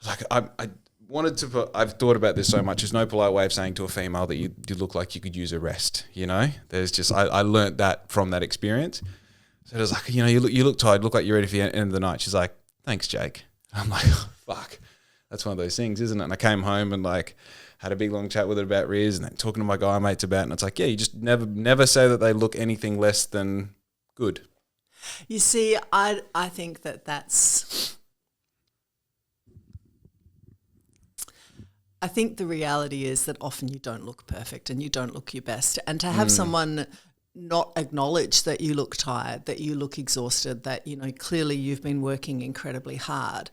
like I wanted to put, I've thought about this so much. There's no polite way of saying to a female that you look like you could use a rest, you know? There's just, I learned that from that experience. So it was like, you know, you look tired, look like you're ready for the end of the night. She's like, thanks, Jake. I'm like, oh, fuck. That's one of those things, isn't it? And I came home and like had a big long chat with her about Riz and then talking to my guy mates about it. And it's like, yeah, you just never say that they look anything less than good. You see, I think that's... I think the reality is that often you don't look perfect and you don't look your best. And to have someone not acknowledge that you look tired, that you look exhausted, that, you know, clearly you've been working incredibly hard,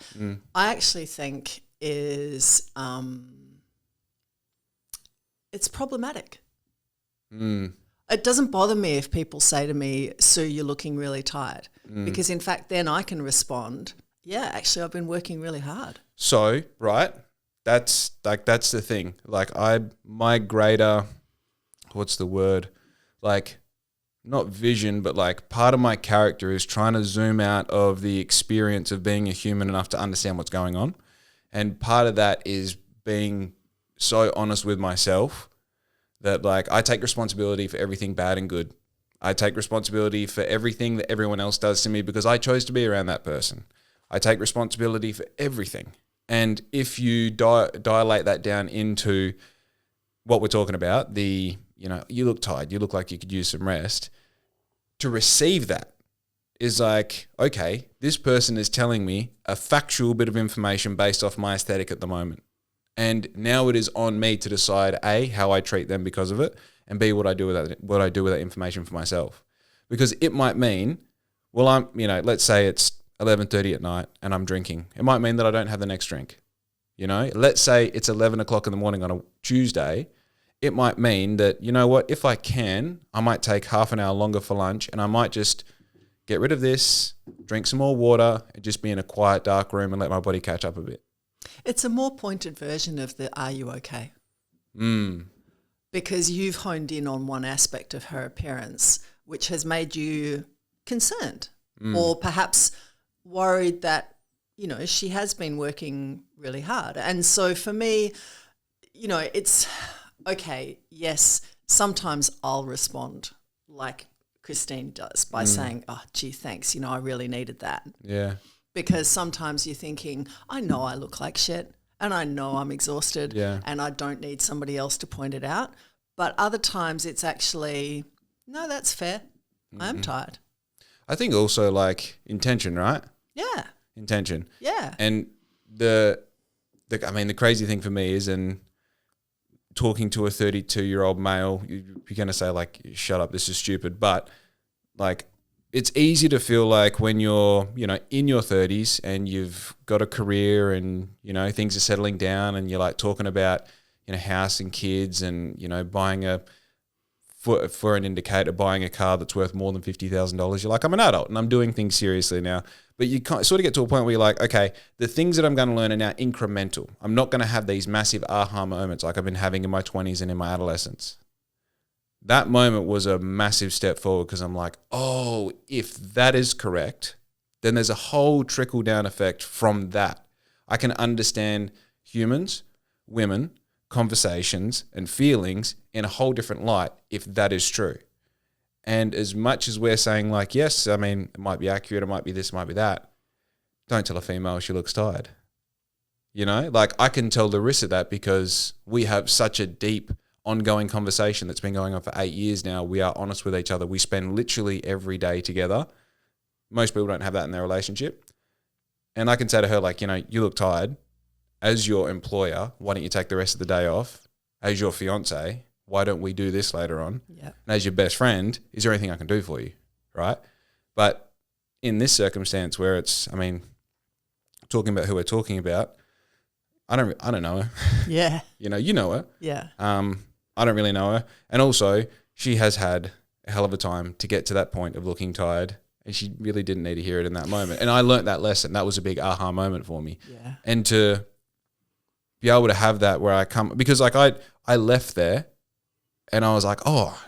I actually think is it's problematic. It doesn't bother me if people say to me, Sue, you're looking really tired. Because in fact, then I can respond, yeah, actually I've been working really hard. So, right, that's the thing. Like my greater, what's the word? Like not vision, but like part of my character is trying to zoom out of the experience of being a human enough to understand what's going on. And part of that is being so honest with myself that like I take responsibility for everything bad and good. I take responsibility for everything that everyone else does to me because I chose to be around that person. I take responsibility for everything. And if you dilate that down into what we're talking about, you know, you look tired, you look like you could use some rest, to receive that is like, okay, this person is telling me a factual bit of information based off my aesthetic at the moment. And now it is on me to decide A, how I treat them because of it, and B, what I do with that information for myself. Because it might mean, well, I'm, you know, let's say it's 11:30 at night and I'm drinking. It might mean that I don't have the next drink. You know, let's say it's 11 o'clock in the morning on a Tuesday. It might mean that, you know what, if I can, I might take half an hour longer for lunch and I might just get rid of this, drink some more water, and just be in a quiet, dark room and let my body catch up a bit. It's a more pointed version of the "Are you okay?" Because you've honed in on one aspect of her appearance, which has made you concerned or perhaps worried that, you know, she has been working really hard. And so for me, you know, it's okay, yes, sometimes I'll respond like Christine does by saying, oh, gee, thanks, you know, I really needed that. Yeah. Because sometimes you're thinking, I know I look like shit and I know I'm exhausted and I don't need somebody else to point it out. But other times it's actually, no, that's fair. I'm tired. I think also like intention, right? Yeah. Intention. Yeah. And the crazy thing for me is, and talking to a 32-year-old male, you're going to say like, shut up, this is stupid. But like, it's easy to feel like when you're, you know, in your 30s and you've got a career and, you know, things are settling down and you're like talking about, you know, house and kids and, you know, buying for an indicator, buying a car that's worth more than $50,000. You're like, I'm an adult and I'm doing things seriously now. But you sort of get to a point where you're like, okay, the things that I'm going to learn are now incremental. I'm not going to have these massive aha moments like I've been having in my 20s and in my adolescence. That moment was a massive step forward because I'm like, oh, if that is correct, then there's a whole trickle-down effect from that. I can understand humans, women, conversations, and feelings in a whole different light if that is true. And as much as we're saying like, yes, I mean, it might be accurate, it might be this, it might be that, don't tell a female she looks tired. You know, like I can tell Larissa that because we have such a deep ongoing conversation that's been going on for 8 years now. We are honest with each other. We spend literally every day together. Most people don't have that in their relationship. And I can say to her, like, you know, you look tired. As your employer, why don't you take the rest of the day off? As your fiance, why don't we do this later on? Yeah. And as your best friend, is there anything I can do for you? Right? But in this circumstance where it's, I mean, talking about who we're talking about, I don't know her. Yeah. You know her. Yeah. I don't really know her. And also, she has had a hell of a time to get to that point of looking tired, and she really didn't need to hear it in that moment. And I learnt that lesson. That was a big aha moment for me. Yeah. And to be able to have that where I come, because like I left there and I was like, oh,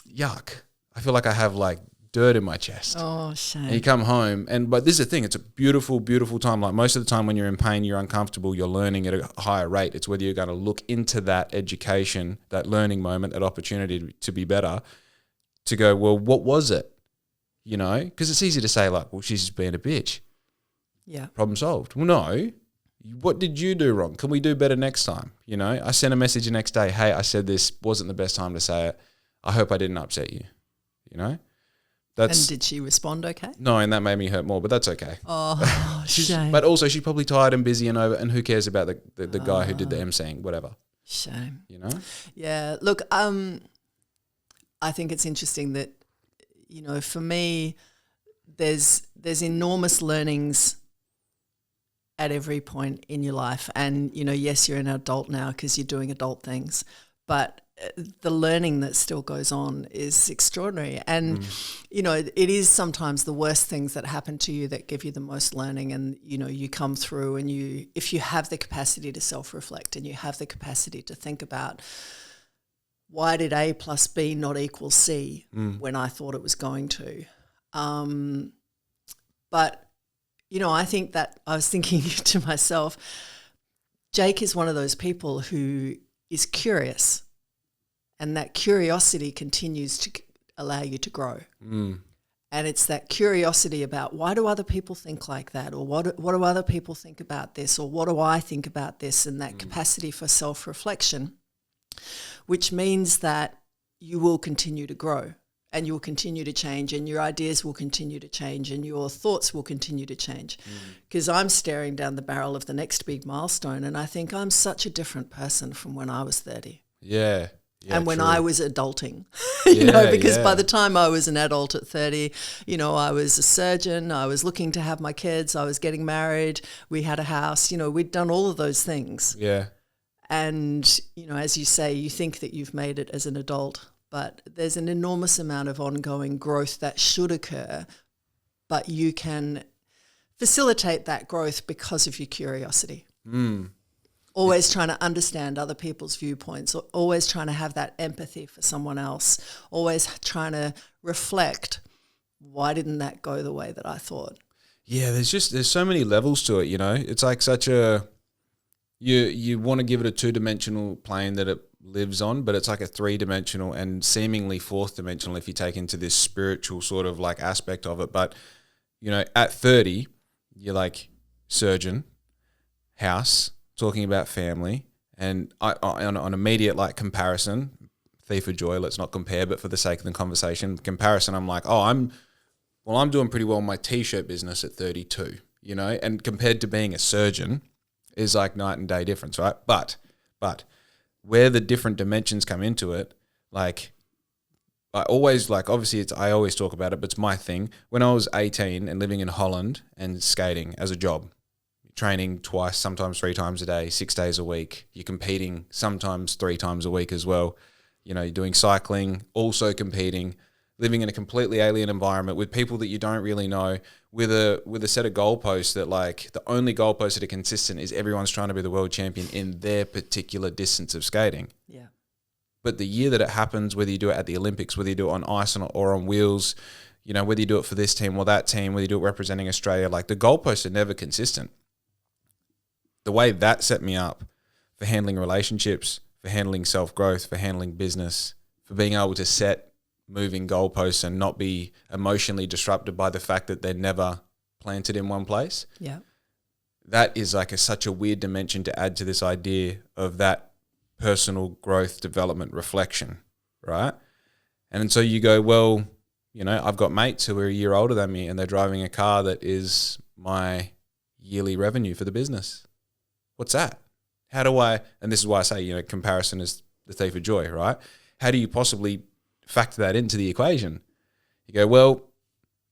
yuck. I feel like I have like dirt in my chest. Oh, shame. And you come home, but this is the thing, it's a beautiful, beautiful time. Like most of the time when you're in pain, you're uncomfortable, you're learning at a higher rate. It's whether you're going to look into that education, that learning moment, that opportunity to be better, to go, well, what was it? You know, because it's easy to say like, well, she's just being a bitch. Yeah. Problem solved. Well, no. What did you do wrong? Can we do better next time? You know, I sent a message the next day. Hey, I said this wasn't the best time to say it. I hope I didn't upset you. You know, and did she respond okay? No, and that made me hurt more, but that's okay. Oh, shame. But also, she's probably tired and busy and over. And who cares about the guy who did the emceeing? Whatever. Shame. You know. Yeah. Look, I think it's interesting that, you know, for me, there's enormous learnings at every point in your life. And, you know, yes, you're an adult now because you're doing adult things, but the learning that still goes on is extraordinary. And, you know, it is sometimes the worst things that happen to you that give you the most learning. And, you know, you come through and if you have the capacity to self-reflect and you have the capacity to think about, why did A plus B not equal C when I thought it was going to? But, you know, I think that I was thinking to myself, Jake is one of those people who is curious, and that curiosity continues to allow you to grow. And it's that curiosity about, why do other people think like that? Or what do other people think about this? Or what do I think about this? And that capacity for self-reflection, which means that you will continue to grow and you will continue to change and your ideas will continue to change and your thoughts will continue to change. Because I'm staring down the barrel of the next big milestone and I think I'm such a different person from when I was 30. Yeah. And when true. I was adulting, you know, because by the time I was an adult at 30, you know, I was a surgeon, I was looking to have my kids, I was getting married, we had a house, you know, we'd done all of those things. Yeah. And, you know, as you say, you think that you've made it as an adult, but there's an enormous amount of ongoing growth that should occur, but you can facilitate that growth because of your curiosity. Always trying to understand other people's viewpoints, always trying to have that empathy for someone else, always trying to reflect, why didn't that go the way that I thought? Yeah, there's so many levels to it, you know. It's like such a, you want to give it a 2-dimensional plane that it lives on, but it's like a 3-dimensional and seemingly 4th-dimensional if you take into this spiritual sort of like aspect of it. But, you know, at 30, you're like surgeon, house, talking about family, and on immediate like comparison, thief of joy, let's not compare, but for the sake of the conversation, comparison, I'm like, I'm doing pretty well in my t-shirt business at 32, you know, and compared to being a surgeon is like night and day difference, right? But where the different dimensions come into it, like I always like, obviously I always talk about it, but it's my thing. When I was 18 and living in Holland and skating as a job, training twice, sometimes 3 times a day, 6 days a week. You're competing sometimes 3 times a week as well. You know, you're doing cycling, also competing, living in a completely alien environment with people that you don't really know, with a set of goalposts that like the only goalposts that are consistent is everyone's trying to be the world champion in their particular distance of skating. Yeah. But the year that it happens, whether you do it at the Olympics, whether you do it on ice or on wheels, you know, whether you do it for this team or that team, whether you do it representing Australia, like the goalposts are never consistent. The way that set me up for handling relationships, for handling self-growth, for handling business, for being able to set moving goalposts and not be emotionally disrupted by the fact that they're never planted in one place. Yeah. That is like such a weird dimension to add to this idea of that personal growth, development, reflection, right? And so you go, well, you know, I've got mates who are a year older than me and they're driving a car that is my yearly revenue for the business. What's that? How do I, and this is why I say, you know, comparison is the thief of joy, right? How do you possibly factor that into the equation? You go, well,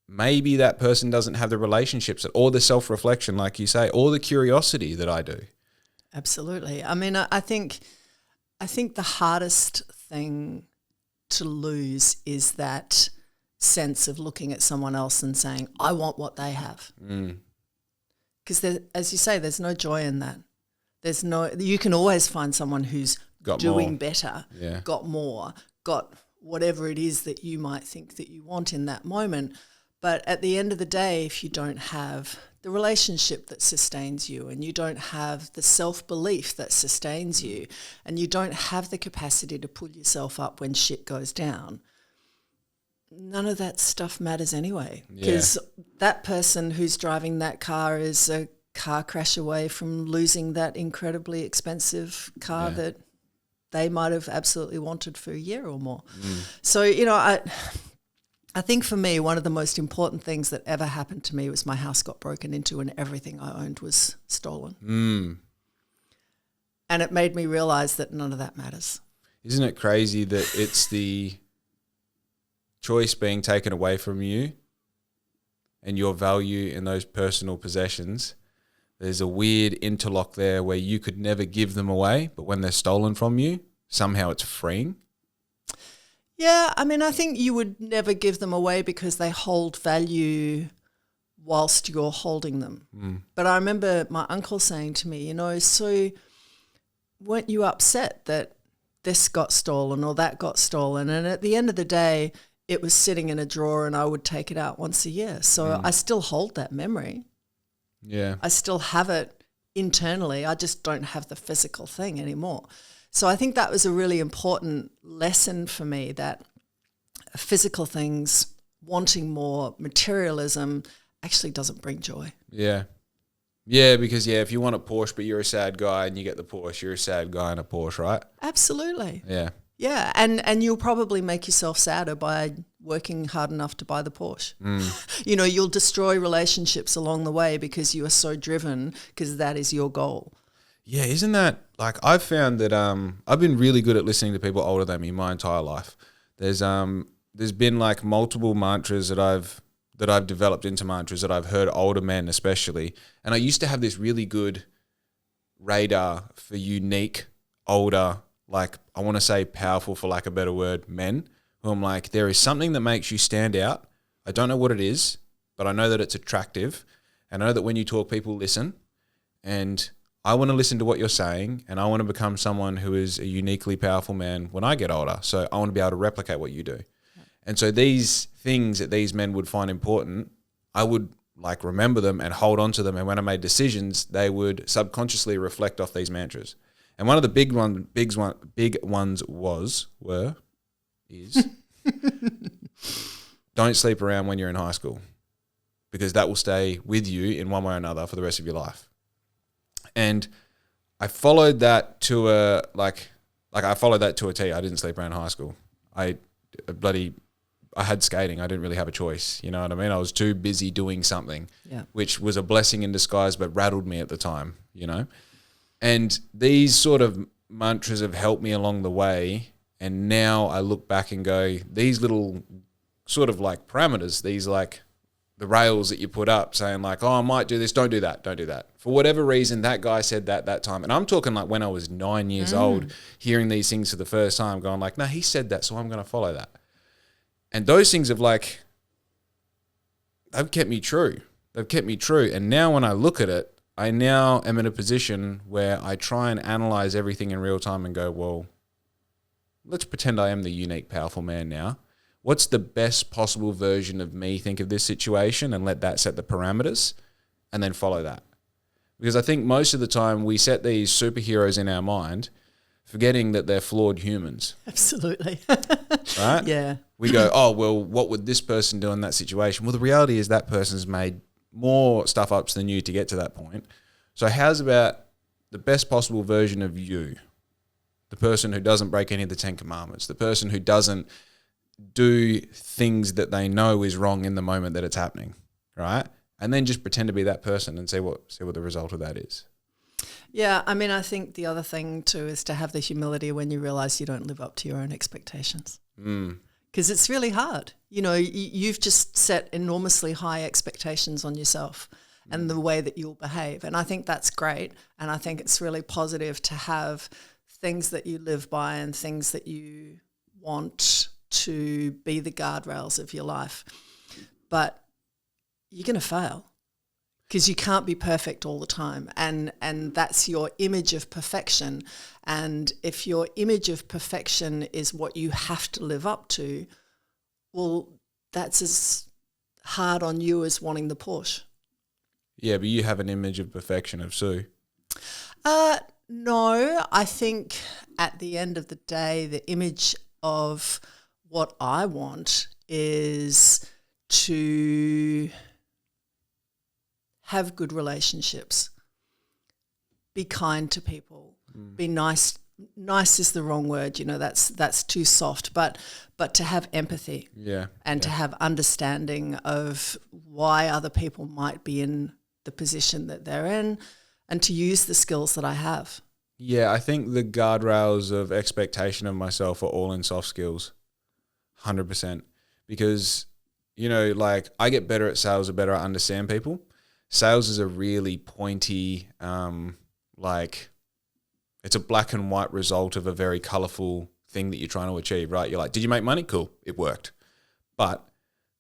maybe that person doesn't have the relationships or the self-reflection, like you say, or the curiosity that I do. Absolutely. I mean, I think the hardest thing to lose is that sense of looking at someone else and saying, I want what they have. Because as you say, there's no joy in that. You can always find someone who's got doing more. better, Yeah. got more, got whatever it is that you might think that you want in that moment. But at the end of the day, if you don't have the relationship that sustains you, and you don't have the self-belief that sustains you, and you don't have the capacity to pull yourself up when shit goes down, none of that stuff matters anyway. Because that person who's driving that car is a car crash away from losing that incredibly expensive car that they might have absolutely wanted for a year or more. So, you know, I think for me, one of the most important things that ever happened to me was my house got broken into and everything I owned was stolen. And it made me realize that none of that matters. Isn't it crazy that it's the choice being taken away from you and your value in those personal possessions? There's a weird interlock there where you could never give them away, but when they're stolen from you, somehow it's freeing. Yeah, I mean, I think you would never give them away because they hold value whilst you're holding them. But I remember my uncle saying to me, you know, so weren't you upset that this got stolen or that got stolen? And at the end of the day, it was sitting in a drawer and I would take it out once a year. So I still hold that memory. Yeah. I still have it internally. I just don't have the physical thing anymore. So I think that was a really important lesson for me, that physical things, wanting more, materialism actually doesn't bring joy. Yeah. Yeah, because, if you want a Porsche but you're a sad guy and you get the Porsche, you're a sad guy in a Porsche, right? Absolutely. Yeah. Yeah, and you'll probably make yourself sadder by working hard enough to buy the Porsche. You know, you'll destroy relationships along the way because you are so driven, because that is your goal. Yeah, isn't that, like, I've found that I've been really good at listening to people older than me my entire life. There's been like multiple mantras that I've developed into mantras that I've heard older men especially, and I used to have this really good radar for unique, older, like, I want to say powerful, for lack of a better word, men, who I'm like, there is something that makes you stand out. I don't know what it is, but I know that it's attractive, and I know that when you talk, people listen, and I want to listen to what you're saying, and I want to become someone who is a uniquely powerful man when I get older. So I want to be able to replicate what you do. And so these things that these men would find important, I would like remember them and hold on to them. And when I made decisions, they would subconsciously reflect off these mantras. And one of the big ones is don't sleep around when you're in high school, because that will stay with you in one way or another for the rest of your life. And I followed that to a T. I didn't sleep around high school. I had skating. I didn't really have a choice. You know what I mean? I was too busy doing something, which was a blessing in disguise, but rattled me at the time, you know? And these sort of mantras have helped me along the way. And now I look back and go, these little sort of like parameters, these like the rails that you put up saying like, oh, I might do this. Don't do that. Don't do that. For whatever reason, that guy said that time. And I'm talking like when I was 9 years old, hearing these things for the first time, going like, no, he said that, so I'm going to follow that. And those things have like, they've kept me true. They've kept me true. And now when I look at it, I now am in a position where I try and analyze everything in real time and go, well, let's pretend I am the unique, powerful man now. What's the best possible version of me think of this situation, and let that set the parameters and then follow that. Because I think most of the time we set these superheroes in our mind, forgetting that they're flawed humans. Absolutely. Right? Yeah. We go, oh, well, what would this person do in that situation? Well, the reality is that person's made more stuff-ups than you to get to that point. So how's about the best possible version of you? The person who doesn't break any of the 10 commandments, the person who doesn't do things that they know is wrong in the moment that it's happening, right? And then just pretend to be that person and see what the result of that is. Yeah, I mean, I think the other thing too is to have the humility when you realize you don't live up to your own expectations. Because it's really hard. You know, you've just set enormously high expectations on yourself and the way that you'll behave. And I think that's great. And I think it's really positive to have things that you live by and things that you want to be the guardrails of your life. But you're going to fail. because you can't be perfect all the time, and that's your image of perfection. And if your image of perfection is what you have to live up to, well, that's as hard on you as wanting the Porsche. Yeah, but you have an image of perfection of Sue. No, I think at the end of the day, the image of what I want is to have good relationships, be kind to people, be nice. Nice is the wrong word, that's too soft, but to have empathy, and to have understanding of why other people might be in the position that they're in, and to use the skills that I have. Yeah, I think the guardrails of expectation of myself are all in soft skills, 100%. Because, like I get better at sales the better I understand people. Sales is a really pointy, it's a black and white result of a very colourful thing that you're trying to achieve, right? You're like, did you make money? Cool, it worked. But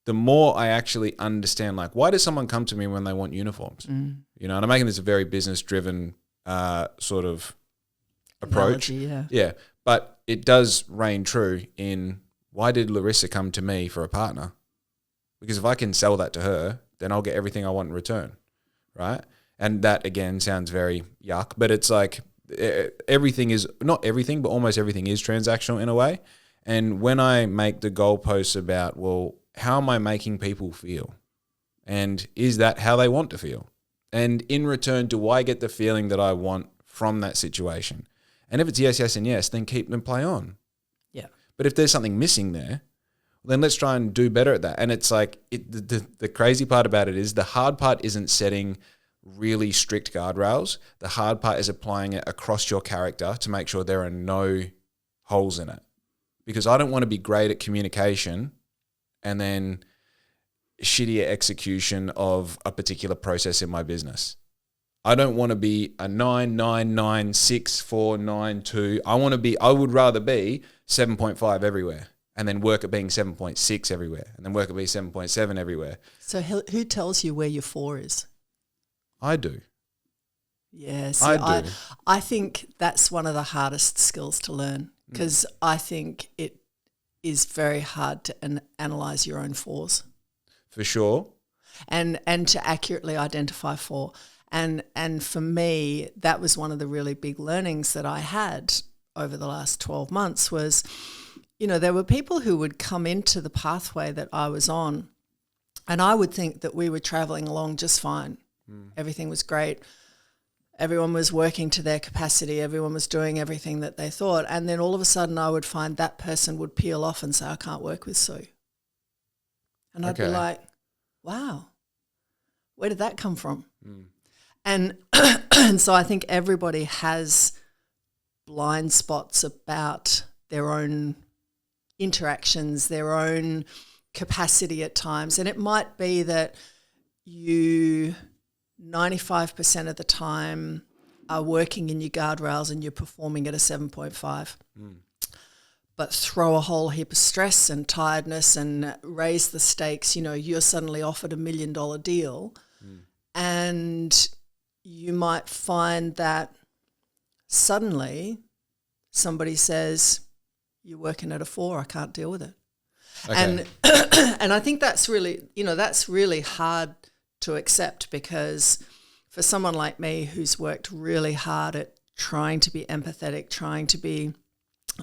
the more I actually understand, like, why does someone come to me when they want uniforms? And I'm making this a very business-driven sort of approach. Analogy, yeah. But it does reign true in, why did Larissa come to me for a partner? Because if I can sell that to her, then I'll get everything I want in return, right? And that, again, sounds very yuck, but it's like everything is, not everything, but almost everything is transactional in a way. And when I make the goalposts about, well, how am I making people feel? And is that how they want to feel? And in return, do I get the feeling that I want from that situation? And if it's yes, yes, and yes, then keep them play on. Yeah. But if there's something missing there, then let's try and do better at that. And it's like, the crazy part about it is the hard part isn't setting really strict guardrails. The hard part is applying it across your character to make sure there are no holes in it. Because I don't want to be great at communication and then shitty execution of a particular process in my business. I don't want to be a 9.996492. I would rather be 7.5 everywhere, and then work at being 7.6 everywhere, and then work at being 7.7 everywhere. So who tells you where your 4 is? I do. Yes, I do. I think that's one of the hardest skills to learn, because I think it is very hard to analyze your own 4s. For sure. And to accurately identify 4. And for me, that was one of the really big learnings that I had over the last 12 months was, there were people who would come into the pathway that I was on, and I would think that we were traveling along just fine. Everything was great. Everyone was working to their capacity. Everyone was doing everything that they thought. And then all of a sudden I would find that person would peel off and say, I can't work with Sue. And I'd be like, wow, where did that come from? And so I think everybody has blind spots about their own interactions, their own capacity at times. And it might be that you 95% of the time are working in your guardrails and you're performing at a 7.5. But throw a whole heap of stress and tiredness and raise the stakes, you're suddenly offered $1 million deal, and you might find that suddenly somebody says, you're working at a 4, I can't deal with it. Okay. And I think that's really, that's really hard to accept, because for someone like me who's worked really hard at trying to be empathetic, trying to be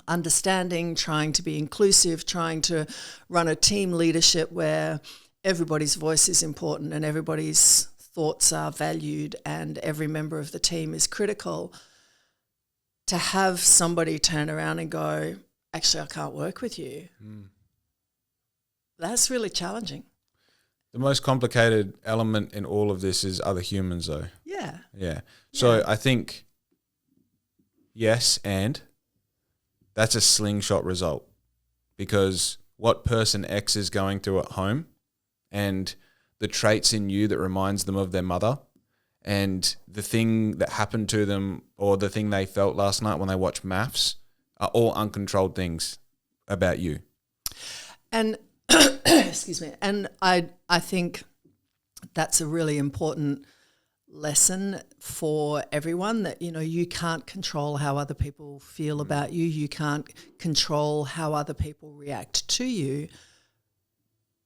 understanding, trying to be inclusive, trying to run a team leadership where everybody's voice is important and everybody's thoughts are valued and every member of the team is critical, to have somebody turn around and go, actually, I can't work with you, that's really challenging. The most complicated element in all of this is other humans, though. Yeah. Yeah. So I think, yes, and that's a slingshot result, because what person X is going through at home and the traits in you that reminds them of their mother and the thing that happened to them or the thing they felt last night when they watched maths are all uncontrolled things about you. And excuse me, and I think that's a really important lesson for everyone that, you know, you can't control how other people feel about you. You can't control how other people react to you.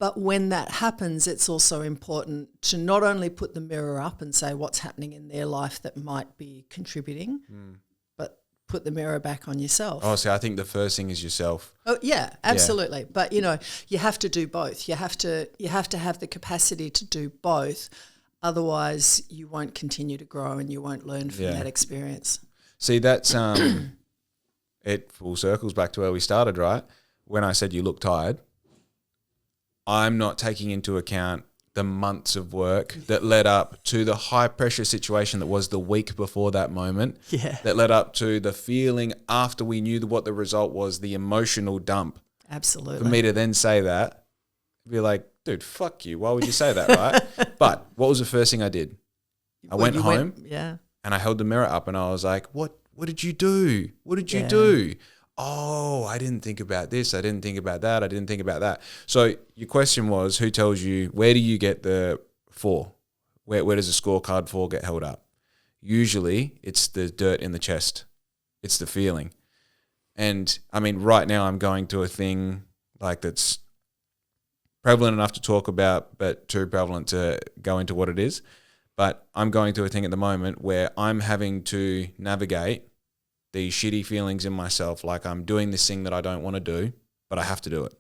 But when that happens, it's also important to not only put the mirror up and say what's happening in their life that might be contributing, but put the mirror back on yourself. Oh, so I think the first thing is yourself. Oh, yeah, absolutely. Yeah. But, you know, you have to do both. You have to have the capacity to do both. Otherwise, you won't continue to grow and you won't learn from that experience. See, that's it full circles back to where we started, right? When I said you look tired, I'm not taking into account the months of work that led up to the high pressure situation that was the week before that moment. Yeah. That led up to the feeling after we knew what the result was, the emotional dump. Absolutely. For me to then say that, be like, dude, fuck you. Why would you say that, right? But what was the first thing I did? I went home and I held the mirror up and I was like, what did you do? What did you do? Oh, I didn't think about this. I didn't think about that. I didn't think about that. So your question was, who tells you, where do you get the 4? Where does a scorecard 4 get held up? Usually it's the dirt in the chest. It's the feeling. And I mean, right now I'm going to a thing like that's prevalent enough to talk about, but too prevalent to go into what it is. But I'm going through a thing at the moment where I'm having to navigate these shitty feelings in myself, like I'm doing this thing that I don't want to do, but I have to do it.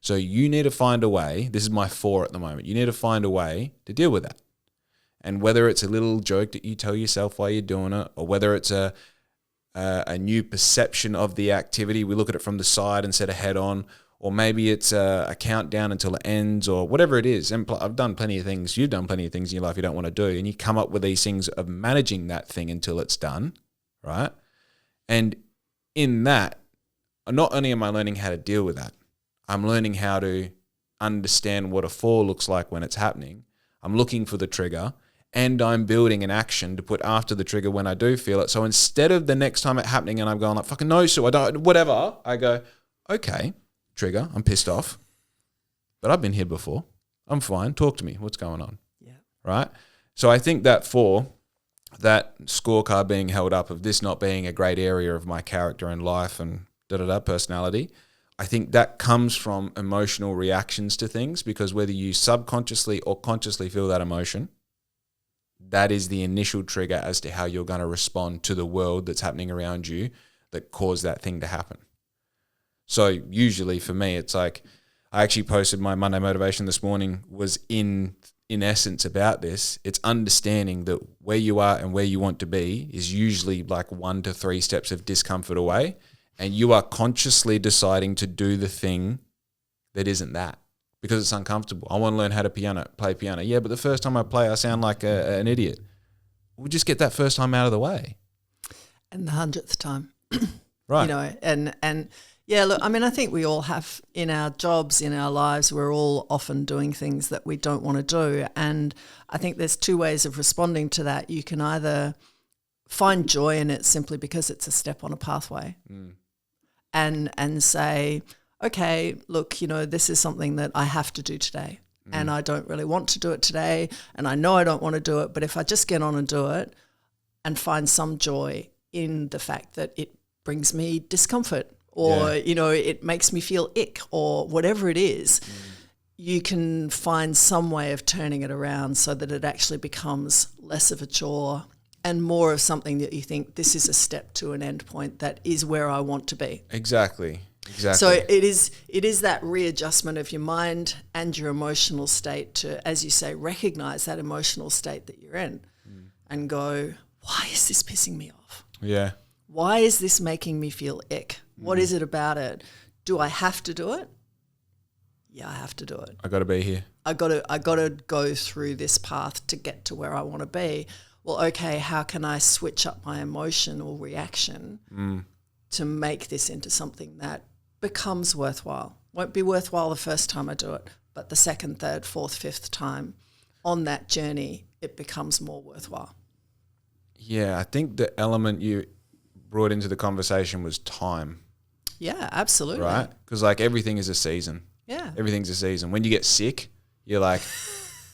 So you need to find a way. This is my 4 at the moment. You need to find a way to deal with that. And whether it's a little joke that you tell yourself while you're doing it, or whether it's a new perception of the activity, we look at it from the side instead of head on, or maybe it's a countdown until it ends, or whatever it is. And I've done plenty of things. You've done plenty of things in your life you don't want to do, and you come up with these things of managing that thing until it's done, right? And in that, not only am I learning how to deal with that, I'm learning how to understand what a 4 looks like when it's happening. I'm looking for the trigger, and I'm building an action to put after the trigger when I do feel it. So instead of the next time it happening and I'm going like, fucking no, Sue, I don't, whatever, I go, okay, trigger, I'm pissed off, but I've been here before. I'm fine. Talk to me. What's going on? Yeah. Right? So I think that 4, that scorecard being held up of this not being a great area of my character and life and personality, I think that comes from emotional reactions to things, because whether you subconsciously or consciously feel that emotion, that is the initial trigger as to how you're going to respond to the world that's happening around you that caused that thing to happen. So usually for me, it's like, I actually posted my Monday motivation this morning was in essence about this. It's understanding that where you are and where you want to be is usually like 1 to 3 steps of discomfort away. And you are consciously deciding to do the thing that isn't that because it's uncomfortable. I want to learn how to play piano. Yeah, but the first time I play, I sound like an idiot. We'll just get that first time out of the way. And the 100th time. Right. You know, and yeah, look, I mean, I think we all have in our jobs, in our lives, we're all often doing things that we don't want to do. And I think there's 2 ways of responding to that. You can either find joy in it simply because it's a step on a pathway and say, okay, look, you know, this is something that I have to do today and I don't really want to do it today and I know I don't want to do it, but if I just get on and do it and find some joy in the fact that it brings me discomfort, or, you know, it makes me feel ick or whatever it is, you can find some way of turning it around so that it actually becomes less of a chore and more of something that you think this is a step to an end point that is where I want to be. Exactly. So it is that readjustment of your mind and your emotional state to, as you say, recognize that emotional state that you're in and go, why is this pissing me off? Yeah. Why is this making me feel ick? What is it about it? Do I have to do it? Yeah, I have to do it. I got to be here. I got to go through this path to get to where I want to be. Well, okay, how can I switch up my emotional reaction to make this into something that becomes worthwhile? Won't be worthwhile the first time I do it, but the second, third, fourth, fifth time on that journey, it becomes more worthwhile. Yeah, I think the element you brought into the conversation was time. Yeah, absolutely. Right? Because like everything is a season. Yeah. Everything's a season. When you get sick, you're like,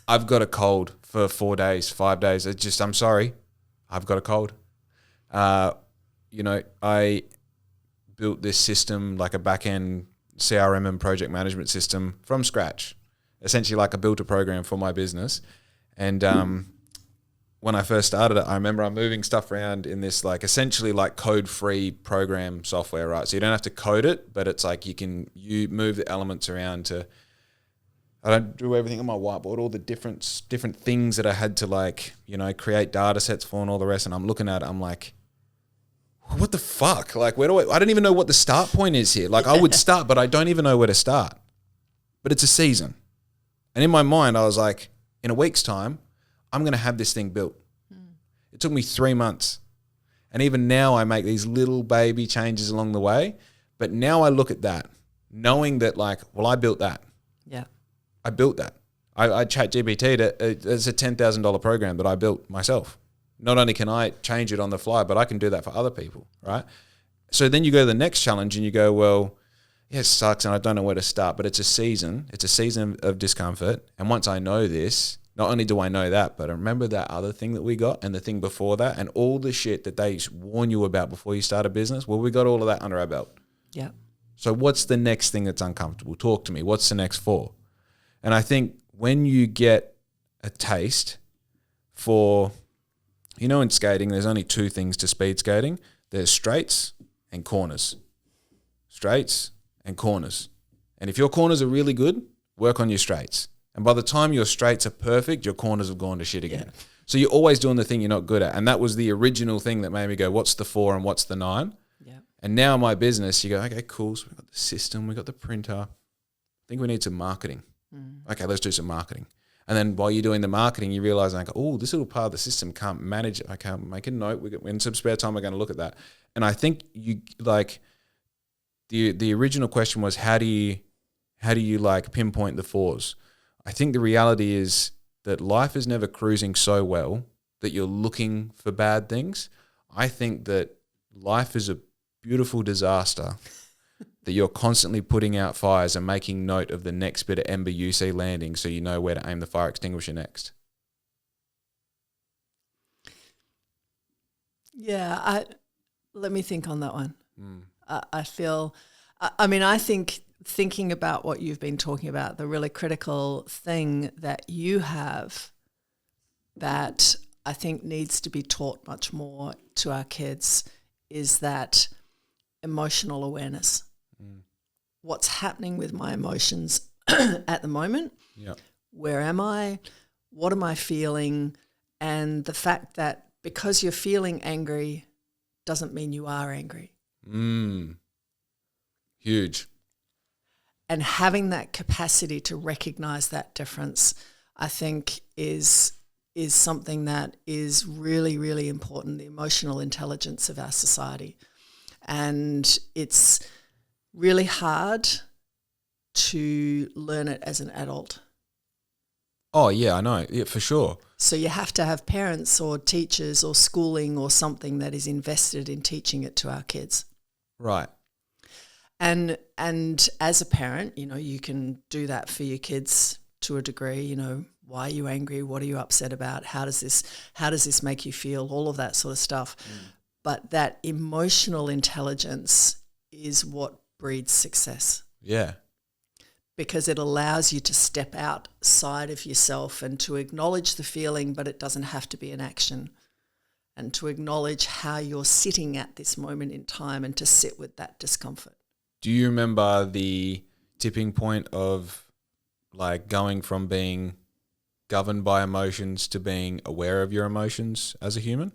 I've got a cold for 4 days, 5 days. It's just, I'm sorry, I've got a cold. I built this system, like a back-end CRM and project management system from scratch. Essentially, like I built a program for my business. And when I first started it, I remember I'm moving stuff around in this like essentially like code-free program software, right? So you don't have to code it, but it's like you move the elements around to. I don't do everything on my whiteboard, all the different things that I had to create data sets for and all the rest. And I'm looking at it, I'm like, what the fuck? Like, I don't even know what the start point is here. Like I would start, but I don't even know where to start. But it's a season. And in my mind, I was like, in a week's time, I'm going to have this thing built. It took me 3 months. And even now I make these little baby changes along the way. But now I look at that, knowing that I built that. Yeah. I built that. I chat GPT'd it. It's a $10,000 program that I built myself. Not only can I change it on the fly, but I can do that for other people, right? So then you go to the next challenge and you go, well, yeah, it sucks and I don't know where to start, but it's a season. It's a season of discomfort. And once I know this, not only do I know that, but I remember that other thing that we got and the thing before that and all the shit that they warn you about before you start a business. Well, we got all of that under our belt. Yeah. So what's the next thing that's uncomfortable? Talk to me. What's the next 4? And I think when you get a taste for, in skating, there's only 2 things to speed skating. There's straights and corners. Straights and corners. And if your corners are really good, work on your straights. And by the time your straights are perfect, your corners have gone to shit again. Yeah. So you're always doing the thing you're not good at. And that was the original thing that made me go, what's the 4 and what's the 9? Yeah. And now my business, you go, okay, cool. So we've got the system, we've got the printer. I think we need some marketing. Okay, let's do some marketing. And then while you're doing the marketing, you realize, this little part of the system can't manage it. I can't make a note. In some spare time, we're going to look at that. And I think the original question was, how do you pinpoint the 4s? I think the reality is that life is never cruising so well that you're looking for bad things. I think that life is a beautiful disaster that you're constantly putting out fires and making note of the next bit of ember you see landing so you know where to aim the fire extinguisher next. Yeah, let me think on that one. I think thinking about what you've been talking about, the really critical thing that you have that I think needs to be taught much more to our kids is that emotional awareness. What's happening with my emotions at the moment? Yep. Where am I? What am I feeling? And the fact that because you're feeling angry doesn't mean you are angry. Huge. And having that capacity to recognize that difference, I think, is something that is really, really important, the emotional intelligence of our society. And it's really hard to learn it as an adult. Oh, yeah, I know. Yeah, for sure. So you have to have parents or teachers or schooling or something that is invested in teaching it to our kids. Right. And as a parent, you can do that for your kids to a degree. Why are you angry? What are you upset about? How does this make you feel? All of that sort of stuff. But that emotional intelligence is what breeds success. Yeah. Because it allows you to step outside of yourself and to acknowledge the feeling, but it doesn't have to be an action. And to acknowledge how you're sitting at this moment in time and to sit with that discomfort. Do you remember the tipping point of going from being governed by emotions to being aware of your emotions as a human?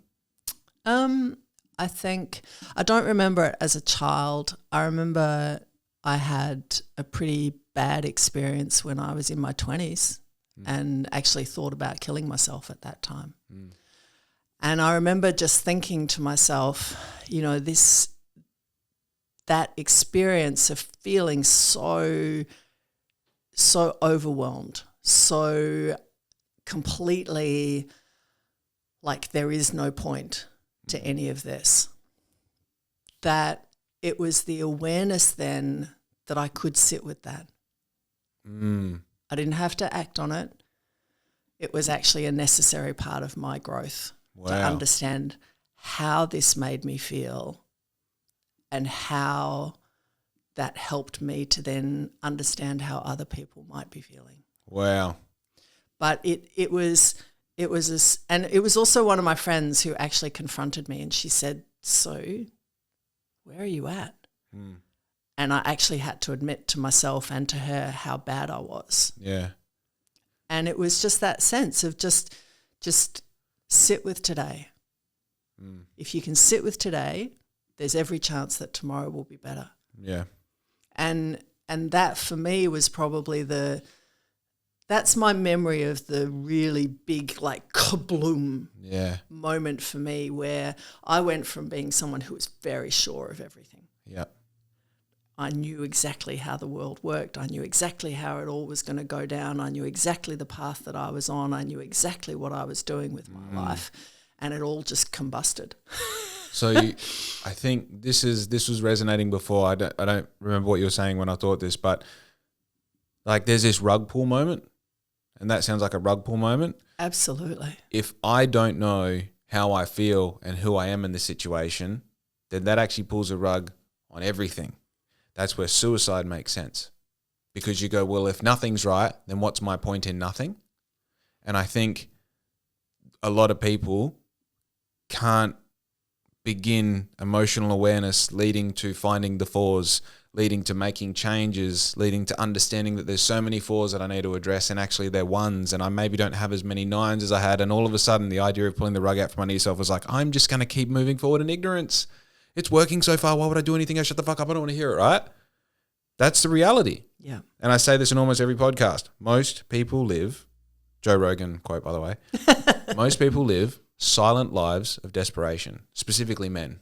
I think I don't remember it as a child. I remember I had a pretty bad experience when I was in my 20s and actually thought about killing myself at that time. And I remember just thinking to myself, that experience of feeling so overwhelmed, so completely like there is no point to any of this, that it was the awareness then that I could sit with that. I didn't have to act on it. it was actually a necessary part of my growth to Wow. understand how this made me feel and how that helped me to then understand how other people might be feeling. Wow. But it was this, and it was also one of my friends who actually confronted me, and she said, "So, where are you at?" And I actually had to admit to myself and to her how bad I was. Yeah. And it was just that sense of just sit with today. If you can sit with today, there's every chance that tomorrow will be better. Yeah. And that for me was probably that's my memory of the really big, like, kabloom moment for me, where I went from being someone who was very sure of everything. Yeah. I knew exactly how the world worked. I knew exactly how it all was going to go down. I knew exactly the path that I was on. I knew exactly what I was doing with my life, and it all just combusted. So I think this was resonating before. I don't remember what you were saying when I thought this, but like there's this rug pull moment, and that sounds like a rug pull moment. Absolutely. If I don't know how I feel and who I am in this situation, then that actually pulls a rug on everything. That's where suicide makes sense, because you go, well, if nothing's right, then what's my point in nothing? And I think a lot of people can't begin emotional awareness leading to finding the fours, leading to making changes, leading to understanding that there's so many fours that I need to address, and actually they're ones, and I maybe don't have as many nines as I had. And all of a sudden the idea of pulling the rug out from under yourself was like, I'm just going to keep moving forward in ignorance. It's working so far. Why would I do anything? Shut the fuck up. I don't want to hear it, right? That's the reality. Yeah. And I say this in almost every podcast. Most people live, Joe Rogan quote, by the way, most people live silent lives of desperation, specifically men.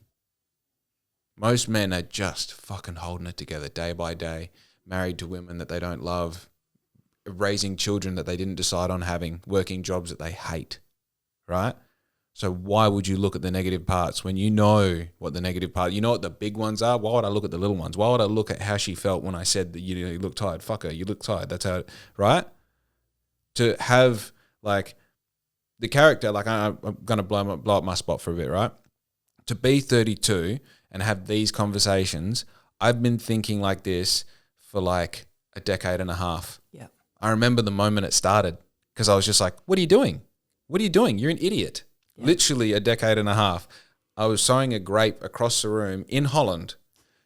Most men are just fucking holding it together day by day, married to women that they don't love, raising children that they didn't decide on having, working jobs that they hate, right? So why would you look at the negative parts when you know what the negative part, you know what the big ones are? Why would I look at the little ones? Why would I look at how she felt when I said that you look tired? Fuck her, you look tired. That's how, right? To have like the character, like I'm going to blow up my spot for a bit, right? To be 32 and have these conversations, I've been thinking like this for like a decade and a half. Yeah. I remember the moment it started because I was just like, what are you doing? What are you doing? You're an idiot. Yeah. Literally a decade and a half. I was sowing a grape across the room in Holland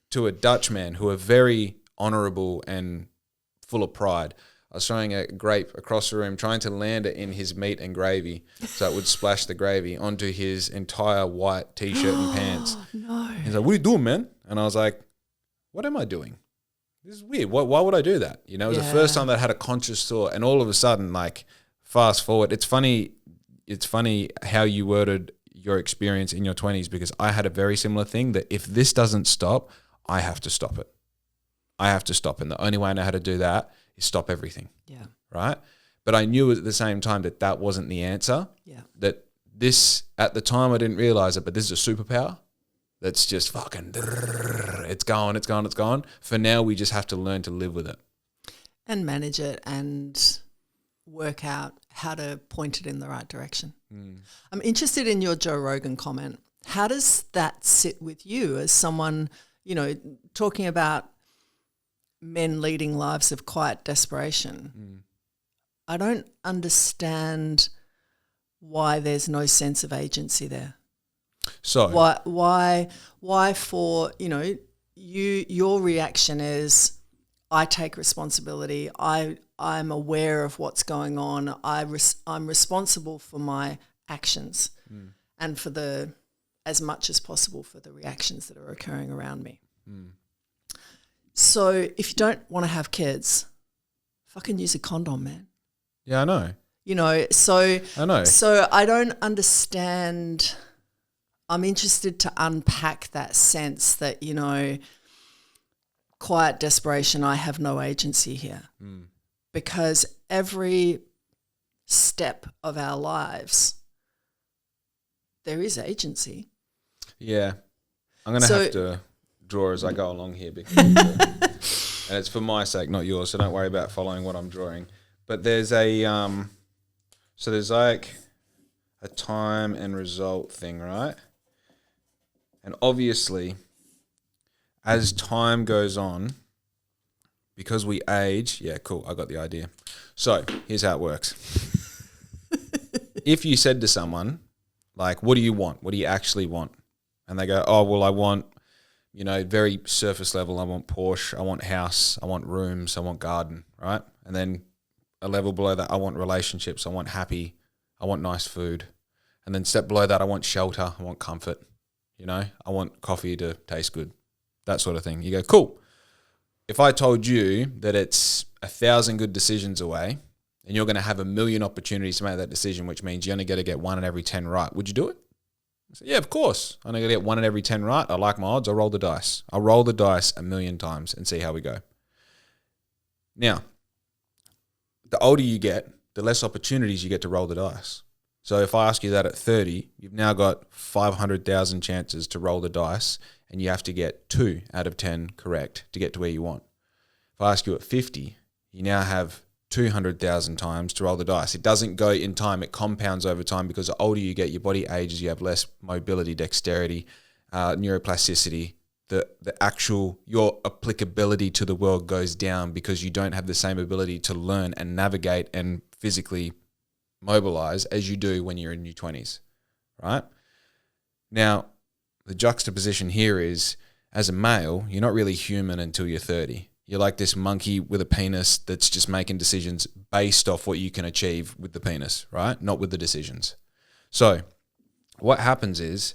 to a Dutch man who are very honourable and full of pride. I was throwing a grape across the room, trying to land it in his meat and gravy so it would splash the gravy onto his entire white T-shirt and pants. No. He's like, what are you doing, man? And I was like, what am I doing? This is weird. Why would I do that? You know, it was the first time that I had a conscious thought, and all of a sudden, like, fast forward. It's funny how you worded your experience in your 20s, because I had a very similar thing that if this doesn't stop, I have to stop it. I have to stop. And the only way I know how to do that is stop everything. Yeah. Right? But I knew at the same time that that wasn't the answer. Yeah. That this, at the time I didn't realize it, but this is a superpower that's just fucking, it's gone. For now, we just have to learn to live with it. And manage it and work out how to point it in the right direction. I'm interested in your Joe Rogan comment. How does that sit with you as someone, you know, talking about men leading lives of quiet desperation? I don't understand why there's no sense of agency there. So why for, you know, your reaction is, I take responsibility. I'm aware of what's going on. I'm responsible for my actions and for as much as possible for the reactions that are occurring around me. So if you don't want to have kids, fucking use a condom, man. Yeah, I know. You know, so I know. So I don't understand. I'm interested to unpack that sense that, you know, quiet desperation, I have no agency here. Because every step of our lives, there is agency. Yeah. I'm going to have to draw as I go along here, because and it's for my sake, not yours, so don't worry about following what I'm drawing. But there's a So there's like a time and result thing, right? And obviously, as time goes on, because we age, yeah, cool, I got the idea. So here's how it works. If you said to someone, like, what do you want? What do you actually want? And they go, oh, well, I want, very surface level. I want Porsche. I want house. I want rooms. I want garden, right? And then a level below that, I want relationships. I want happy. I want nice food. And then step below that, I want shelter. I want comfort. I want coffee to taste good. That sort of thing. You go, cool. If I told you that it's 1,000 good decisions away and you're going to have 1,000,000 opportunities to make that decision, which means you're only going to get 1 in every 10 right, would you do it? I said, yeah, of course. I'm going to get 1 in every 10 right. I like my odds. I'll roll the dice. I'll roll the dice 1,000,000 times and see how we go. Now, the older you get, the less opportunities you get to roll the dice. So if I ask you that at 30, you've now got 500,000 chances to roll the dice, and you have to get 2 out of 10 correct to get to where you want. If I ask you at 50, you now have 200,000 times to roll the dice. It doesn't go in time. It compounds over time because the older you get, your body ages, you have less mobility, dexterity, neuroplasticity. Your applicability to the world goes down because you don't have the same ability to learn and navigate and physically mobilize as you do when you're in your 20s, right? Now, the juxtaposition here is, as a male, you're not really human until you're 30. You're like this monkey with a penis that's just making decisions based off what you can achieve with the penis, right? Not with the decisions. So what happens is,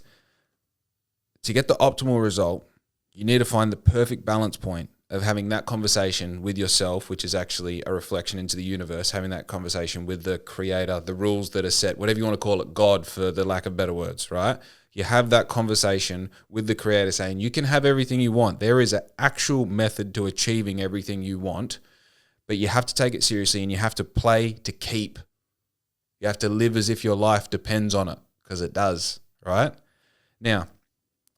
to get the optimal result, you need to find the perfect balance point of having that conversation with yourself, which is actually a reflection into the universe, having that conversation with the creator, the rules that are set, whatever you want to call it, God, for the lack of better words, right? You have that conversation with the creator saying, you can have everything you want. There is an actual method to achieving everything you want, but you have to take it seriously and you have to play to keep. You have to live as if your life depends on it, because it does, right? Now,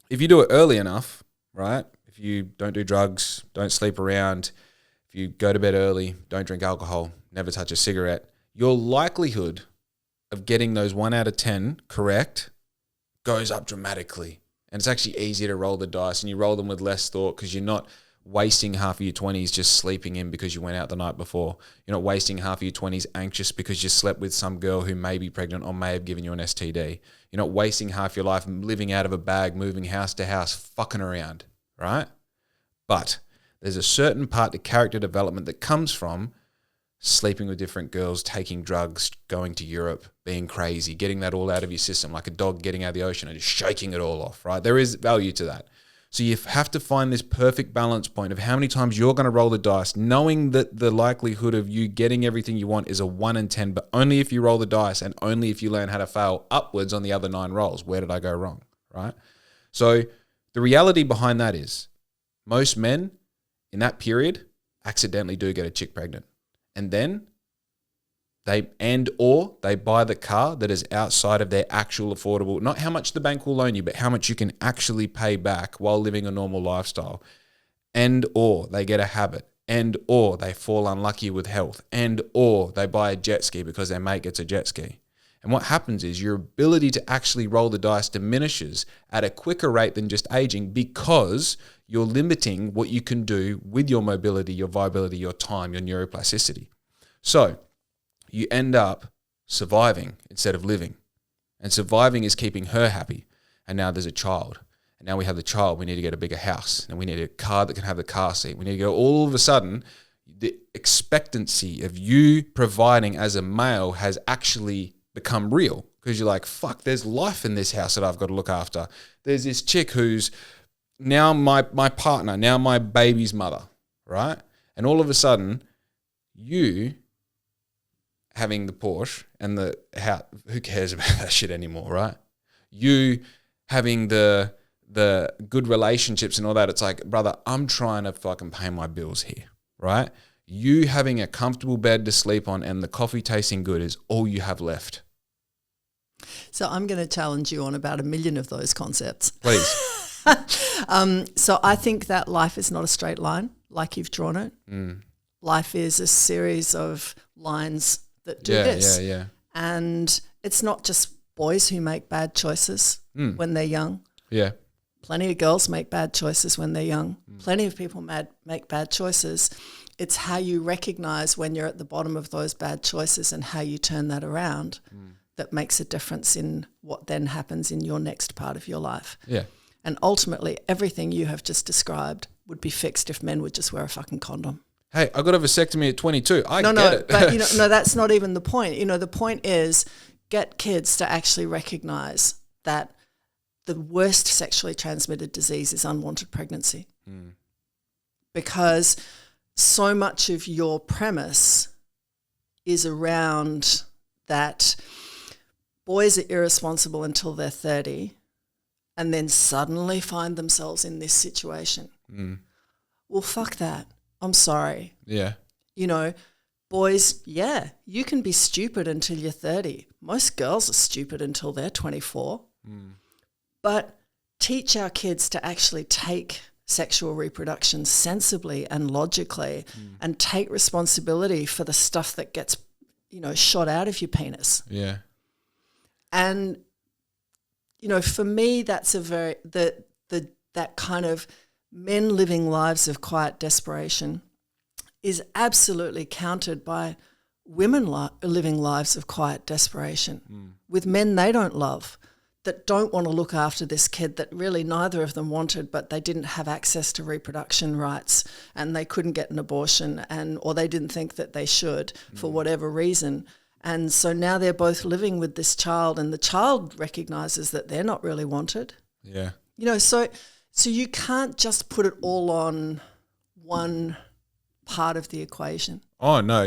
if you do it early enough, right? If you don't do drugs, don't sleep around, if you go to bed early, don't drink alcohol, never touch a cigarette, your likelihood of getting those 1 out of 10 correct goes up dramatically. And it's actually easier to roll the dice, and you roll them with less thought because you're not wasting half of your 20s just sleeping in because you went out the night before. You're not wasting half of your 20s anxious because you slept with some girl who may be pregnant or may have given you an STD. You're not wasting half your life living out of a bag, moving house to house, fucking around, right? But there's a certain part to character development that comes from sleeping with different girls, taking drugs, going to Europe, being crazy, getting that all out of your system, like a dog getting out of the ocean and just shaking it all off, right? There is value to that. So you have to find this perfect balance point of how many times you're going to roll the dice, knowing that the likelihood of you getting everything you want is a 1 in 10, but only if you roll the dice and only if you learn how to fail upwards on the other 9 rolls. Where did I go wrong, right? So the reality behind that is most men in that period accidentally do get a chick pregnant. And then they buy the car that is outside of their actual affordable, not how much the bank will loan you, but how much you can actually pay back while living a normal lifestyle. Or they get a habit. Or they fall unlucky with health. Or they buy a jet ski because their mate gets a jet ski. And what happens is your ability to actually roll the dice diminishes at a quicker rate than just aging because you're limiting what you can do with your mobility, your viability, your time, your neuroplasticity. So you end up surviving instead of living. And surviving is keeping her happy. And now there's a child. And now we have the child. We need to get a bigger house. And we need a car that can have the car seat. We need to go all of a sudden, the expectancy of you providing as a male has actually become real because you're like, fuck, there's life in this house that I've got to look after. There's this chick who's now my partner, now my baby's mother, right? And all of a sudden, you having the Porsche and the house, who cares about that shit anymore, right? You having the good relationships and all that, it's like, brother, I'm trying to fucking pay my bills here, right? You having a comfortable bed to sleep on and the coffee tasting good is all you have left. So I'm going to challenge you on about 1 million of those concepts. Please. So I think that life is not a straight line like you've drawn it. Life is a series of lines that do this. Yeah. And it's not just boys who make bad choices when they're young. Yeah. Plenty of girls make bad choices when they're young. Plenty of people make bad choices. It's how you recognize when you're at the bottom of those bad choices and how you turn that around that makes a difference in what then happens in your next part of your life. Yeah. And ultimately, everything you have just described would be fixed if men would just wear a fucking condom. Hey, I got a vasectomy at 22. I get it. But no, that's not even the point. The point is get kids to actually recognize that the worst sexually transmitted disease is unwanted pregnancy. Because so much of your premise is around that boys are irresponsible until they're 30 and then suddenly find themselves in this situation. Well, fuck that. I'm sorry. Yeah. Boys, yeah, you can be stupid until you're 30. Most girls are stupid until they're 24. But teach our kids to actually take sexual reproduction sensibly and logically and take responsibility for the stuff that gets, shot out of your penis. Yeah. And, for me, that's that kind of men living lives of quiet desperation is absolutely countered by women living lives of quiet desperation with men they don't love, that don't want to look after this kid that really neither of them wanted, but they didn't have access to reproduction rights and they couldn't get an abortion or they didn't think that they should for whatever reason. And so now they're both living with this child and the child recognises that they're not really wanted. Yeah. So you can't just put it all on one part of the equation. Oh no,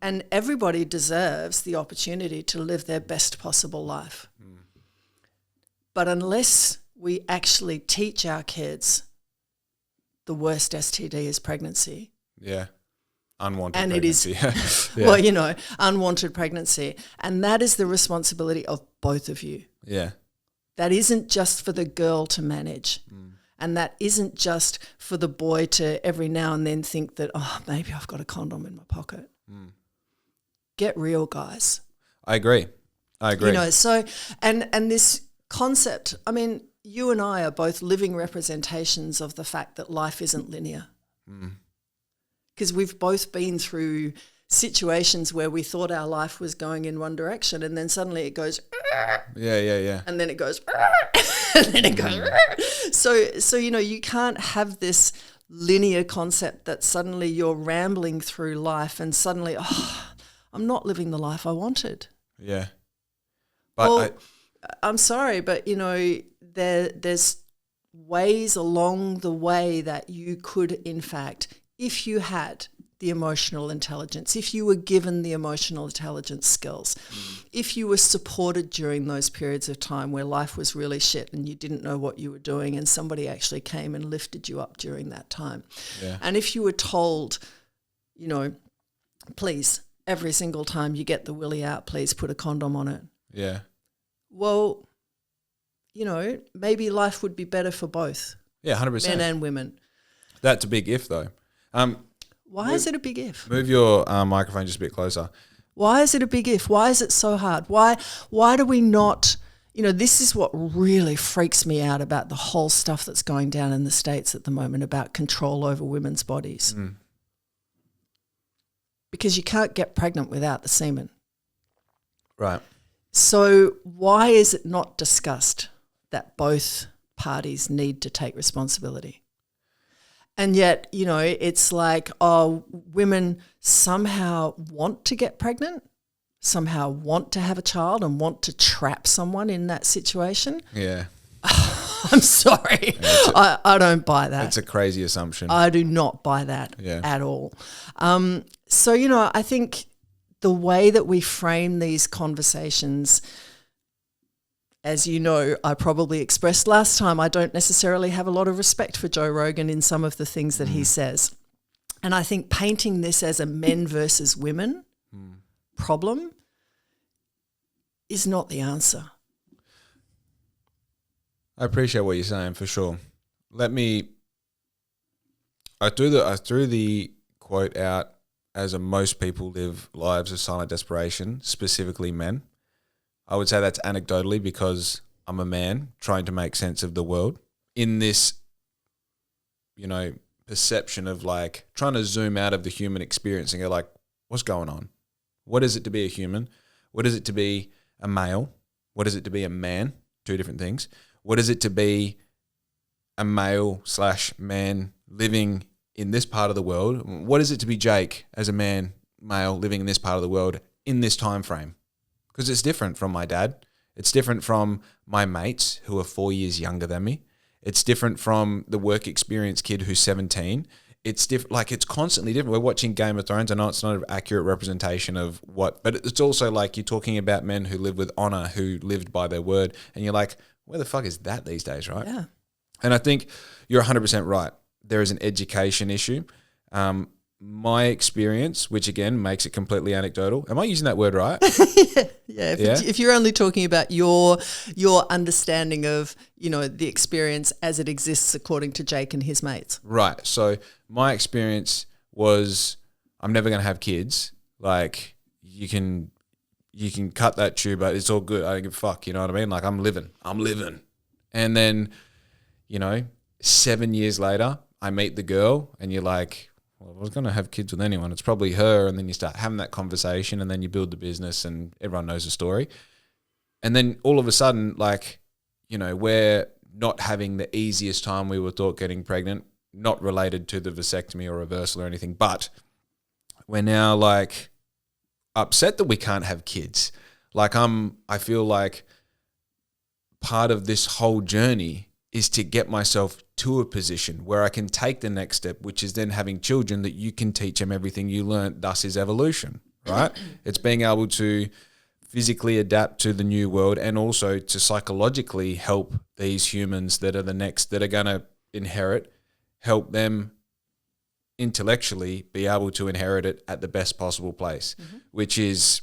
And everybody deserves the opportunity to live their best possible life. But unless we actually teach our kids the worst STD is pregnancy. Yeah. Unwanted and pregnancy. it is, Yeah. unwanted pregnancy. And that is the responsibility of both of you. Yeah. That isn't just for the girl to manage. And that isn't just for the boy to every now and then think that, maybe I've got a condom in my pocket. Get real, guys. I agree. So and this concept, I mean, you and I are both living representations of the fact that life isn't linear. Because we've both been through situations where we thought our life was going in one direction and then suddenly it goes Yeah. and then it goes and then it goes so you can't have this linear concept that suddenly you're rambling through life and suddenly I'm not living the life I wanted. Yeah. But I'm sorry, but there's ways along the way that you could, in fact, if you had the emotional intelligence, if you were given the emotional intelligence skills, if you were supported during those periods of time where life was really shit and you didn't know what you were doing and somebody actually came and lifted you up during that time. Yeah. And if you were told, please, every single time you get the willy out, please put a condom on it. Yeah. Well, maybe life would be better for both. Yeah, 100%. Men and women. That's a big if, though. Why is it a big if? Move your microphone just a bit closer. Why is it a big if? Why is it so hard? Why do we not, this is what really freaks me out about the whole stuff that's going down in the States at the moment about control over women's bodies. Because you can't get pregnant without the semen. Right. So why is it not discussed that both parties need to take responsibility? And yet, it's like, women somehow want to get pregnant, somehow want to have a child and want to trap someone in that situation. Yeah. I'm sorry. I don't buy that. It's a crazy assumption. I do not buy that at all. So, I think the way that we frame these conversations, as you know, I probably expressed last time, I don't necessarily have a lot of respect for Joe Rogan in some of the things that he says. And I think painting this as a men versus women problem is not the answer. I appreciate what you're saying for sure. I threw the quote out as most people live lives of silent desperation, specifically men. I would say that's anecdotally because I'm a man trying to make sense of the world in this, perception of like trying to zoom out of the human experience and go like, what's going on? What is it to be a human? What is it to be a male? What is it to be a man? Two different things. What is it to be a male/man living in this part of the world? What is it to be Jake as a male living in this part of the world in this time frame? Because it's different from my dad. It's different from my mates who are 4 years younger than me. It's different from the work experience kid who's 17. It's different. Like, it's constantly different. We're watching Game of Thrones. I know it's not an accurate representation of what, but it's also like you're talking about men who live with honor, who lived by their word. And you're like, where the fuck is that these days, right? Yeah. And I think you're 100% right. There is an education issue. My experience, which again makes it completely anecdotal. Am I using that word right? Yeah. If you're only talking about your understanding of, the experience as it exists according to Jake and his mates. Right. So my experience was, I'm never going to have kids. Like, you can cut that tube, but it's all good. I don't give a fuck. You know what I mean? Like, I'm living. And then, 7 years later, I meet the girl and you're like, well, if I was going to have kids with anyone, it's probably her. And then you start having that conversation and then you build the business and everyone knows the story. And then all of a sudden, like, we're not having the easiest time we were thought getting pregnant, not related to the vasectomy or reversal or anything, but we're now like upset that we can't have kids. Like, I feel like part of this whole journey is to get myself to a position where I can take the next step, which is then having children that you can teach them everything you learned, thus is evolution, right? It's being able to physically adapt to the new world and also to psychologically help these humans that are the next, that are going to inherit, help them intellectually be able to inherit it at the best possible place, which is,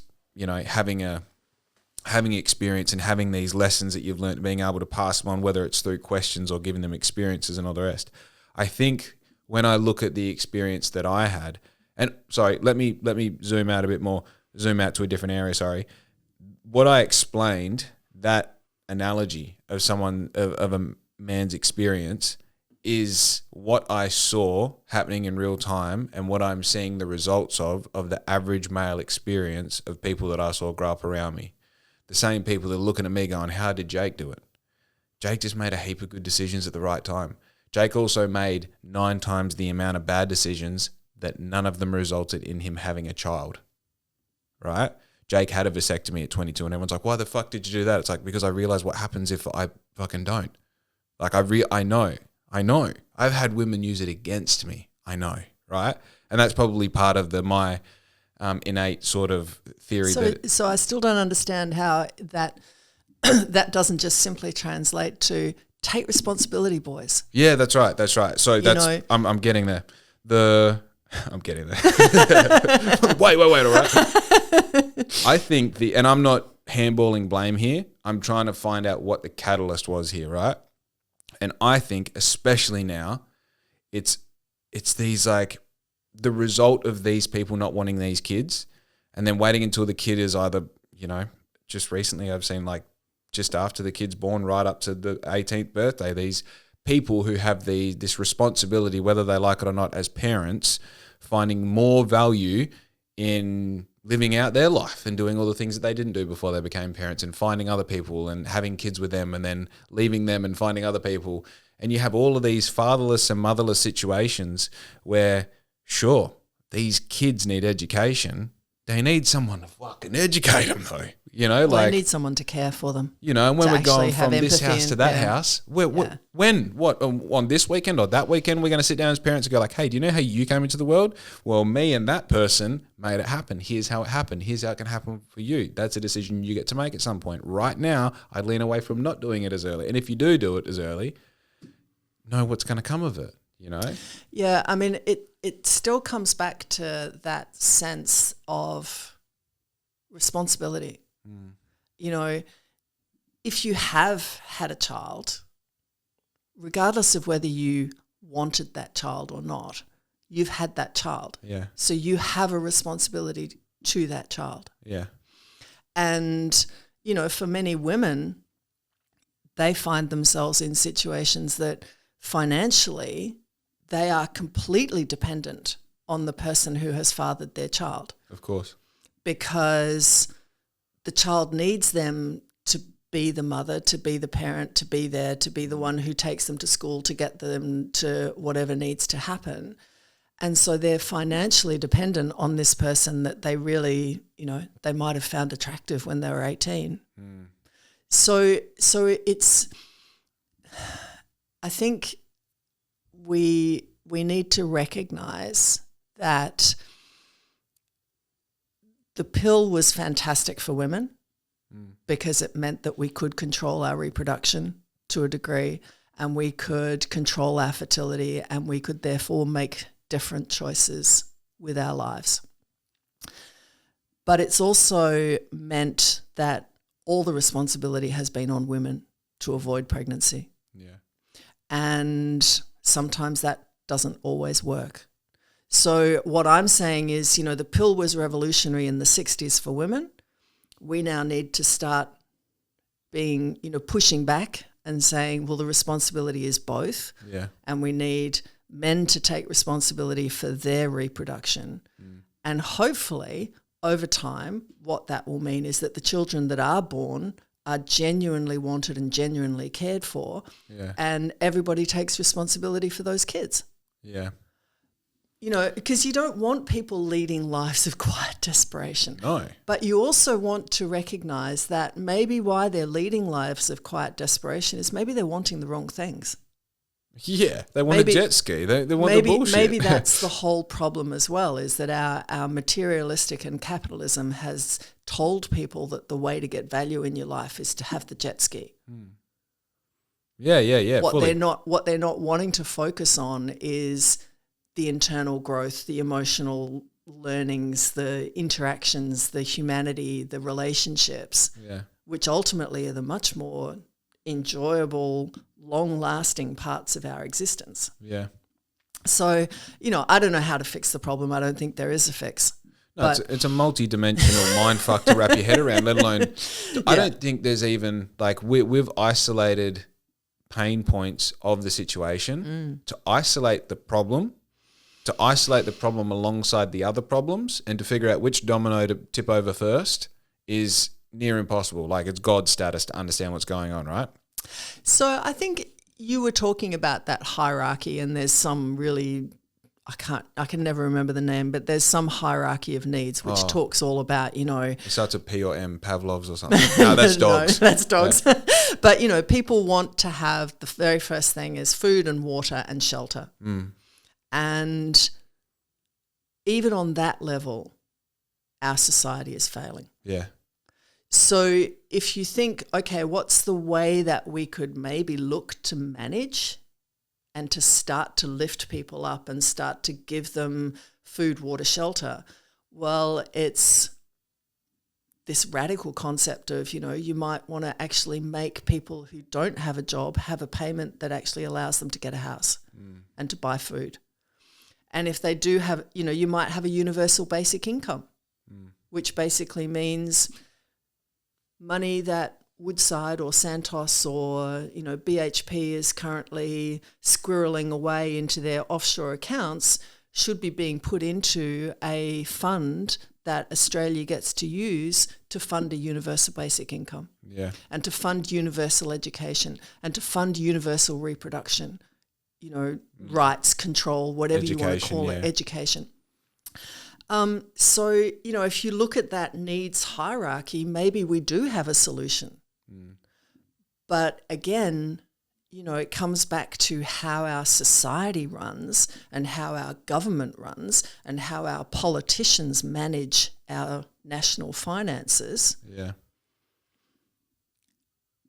having experience and having these lessons that you've learned, being able to pass them on, whether it's through questions or giving them experiences and all the rest. I think when I look at the experience that I had, and sorry, let me zoom out a bit more, zoom out to a different area, sorry. What I explained, that analogy of of a man's experience, is what I saw happening in real time and what I'm seeing the results of the average male experience of people that I saw grow up around me. The same people that are looking at me going, how did Jake do it? Jake just made a heap of good decisions at the right time. Jake also made 9 times the amount of bad decisions that none of them resulted in him having a child, right? Jake had a vasectomy at 22 and everyone's like, why the fuck did you do that? It's like, because I realized what happens if I fucking don't. Like, I know. I've had women use it against me. I know, right? And that's probably part of my innate sort of theory. So I still don't understand how that that doesn't just simply translate to take responsibility, boys. Yeah, that's right. So I'm getting there. I'm getting there. Wait, all right. I think and I'm not handballing blame here. I'm trying to find out what the catalyst was here, right? And I think especially now, it's these like the result of these people not wanting these kids and then waiting until the kid is either, just recently I've seen like just after the kid's born right up to the 18th birthday, these people who have this responsibility, whether they like it or not as parents, finding more value in living out their life and doing all the things that they didn't do before they became parents and finding other people and having kids with them and then leaving them and finding other people. And you have all of these fatherless and motherless situations where, sure, these kids need education. They need someone to fucking educate them though. They need someone to care for them. And when we're going from this house to that house, on this weekend or that weekend, we're going to sit down as parents and go like, hey, do you know how you came into the world? Well, me and that person made it happen. Here's how it happened. Here's how it can happen for you. That's a decision you get to make at some point. Right now, I'd lean away from not doing it as early. And if you do it as early, know what's going to come of it, Yeah, I mean, it still comes back to that sense of responsibility. If you have had a child, regardless of whether you wanted that child or not, you've had that child. Yeah. So you have a responsibility to that child. Yeah. And, you know, for many women, they find themselves in situations that financially they are completely dependent on the person who has fathered their child. Of course. Because the child needs them to be the mother, to be the parent, to be there, to be the one who takes them to school, to get them to whatever needs to happen. And so they're financially dependent on this person that they really, you know, they might have found attractive when they were 18. Mm. So it's, I think we need to recognize that the pill was fantastic for women because it meant that we could control our reproduction to a degree, and we could control our fertility, and we could therefore make different choices with our lives. But it's also meant that all the responsibility has been on women to avoid pregnancy. Yeah. And sometimes that doesn't always work. So what I'm saying is, you know, the pill was revolutionary in the 60s for women. We now need to start being, you know, pushing back and saying, well, the responsibility is both. Yeah. And we need men to take responsibility for their reproduction. And hopefully over time, what that will mean is that the children that are born are genuinely wanted and genuinely cared for. Yeah. And everybody takes responsibility for those kids. Yeah. You know, because you don't want people leading lives of quiet desperation. No. But you also want to recognise that maybe why they're leading lives of quiet desperation is maybe they're wanting the wrong things. Yeah, they want a jet ski. They want maybe, the bullshit. Maybe that's the whole problem as well, is that our materialistic and capitalism has told people that the way to get value in your life is to have the jet ski. Yeah. What they're not wanting to focus on is the internal growth, the emotional learnings, the interactions, the humanity, the relationships, which ultimately are the much more enjoyable, long-lasting parts of our existence. Yeah. So, you know, I don't know how to fix the problem. I don't think there is a fix. No, it's a multi-dimensional mind fuck to wrap your head around, let alone I don't think there's even, like, we've isolated pain points of the situation to isolate the problem alongside the other problems, and to figure out which domino to tip over first is near impossible. Like, it's God status to understand what's going on, right? So I think you were talking about that hierarchy, and there's some really, I can never remember the name, but there's some hierarchy of needs which talks all about, you know. It starts with P or M, Pavlov's or something. No, that's dogs. No, that's dogs. Yeah. But, you know, people want to have, the very first thing is food and water and shelter. And even on that level, our society is failing. Yeah. So if you think, okay, what's the way that we could maybe look to manage and to start to lift people up and start to give them food, water, shelter? Well, it's this radical concept of, you know, you might want to actually make people who don't have a job have a payment that actually allows them to get a house and to buy food. And if they do have, you know, you might have a universal basic income, which basically means money that Woodside or Santos or, you know, BHP is currently squirreling away into their offshore accounts should be being put into a fund that Australia gets to use to fund a universal basic income. Yeah. And to fund universal education and to fund universal reproduction, you know, rights, control, whatever you want to call it, education. So, you know, if you look at that needs hierarchy, maybe we do have a solution. But again, you know, it comes back to how our society runs and how our government runs and how our politicians manage our national finances. Yeah.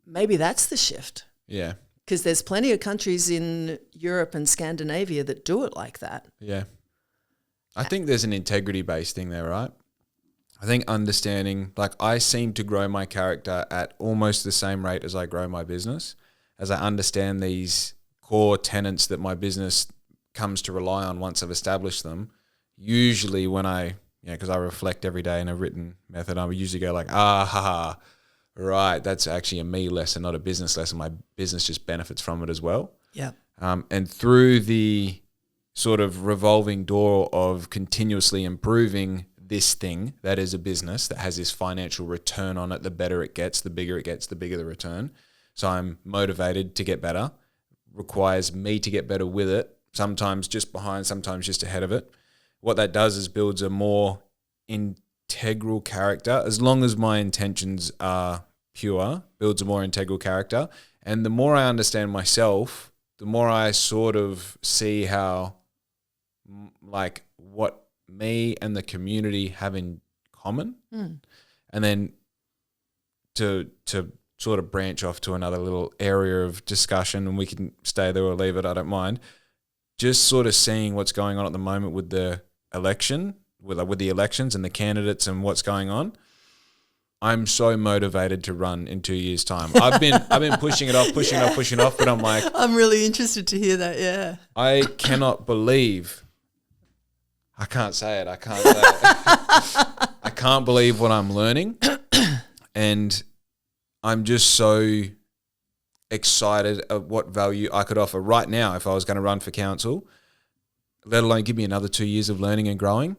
Maybe that's the shift. Yeah. Because there's plenty of countries in Europe and Scandinavia that do it like that. Yeah. I think there's an integrity-based thing there, right? I think understanding, like, I seem to grow my character at almost the same rate as I grow my business, as I understand these core tenets that my business comes to rely on once I've established them, usually when because I reflect every day in a written method, I would usually go like, right, that's actually a me lesson, not a business lesson. My business just benefits from it as well. Yeah. And through the sort of revolving door of continuously improving this thing that is a business that has this financial return on it, the better it gets, the bigger it gets, the bigger the return. So I'm motivated to get better, requires me to get better with it, sometimes just behind, sometimes just ahead of it. What that does is builds a more integral character, as long as my intentions are pure, builds a more integral character. And the more I understand myself, the more I sort of see how, like, what me and the community have in common. And then to sort of branch off to another little area of discussion, and we can stay there or leave it, I don't mind. Just sort of seeing what's going on at the moment with the election, with the elections and the candidates and what's going on. I'm so motivated to run in 2 years' time. I've been pushing it off, but I'm like, I'm really interested to hear that. Yeah. I cannot believe. I can't say it. I can't believe what I'm learning, and I'm just so excited at what value I could offer right now if I was going to run for council, let alone give me another 2 years of learning and growing.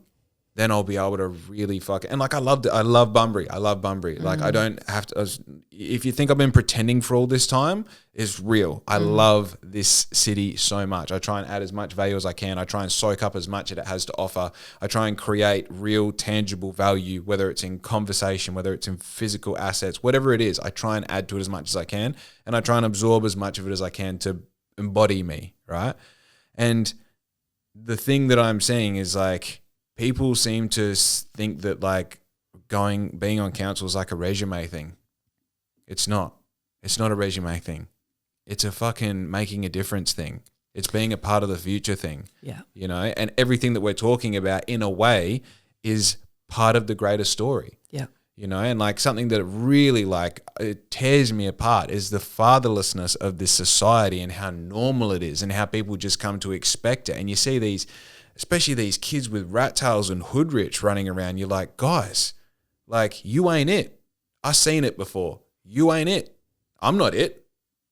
Then I'll be able to really and like I love Bunbury. Like I don't have to, if you think I've been pretending for all this time, it's real. I love this city so much. I try and add as much value as I can. I try and soak up as much as it has to offer. I try and create real tangible value, whether it's in conversation, whether it's in physical assets, whatever it is, I try and add to it as much as I can. And I try and absorb as much of it as I can to embody me, right? And the thing that I'm seeing is like, people seem to think that like being on council is like a resume thing. It's not. It's not a resume thing. It's a fucking making a difference thing. It's being a part of the future thing. Yeah. You know, and everything that we're talking about in a way is part of the greater story. Yeah. You know, and like something that really like it tears me apart is the fatherlessness of this society and how normal it is and how people just come to expect it. And you see these, especially these kids with rat tails and hood rich running around. You're like, guys, like you ain't it. I seen it before. You ain't it. I'm not it.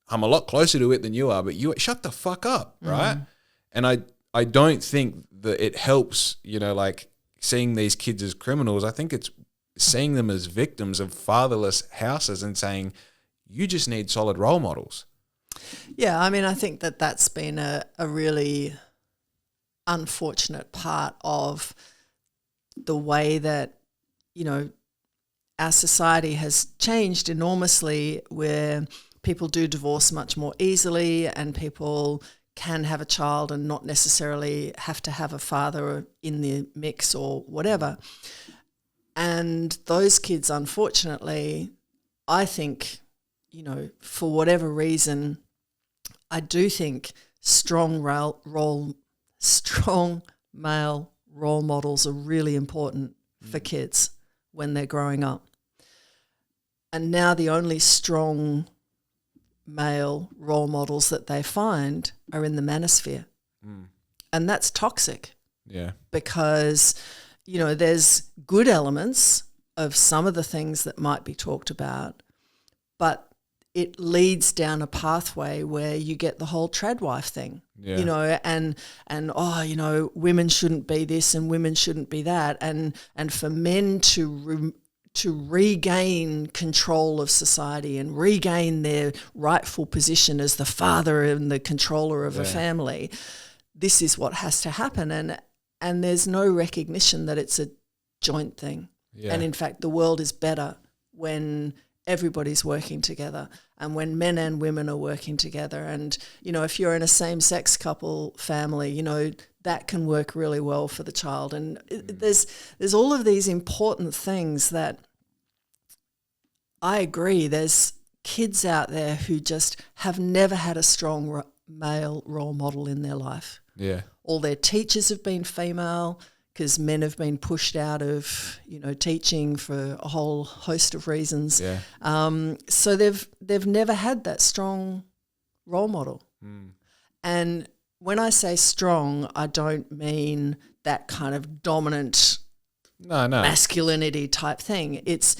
I'm a lot closer to it than you are, but you shut the fuck up, right? And I don't think that it helps, you know, like seeing these kids as criminals. I think it's seeing them as victims of fatherless houses and saying, you just need solid role models. Yeah, I mean, I think that that's been a really unfortunate part of the way that, you know, our society has changed enormously, where people do divorce much more easily and people can have a child and not necessarily have to have a father in the mix or whatever. And those kids, unfortunately, I think, you know, for whatever reason, I do think strong male role models are really important for kids when they're growing up. And now the only strong male role models that they find are in the manosphere. And that's toxic. Yeah. Because, you know, there's good elements of some of the things that might be talked about, but it leads down a pathway where you get the whole tradwife thing, you know, and oh, you know, women shouldn't be this and women shouldn't be that, and for men to regain control of society and regain their rightful position as the father and the controller of a family, this is what has to happen, and there's no recognition that it's a joint thing, and in fact, the world is better when everybody's working together and when men and women are working together. And, you know, if you're in a same-sex couple family, you know, that can work really well for the child. And there's all of these important things that I agree. There's kids out there who just have never had a strong male role model in their life. Yeah. All their teachers have been female, because men have been pushed out of, you know, teaching for a whole host of reasons. Yeah. So they've never had that strong role model. And when I say strong, I don't mean that kind of dominant masculinity type thing. It's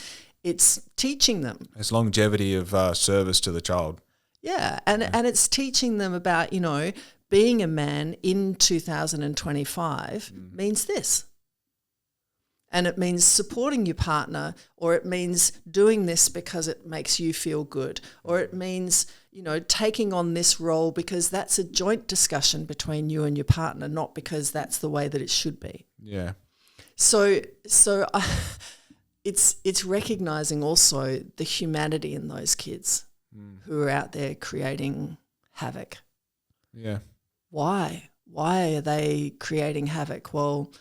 teaching them. It's longevity of service to the child. Yeah, and it's teaching them about, being a man in 2025 means this. And it means supporting your partner, or it means doing this because it makes you feel good, or it means, taking on this role because that's a joint discussion between you and your partner, not because that's the way that it should be. Yeah. So it's recognizing also the humanity in those kids who are out there creating havoc. Yeah. Why? Why are they creating havoc? Well,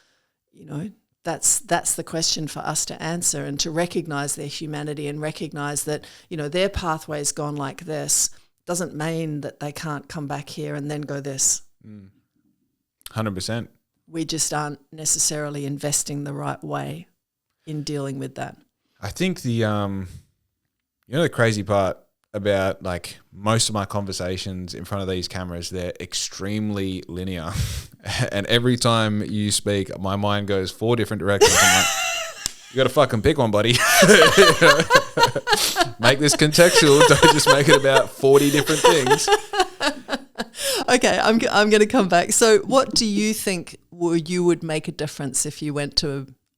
that's the question for us to answer, and to recognize their humanity and recognize that, their pathway's gone like this doesn't mean that they can't come back here and then go this. 100%. We just aren't necessarily investing the right way in dealing with that. I think the crazy part about like most of my conversations in front of these cameras, they're extremely linear. And every time you speak, my mind goes 4 different directions. I'm like, you got to fucking pick one, buddy. Make this contextual. Don't just make it about 40 different things. Okay, I'm going to come back. So what do you think you would make a difference if you went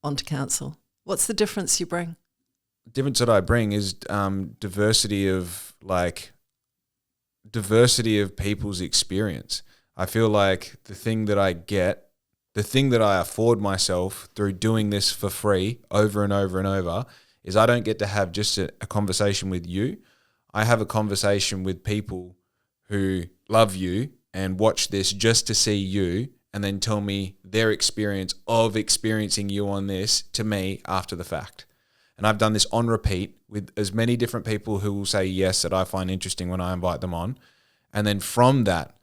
onto council? What's the difference you bring? Difference that I bring is diversity of people's experience. I feel like the thing that I afford myself through doing this for free over and over and over is I don't get to have just a conversation with you. I have a conversation with people who love you and watch this just to see you and then tell me their experience of experiencing you on this to me after the fact. And I've done this on repeat with as many different people who will say yes that I find interesting when I invite them on. And then from that,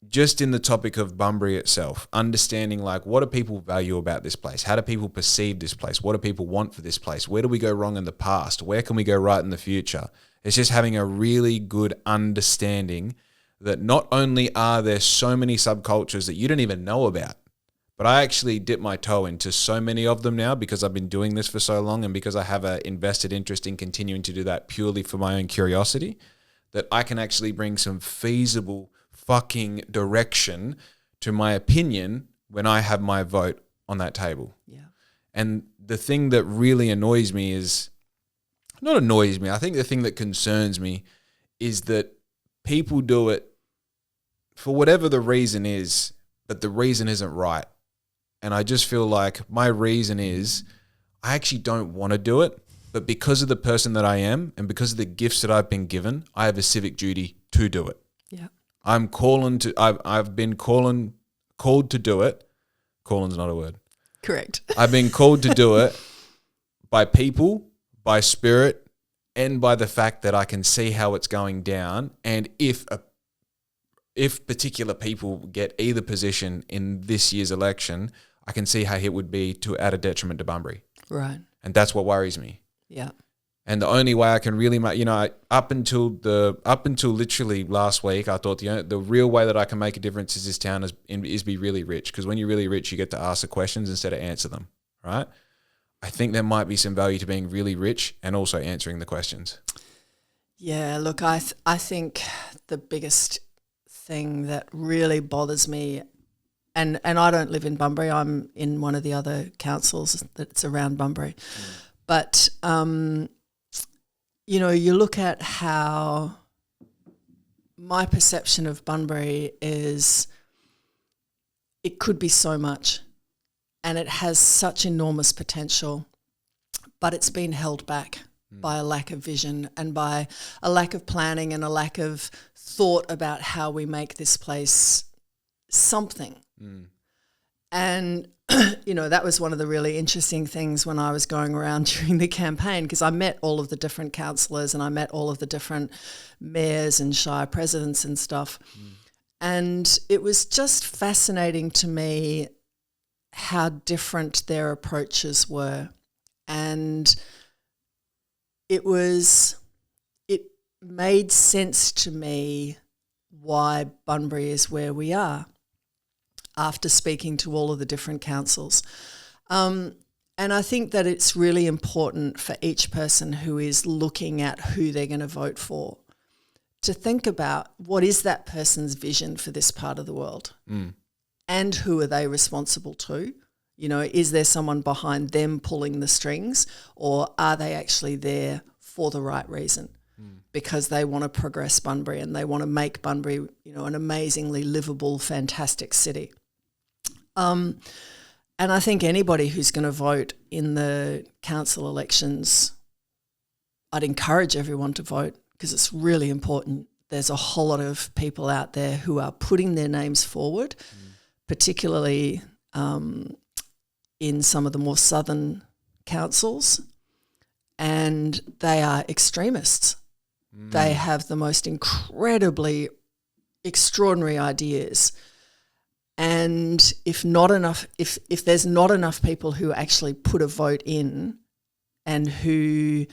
just in the topic of Bunbury itself, understanding like what do people value about this place? How do people perceive this place? What do people want for this place? Where do we go wrong in the past? Where can we go right in the future? It's just having a really good understanding that not only are there so many subcultures that you don't even know about, but I actually dip my toe into so many of them now because I've been doing this for so long and because I have an invested interest in continuing to do that purely for my own curiosity, that I can actually bring some feasible fucking direction to my opinion when I have my vote on that table. Yeah. And the thing that really annoys me is, not annoys me, I think the thing that concerns me is that people do it for whatever the reason is, but the reason isn't right. And I just feel like my reason is I actually don't want to do it, but because of the person that I am and because of the gifts that I've been given, I have a civic duty to do it. Yeah. I've been called to do it. Calling's not a word. Correct. I've been called to do it by people, by spirit, and by the fact that I can see how it's going down. And if particular people get either position in this year's election, I can see how it would be at a detriment to Bunbury. Right. And that's what worries me. Yeah. And the only way I can really make, up until literally last week, I thought the real way that I can make a difference in this town is be really rich. Because when you're really rich, you get to ask the questions instead of answer them, right? I think there might be some value to being really rich and also answering the questions. Yeah, look, I think the biggest thing that really bothers me, and I don't live in Bunbury, I'm in one of the other councils that's around Bunbury, but you look at how my perception of Bunbury is it could be so much and it has such enormous potential, but it's been held back by a lack of vision and by a lack of planning and a lack of thought about how we make this place something. And that was one of the really interesting things when I was going around during the campaign, because I met all of the different councillors and I met all of the different mayors and shire presidents and stuff. And it was just fascinating to me how different their approaches were. And it made sense to me why Bunbury is where we are after speaking to all of the different councils. And I think that it's really important for each person who is looking at who they're going to vote for to think about what is that person's vision for this part of the world and who are they responsible to? You know, is there someone behind them pulling the strings, or are they actually there for the right reason? Because they want to progress Bunbury and they want to make Bunbury, you know, an amazingly livable, fantastic city. And I think anybody who's going to vote in the council elections, I'd encourage everyone to vote because it's really important. There's a whole lot of people out there who are putting their names forward, particularly in some of the more southern councils, and they are extremists. They have the most incredibly extraordinary ideas. And if there's not enough people who actually put a vote in and who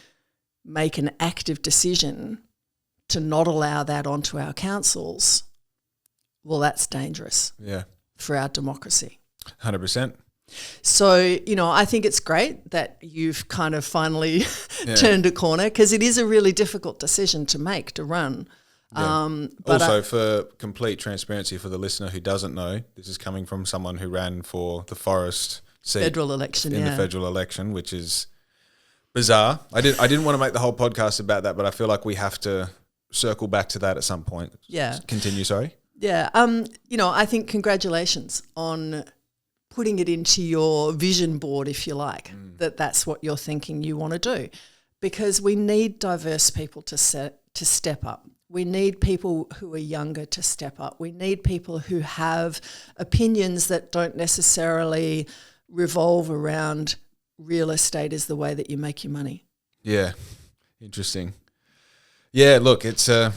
make an active decision to not allow that onto our councils, well, that's dangerous for our democracy. 100%. So, you know, I think it's great that you've kind of finally turned a corner, because it is a really difficult decision to make, to run. Yeah. But also, for complete transparency for the listener who doesn't know, this is coming from someone who ran for the Forrest seat federal election, in the federal election, which is bizarre. I didn't want to make the whole podcast about that, but I feel like we have to circle back to that at some point. Yeah. Continue, sorry. Yeah. You know, I think congratulations on putting it into your vision board, if you like, that's what you're thinking you want to do, because we need diverse people to step up. We need people who are younger to step up. We need people who have opinions that don't necessarily revolve around real estate as the way that you make your money. Yeah, interesting. Yeah, look, it's a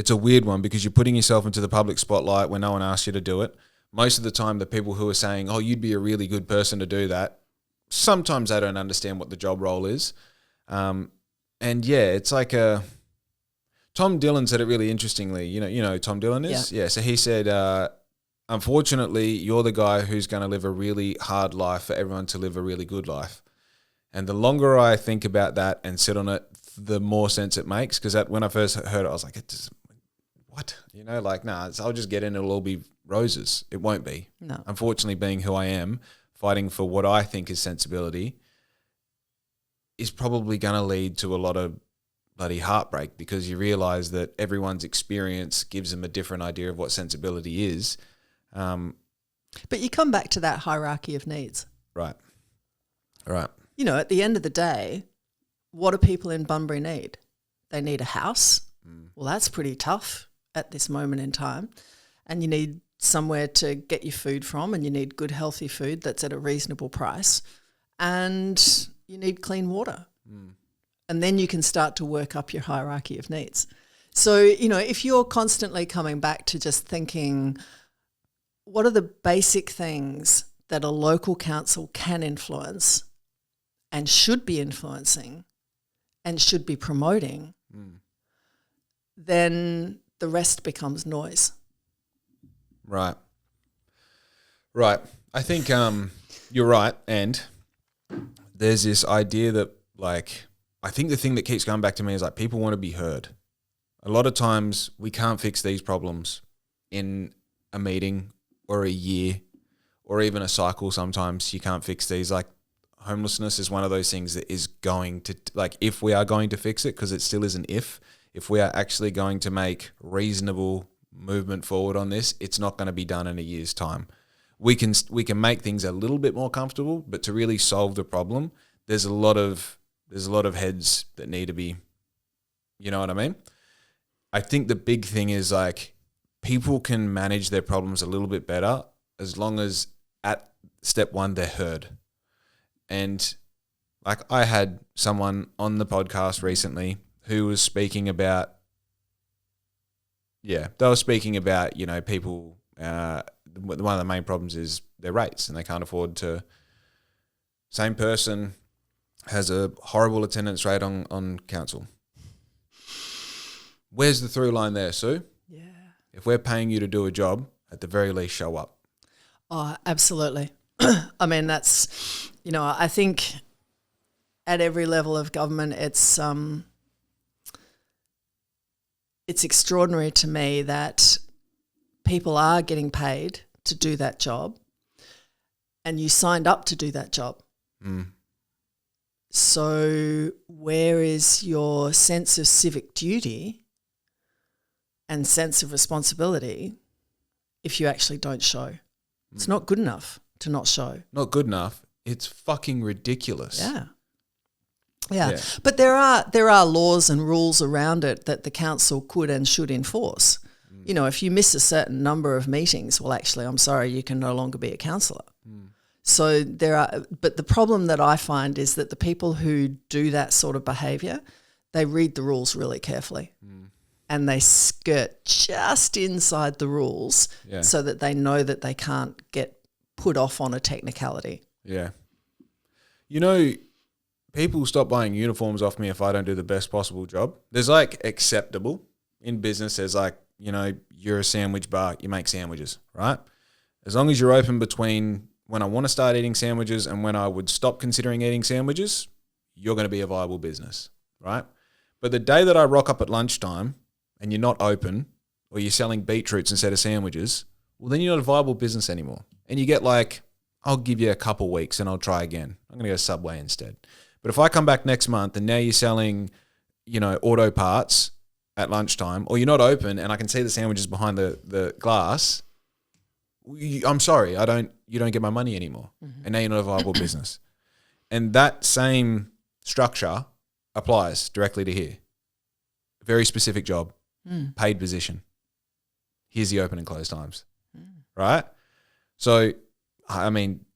weird one because you're putting yourself into the public spotlight when no one asked you to do it. Most of the time, the people who are saying, oh, you'd be a really good person to do that, sometimes they don't understand what the job role is. And yeah, it's like Tom Dillon said it really interestingly. You know who Tom Dillon is? Yeah. So he said, unfortunately, you're the guy who's going to live a really hard life for everyone to live a really good life. And the longer I think about that and sit on it, the more sense it makes. Because when I first heard it, I was like, what? You know, like, nah, I'll just get in, it'll all be roses. It won't be. No. Unfortunately, being who I am, fighting for what I think is sensibility is probably going to lead to a lot of bloody heartbreak, because you realise that everyone's experience gives them a different idea of what sensibility is. But you come back to that hierarchy of needs. Right. You know, at the end of the day, what do people in Bunbury need? They need a house. Well, that's pretty tough at this moment in time. And you need somewhere to get your food from, and you need good, healthy food that's at a reasonable price. And you need clean water. And then you can start to work up your hierarchy of needs. So, you know, if you're constantly coming back to just thinking, what are the basic things that a local council can influence and should be influencing and should be promoting, then the rest becomes noise. Right. I think you're right. And there's this idea that, like, I think the thing that keeps going back to me is, like, people want to be heard. A lot of times we can't fix these problems in a meeting or a year or even a cycle. Sometimes you can't fix these. Like, homelessness is one of those things that is going to, like, if we are going to fix it, because it still is an if we are actually going to make reasonable movement forward on this, it's not going to be done in a year's time. We can make things a little bit more comfortable, but to really solve the problem, there's a lot of heads that need to be, you know what I mean? I think the big thing is, like, people can manage their problems a little bit better as long as at step one they're heard. And, like, I had someone on the podcast recently who was speaking about, you know, people, one of the main problems is their rates, and they can't afford to, same person has a horrible attendance rate on council. Where's the through line there, Sue? Yeah. If we're paying you to do a job, at the very least, show up. Oh, absolutely. I mean, that's, I think at every level of government, it's extraordinary to me that people are getting paid to do that job and you signed up to do that job. Mm. So where is your sense of civic duty and sense of responsibility if you actually don't show? It's not good enough to not show. Not good enough. It's fucking ridiculous. Yeah. But there are laws and rules around it that the council could and should enforce. If you miss a certain number of meetings, well, actually, I'm sorry, you can no longer be a councillor. So but the problem that I find is that the people who do that sort of behaviour, they read the rules really carefully. And they skirt just inside the rules so that they know that they can't get put off on a technicality. Yeah. People stop buying uniforms off me if I don't do the best possible job. There's acceptable. In business, there's you're a sandwich bar, you make sandwiches, right? As long as you're open between when I want to start eating sandwiches and when I would stop considering eating sandwiches, you're going to be a viable business, right? But the day that I rock up at lunchtime and you're not open or you're selling beetroots instead of sandwiches, well, then you're not a viable business anymore. And you get I'll give you a couple weeks and I'll try again. I'm going to go Subway instead. But if I come back next month and now you're selling, auto parts at lunchtime, or you're not open and I can see the sandwiches behind the glass, I'm sorry, you don't get my money anymore. And now you're not a viable business. And that same structure applies directly to here. Very specific job, paid position. Here's the open and close times, right? So, I mean...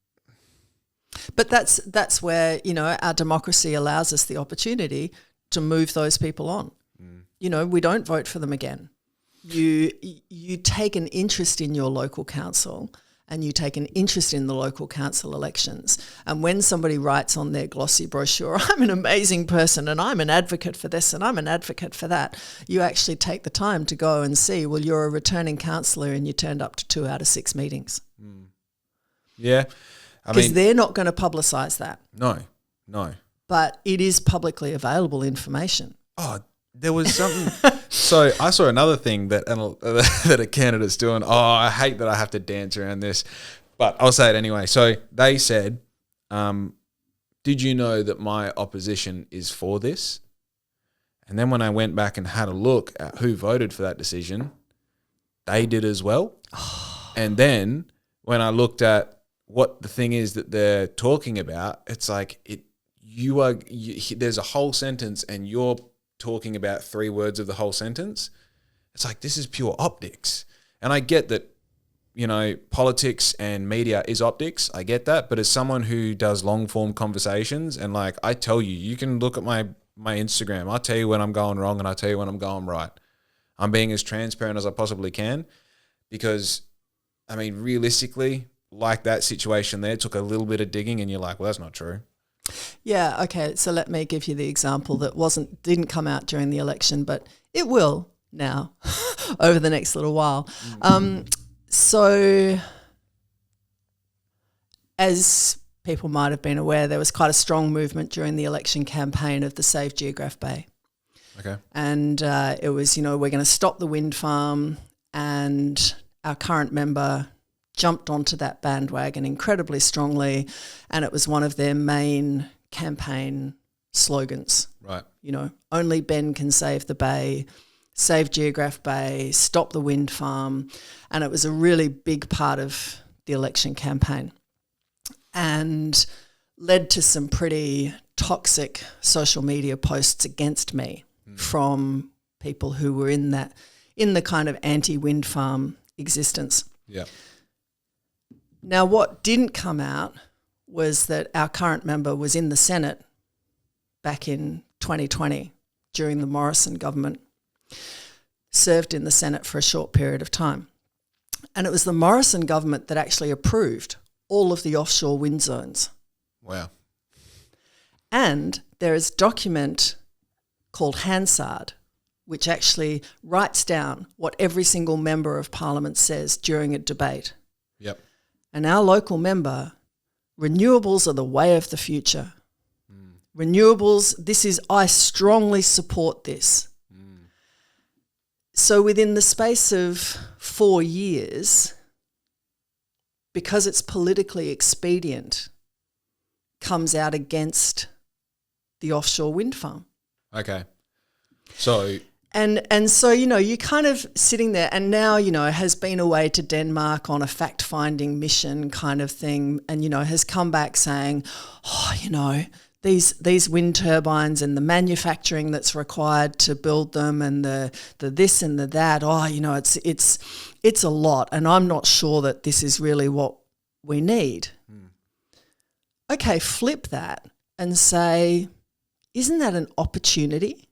But that's where, our democracy allows us the opportunity to move those people on. We don't vote for them again. You take an interest in your local council and you take an interest in the local council elections. And when somebody writes on their glossy brochure, I'm an amazing person and I'm an advocate for this and I'm an advocate for that, you actually take the time to go and see, well, you're a returning councillor and you turned up to 2 out of 6 meetings. Yeah. Because they're not going to publicise that. No. But it is publicly available information. Oh, there was something. So I saw another thing that a candidate's doing. Oh, I hate that I have to dance around this, but I'll say it anyway. So they said, did you know that my opposition is for this? And then when I went back and had a look at who voted for that decision, they did as well. And then when I looked at what the thing is that they're talking about, it's there's a whole sentence and you're talking about 3 words of the whole sentence. It's this is pure optics. And I get that, politics and media is optics. I get that. But as someone who does long form conversations and I tell you can look at my Instagram. I'll tell you when I'm going wrong and I'll tell you when I'm going right. I'm being as transparent as I possibly can because, realistically, that situation there took a little bit of digging and you're well, that's not true. Yeah, okay. So let me give you the example that didn't come out during the election, but it will now over the next little while. So as people might have been aware, there was quite a strong movement during the election campaign of the Save Geograph Bay. Okay. And it was, we're going to stop the wind farm, and our current member jumped onto that bandwagon incredibly strongly, and it was one of their main campaign slogans. Right. Only Ben can save the bay, save Geograph Bay, stop the wind farm, and it was a really big part of the election campaign and led to some pretty toxic social media posts against me from people who were in the kind of anti-wind farm existence. Yeah. Now, what didn't come out was that our current member was in the Senate back in 2020 during the Morrison government, served in the Senate for a short period of time. And it was the Morrison government that actually approved all of the offshore wind zones. Wow. And there is a document called Hansard, which actually writes down what every single member of parliament says during a debate. Yep. And our local member, renewables are the way of the future. Renewables, I strongly support this. So within the space of 4 years, because it's politically expedient, comes out against the offshore wind farm. Okay. So... And so, you're kind of sitting there, and now, has been away to Denmark on a fact-finding mission kind of thing, and, has come back saying, these wind turbines and the manufacturing that's required to build them and the this and the that, it's a lot, and I'm not sure that this is really what we need. Okay, flip that and say, isn't that an opportunity?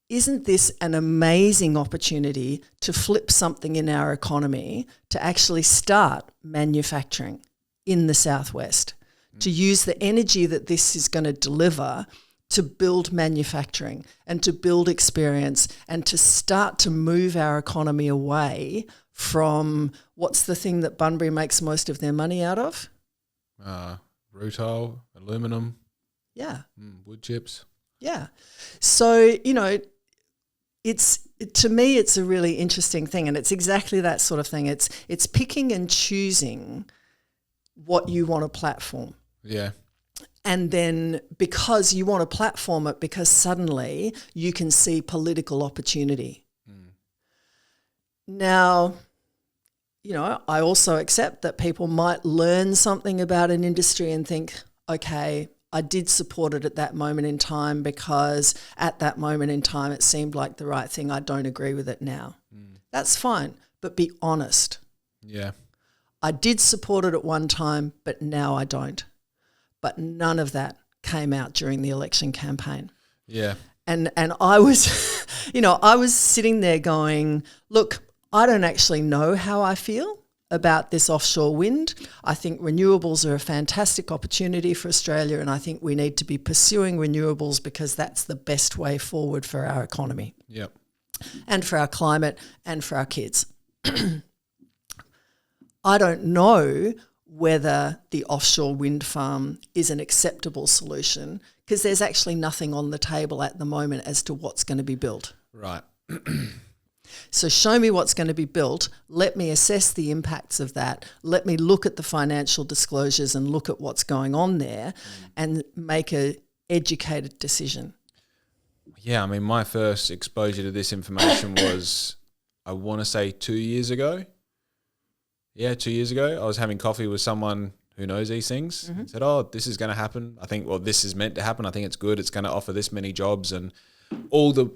Isn't this an amazing opportunity to flip something in our economy to actually start manufacturing in the southwest, to use the energy that this is going to deliver to build manufacturing and to build experience and to start to move our economy away from what's the thing that Bunbury makes most of their money out of? Rutile, aluminum. Yeah. Wood chips. Yeah. So, to me, it's a really interesting thing, and it's exactly that sort of thing. It's picking and choosing what you want to platform. Yeah. And then because you want to platform it, because suddenly you can see political opportunity. Now, I also accept that people might learn something about an industry and think, okay, I did support it at that moment in time because at that moment in time it seemed like the right thing. I don't agree with it now. That's fine, but be honest. Yeah. I did support it at one time, but now I don't. But none of that came out during the election campaign. Yeah. And I was, I was sitting there going, look, I don't actually know how I feel about this offshore wind. I think renewables are a fantastic opportunity for Australia, and I think we need to be pursuing renewables because that's the best way forward for our economy. Yep. And for our climate and for our kids. I don't know whether the offshore wind farm is an acceptable solution because there's actually nothing on the table at the moment as to what's going to be built. Right. So show me what's going to be built. Let me assess the impacts of that. Let me look at the financial disclosures and look at what's going on there and make an educated decision. Yeah, I mean, my first exposure to this information was, I want to say 2 years ago. Yeah, 2 years ago. I was having coffee with someone who knows these things. He said, this is going to happen. I think, this is meant to happen. I think it's good. It's going to offer this many jobs and all the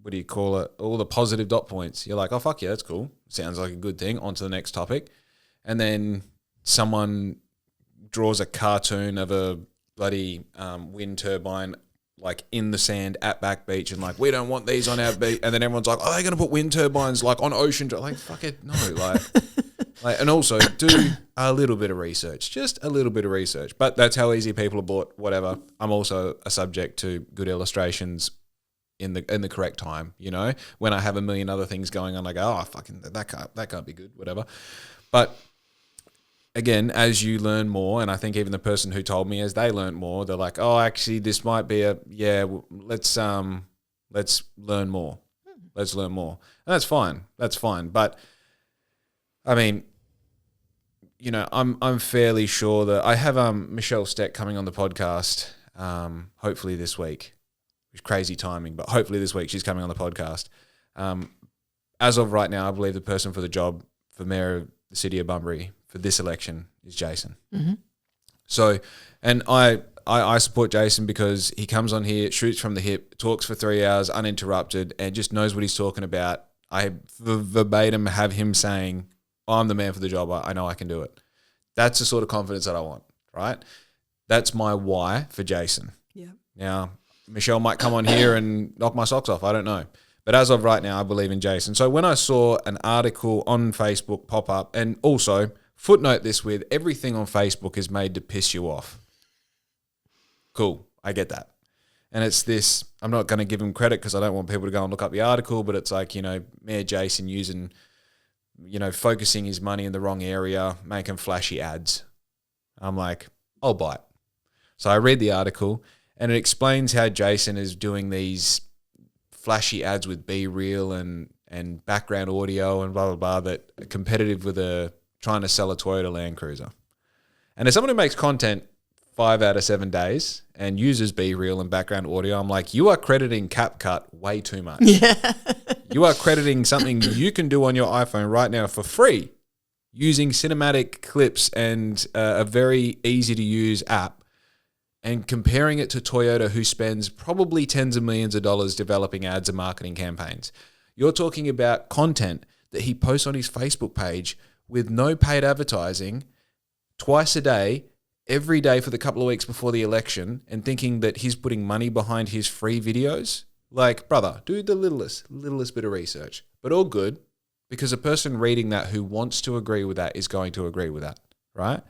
what do you call it? All the positive dot points. You're like, oh, fuck yeah, that's cool. Sounds like a good thing. On to the next topic. And then someone draws a cartoon of a bloody wind turbine like in the sand at Back Beach and like, we don't want these on our beach. And then everyone's like, oh, they're going to put wind turbines like on ocean. Like, fuck it. No, and also do a little bit of research, just a little bit of research. But that's how easy people are bought, whatever. I'm also a subject to good illustrations in the correct time, when I have a million other things going on, I go, oh, fucking that can't be good, whatever. But again, as you learn more, and I think even the person who told me, as they learn more, they're like, oh, actually, this might be let's learn more. Let's learn more. And that's fine. That's fine. But I mean, I'm fairly sure that I have Michelle Steck coming on the podcast, hopefully this week. It's crazy timing, but hopefully this week she's coming on the podcast. As of right now, I believe the person for the job for mayor of the city of Bunbury for this election is Jason. Mm-hmm. So, and I support Jason because he comes on here, shoots from the hip, talks for 3 hours uninterrupted, and just knows what he's talking about. I verbatim have him saying, I'm the man for the job. I know I can do it. That's the sort of confidence that I want, right? That's my why for Jason. Yeah. Now, Michelle might come on here and knock my socks off. I don't know. But as of right now, I believe in Jason. So when I saw an article on Facebook pop up, and also footnote this with, everything on Facebook is made to piss you off. Cool. I get that. And it's this, I'm not going to give him credit because I don't want people to go and look up the article, but it's like, Mayor Jason using, focusing his money in the wrong area, making flashy ads. I'm like, I'll buy it. So I read the article and it explains how Jason is doing these flashy ads with B-reel and background audio and blah, blah, blah that are competitive with trying to sell a Toyota Land Cruiser. And as someone who makes content 5 out of 7 days and uses B-reel and background audio, I'm like, you are crediting CapCut way too much. Yeah. You are crediting something you can do on your iPhone right now for free using cinematic clips and a very easy to use app and comparing it to Toyota, who spends probably tens of millions of dollars developing ads and marketing campaigns. You're talking about content that he posts on his Facebook page with no paid advertising twice a day, every day for the couple of weeks before the election, and thinking that he's putting money behind his free videos. Like, brother, do the littlest bit of research, but all good, because a person reading that who wants to agree with that is going to agree with that, right?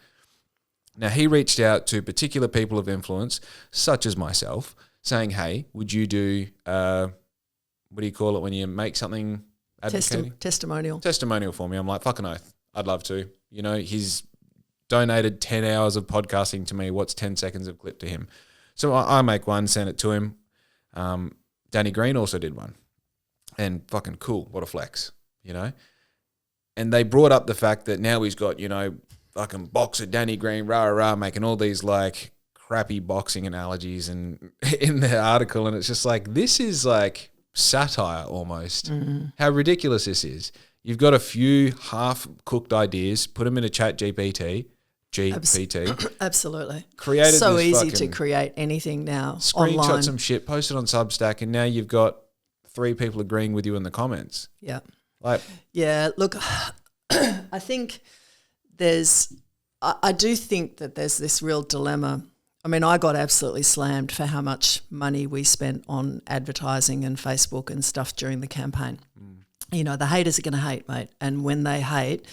Now, he reached out to particular people of influence, such as myself, saying, hey, would you do, what do you call it when you make something advocating? Testimonial for me. I'm like, fucking oath. I'd love to. He's donated 10 hours of podcasting to me. What's 10 seconds of clip to him? So I make one, send it to him. Danny Green also did one. And fucking cool. What a flex, And they brought up the fact that now he's got, fucking boxer Danny Green, making all these like crappy boxing analogies and in the article. And it's just like, this is like satire almost. Mm-hmm. How ridiculous this is. You've got a few half-cooked ideas, put them in a chat GPT. Absolutely. Created so easy to create anything now. Screenshot online. some shit, post it on Substack, and now you've got 3 people agreeing with you in the comments. Yeah. Look, I think I do think that there's this real dilemma. I mean, I got absolutely slammed for how much money we spent on advertising and Facebook and stuff during the campaign. The haters are going to hate, mate. And when they hate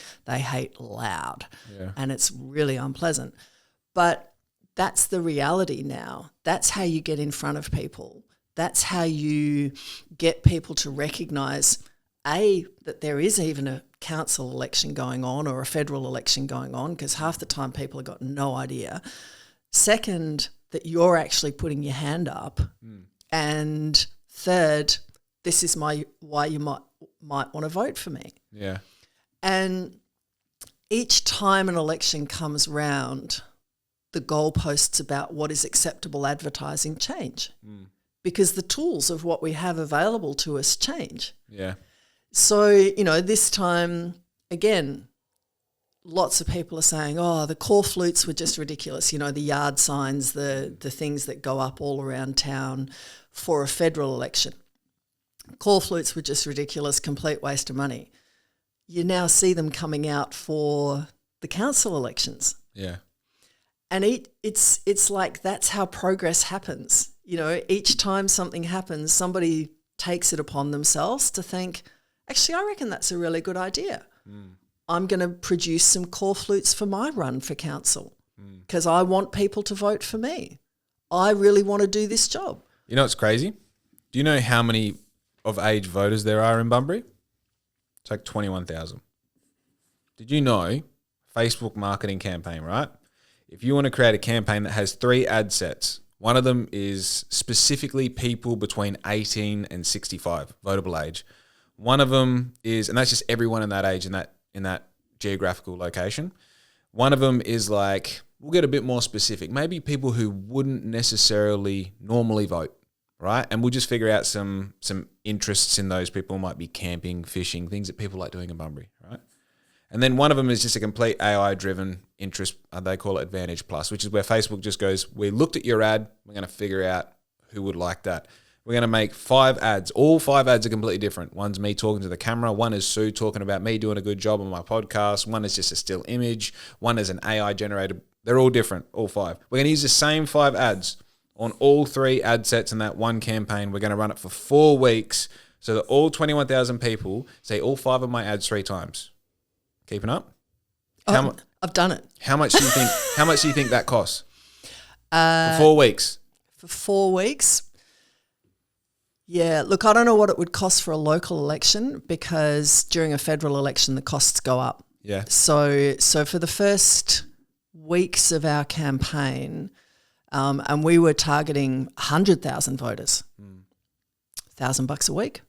loud. Yeah. And it's really unpleasant. But that's the reality now. That's how you get in front of people. That's how you get people to recognise, A, that there is even a council election going on or a federal election going on, because half the time people have got no idea. Second, that you're actually putting your hand up. And third, this is why you might want to vote for me. Yeah. And each time an election comes round, the goalposts about what is acceptable advertising change because the tools of what we have available to us change. Yeah. So, this time, again, lots of people are saying, oh, the call flutes were just ridiculous. The yard signs, the things that go up all around town for a federal election. Call flutes were just ridiculous, complete waste of money. You now see them coming out for the council elections. Yeah. And it's like that's how progress happens. Each time something happens, somebody takes it upon themselves to think, actually, I reckon that's a really good idea. I'm going to produce some call flutes for my run for council because I want people to vote for me. I really want to do this job. You know what's crazy? Do you know how many of age voters there are in Bunbury? It's like 21,000. Did you know Facebook marketing campaign, right? If you want to create a campaign that has 3 ad sets, one of them is specifically people between 18 and 65, votable age. One of them is, and that's just everyone in that age in that geographical location. One of them is like, we'll get a bit more specific, maybe people who wouldn't necessarily normally vote. Right, and we'll just figure out some interests in those people. Might be camping, fishing, things that people like doing in Bunbury, right? And then one of them is just a complete AI-driven interest. They call it Advantage Plus, which is where Facebook just goes, we looked at your ad, we're going to figure out who would like that. We're going to make 5 ads. All 5 ads are completely different. One's me talking to the camera. One is Sue talking about me doing a good job on my podcast. One is just a still image. One is an AI-generated. They're all different, all 5. We're going to use the same 5 ads on all 3 ad sets in that one campaign. We're going to run it for 4 weeks so that all 21,000 people say all 5 of my ads 3 times. Keeping up? I've done it. How much do you think? How much do you think that costs? For 4 weeks. For 4 weeks, Yeah, look, I don't know what it would cost for a local election because during a federal election the costs go up. Yeah. So for the first weeks of our campaign, and we were targeting 100,000 voters, $1,000 a week.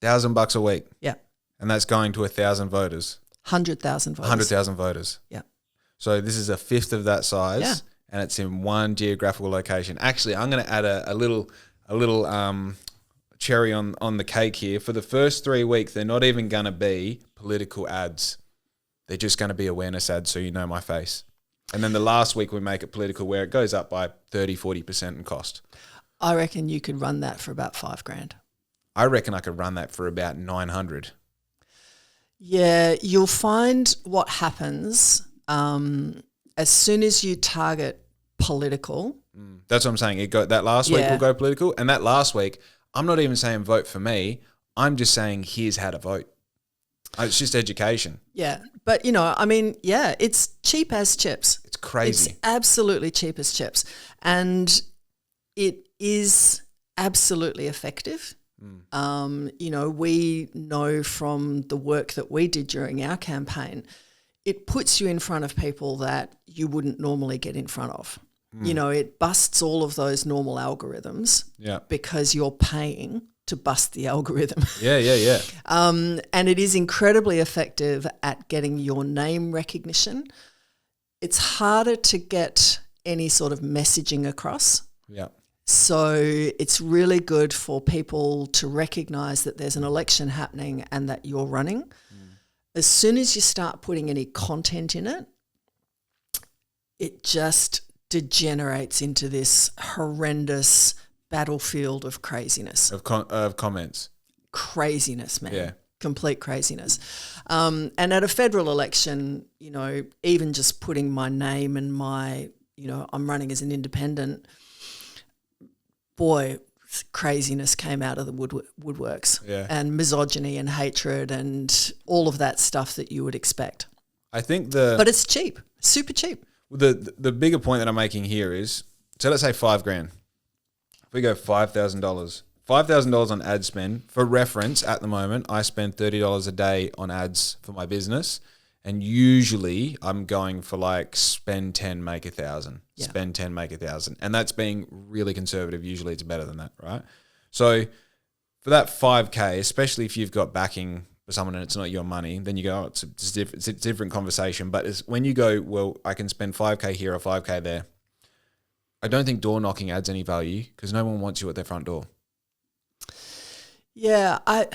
$1,000 a week. Yeah. And that's going to 1,000 voters. 100,000 voters. 100,000 voters. Yeah. So this is a fifth of that size, Yeah. and it's in one geographical location. Actually, I'm going to add a little cherry on the cake here. For the first 3 weeks, they're not even going to be political ads. They're just going to be awareness ads, so you know my face. And then the last week we make it political, where it goes up by 30-40% in cost. I reckon you could run that for about $5,000. I reckon I could run that for about 900. Yeah, you'll find what happens as soon as you target political. That's what I'm saying. That last week Yeah. will go political, and that last week, I'm not even saying vote for me. I'm just saying here's how to vote. It's just education. Yeah, but it's cheap as chips. It's crazy. It's absolutely cheap as chips, and it is absolutely effective. We know from the work that we did during our campaign, it puts you in front of people that you wouldn't normally get in front of. It busts all of those normal algorithms because you're paying to bust the algorithm. Yeah. And it is incredibly effective at getting your name recognition. It's harder to get any sort of messaging across. Yeah. So it's really good for people to recognise that there's an election happening and that you're running. As soon as you start putting any content in it, it just degenerates into this horrendous battlefield of craziness. Of comments. Craziness, man. Yeah. Complete craziness. And at a federal election, even just putting my name and I'm running as an independent, boy, craziness came out of the woodworks. Yeah. And misogyny and hatred and all of that stuff that you would expect. I think But it's cheap, super cheap. the bigger point that I'm making here is, so let's say $5,000. If we go $5,000, $5,000 on ad spend. For reference, at the moment, I spend $30 a day on ads for my business. And usually I'm going for like spend 10, make 1,000. Yeah. Spend 10, make 1,000. And that's being really conservative. Usually it's better than that, right? So for that 5K, especially if you've got backing for someone and it's not your money, then you go, it's a different conversation. But it's when you go, well, I can spend 5K here or 5K there. I don't think door knocking adds any value because no one wants you at their front door. Yeah, I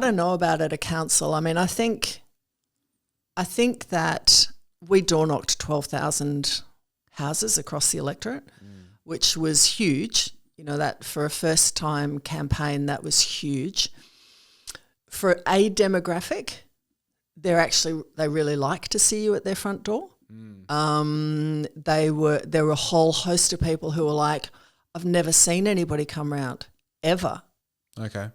don't know about at a council. I mean, I think that we door knocked 12,000 houses across the electorate, which was huge. That for a first time campaign, that was huge. For a demographic, they really like to see you at their front door. There were a whole host of people who were like, I've never seen anybody come round ever. Okay.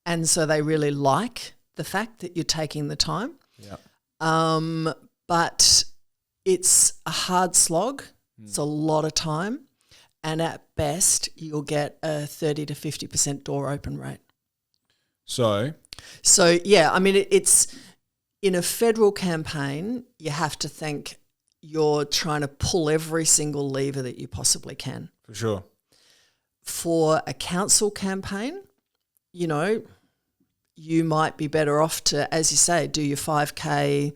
And so they really like the fact that you're taking the time. Yeah. But it's a hard slog. It's a lot of time. And at best, you'll get a 30 to 50% door open rate. So yeah, I mean, it's in a federal campaign, you have to think you're trying to pull every single lever that you possibly can. for sure. For a council campaign, you might be better off to, as you say, do your 5K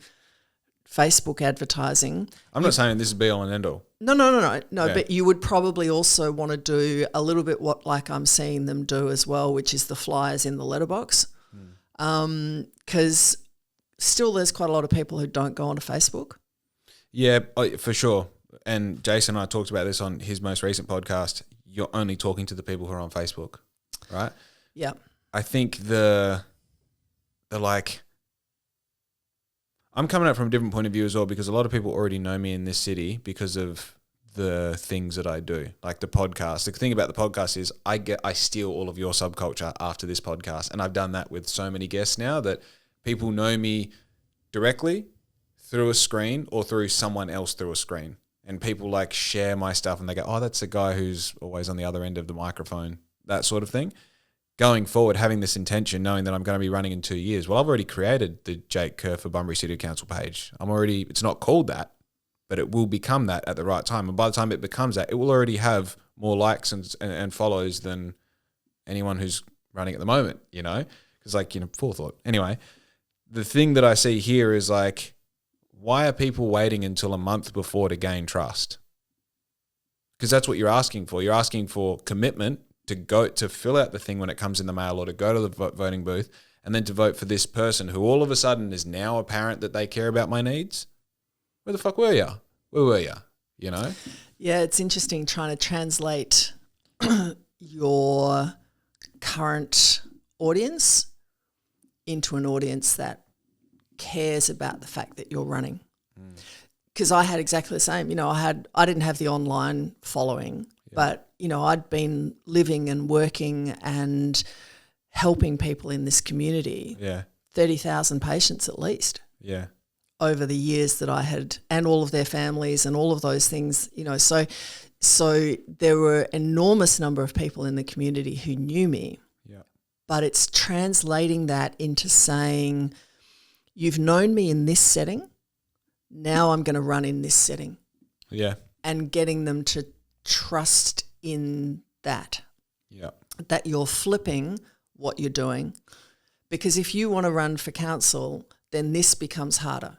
Facebook advertising. I'm not saying this is be all and end all. No, Yeah. but you would probably also want to do a little bit what like I'm seeing them do as well, which is the flyers in the letterbox. Because still there's quite a lot of people who don't go onto Facebook. Yeah, for sure. And Jason and I talked about this on his most recent podcast. You're only talking to the people who are on Facebook, right? Yeah. I think the I'm coming at it from a different point of view as well because a lot of people already know me in this city because of the things that I do, like the podcast. The thing about the podcast is I steal all of your subculture after this podcast, and I've done that with so many guests now that people know me directly through a screen or through someone else through a screen, and people like share my stuff and they go, "Oh, that's a guy who's always on the other end of the microphone," that sort of thing. going forward, having this intention, knowing that I'm going to be running in 2 years. Well, I've already created the Jake Kerr for Bunbury City Council page. It's not called that, but it will become that at the right time. And by the time it becomes that, it will already have more likes and follows than anyone who's running at the moment, because forethought. Anyway, the thing that I see here is like, why are people waiting until a month before to gain trust? Because that's what you're asking for. You're asking for commitment to fill out the thing when it comes in the mail, or to go to the voting booth and then to vote for this person who all of a sudden is now apparent that they care about my needs. Where the fuck were you? Where were you? Yeah, it's interesting trying to translate your current audience into an audience that cares about the fact that you're running. Because I had exactly the same. I didn't have the online following, but I'd been living and working and helping people in this community. 30,000 patients at least. Over the years that I had, and all of their families and all of those things, so there were enormous number of people in the community who knew me. But it's translating that into saying, you've known me in this setting, now I'm going to run in this setting. And getting them to trust in that. That you're flipping what you're doing. Because if you want to run for council, then this becomes harder,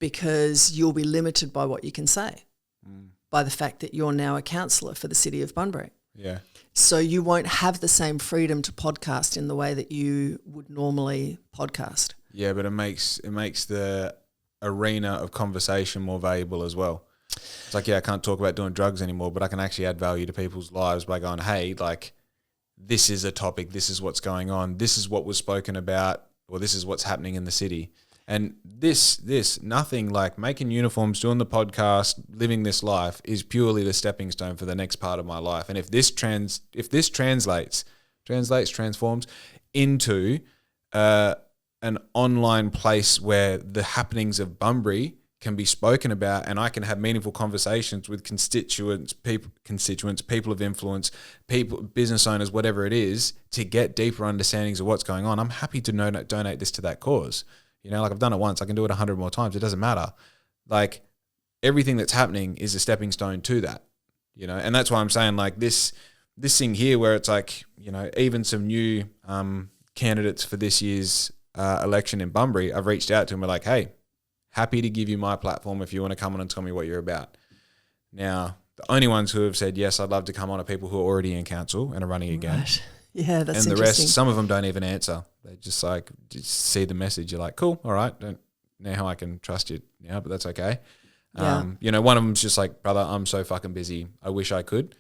because you'll be limited by what you can say, by the fact that you're now a councillor for the city of Bunbury. So you won't have the same freedom to podcast in the way that you would normally podcast. But it makes the arena of conversation more valuable as well. It's like, I can't talk about doing drugs anymore, but I can actually add value to people's lives by going, hey, like, this is a topic, this is what's going on, this is what was spoken about, or this is what's happening in the city. And nothing like making uniforms, doing the podcast, living this life is purely the stepping stone for the next part of my life. And if this transforms into an online place where the happenings of Bunbury can be spoken about, and I can have meaningful conversations with constituents, people of influence, people, business owners, whatever it is, to get deeper understandings of what's going on, I'm happy to donate this to that cause. Like I've done it once, I can do it 100 more times. It doesn't matter. Like everything that's happening is a stepping stone to that, and that's why I'm saying like this thing here where it's like, even some new candidates for this year's election in Bunbury, I've reached out to them. We're like, hey, happy to give you my platform if you want to come on and tell me what you're about. Now, the only ones who have said, yes, I'd love to come on are people who are already in council and are running again. Right. Yeah, that's interesting. And the rest, some of them don't even answer. They just see the message. You're like, cool, all right. Don't know how I can trust you now, but that's okay. Yeah. One of them's just like, brother, I'm so fucking busy. I wish I could,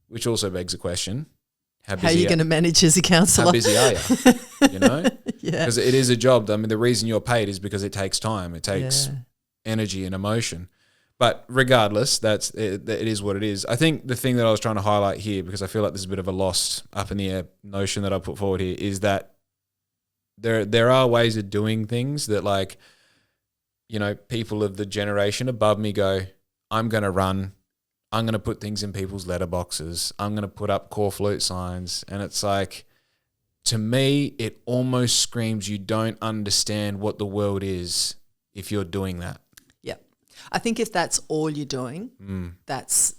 which also begs the question, how are you going to manage as a councillor? How busy are you? Yeah. Because it is a job. I mean, the reason you're paid is because it takes time. It takes energy and emotion. But regardless, it is what it is. I think the thing that I was trying to highlight here, because I feel like there's a bit of a lost up in the air notion that I put forward here, is that there are ways of doing things that, like, people of the generation above me go, I'm going to run. I'm going to put things in people's letterboxes. I'm going to put up core flute signs. And it's like, to me, it almost screams you don't understand what the world is if you're doing that. Yeah. I think if that's all you're doing, that's,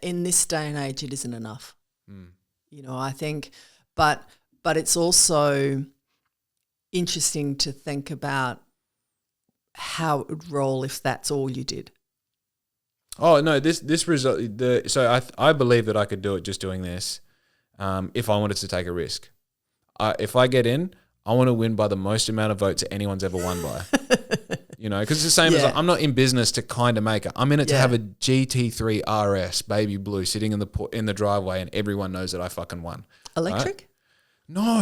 in this day and age, it isn't enough. I think, but it's also interesting to think about how it would roll if that's all you did. Oh no! This result. So I believe that I could do it just doing this, if I wanted to take a risk. If I get in, I want to win by the most amount of votes that anyone's ever won by. Because it's the same as I'm not in business to kind of make it. I'm in it to have a GT3 RS baby blue sitting in the driveway, and everyone knows that I fucking won. Electric? Right? No.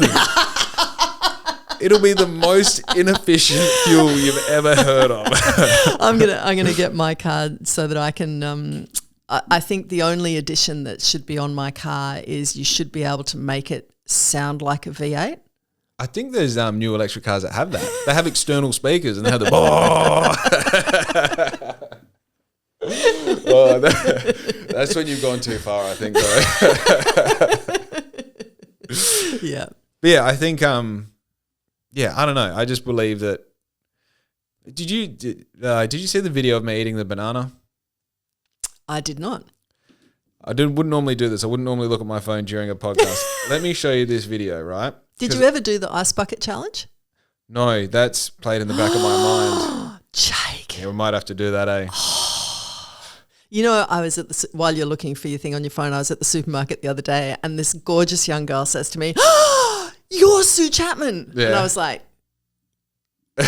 It'll be the most inefficient fuel you've ever heard of. I'm gonna get my car so that I can. I think the only addition that should be on my car is you should be able to make it sound like a V8. I think there's new electric cars that have that. They have external speakers and they have the that's when you've gone too far, I think. Yeah. But yeah, I think, I don't know. I just believe that. Did you see the video of me eating the banana? I did not. Wouldn't normally do this. I wouldn't normally look at my phone during a podcast. Let me show you this video, right? Did you ever do the ice bucket challenge? No, that's played in the back of my mind. Jake. Yeah, we might have to do that, eh? You know, I was while you're looking for your thing on your phone, I was at the supermarket the other day and this gorgeous young girl says to me, "You're Sue Chapman." Yeah. And I was like,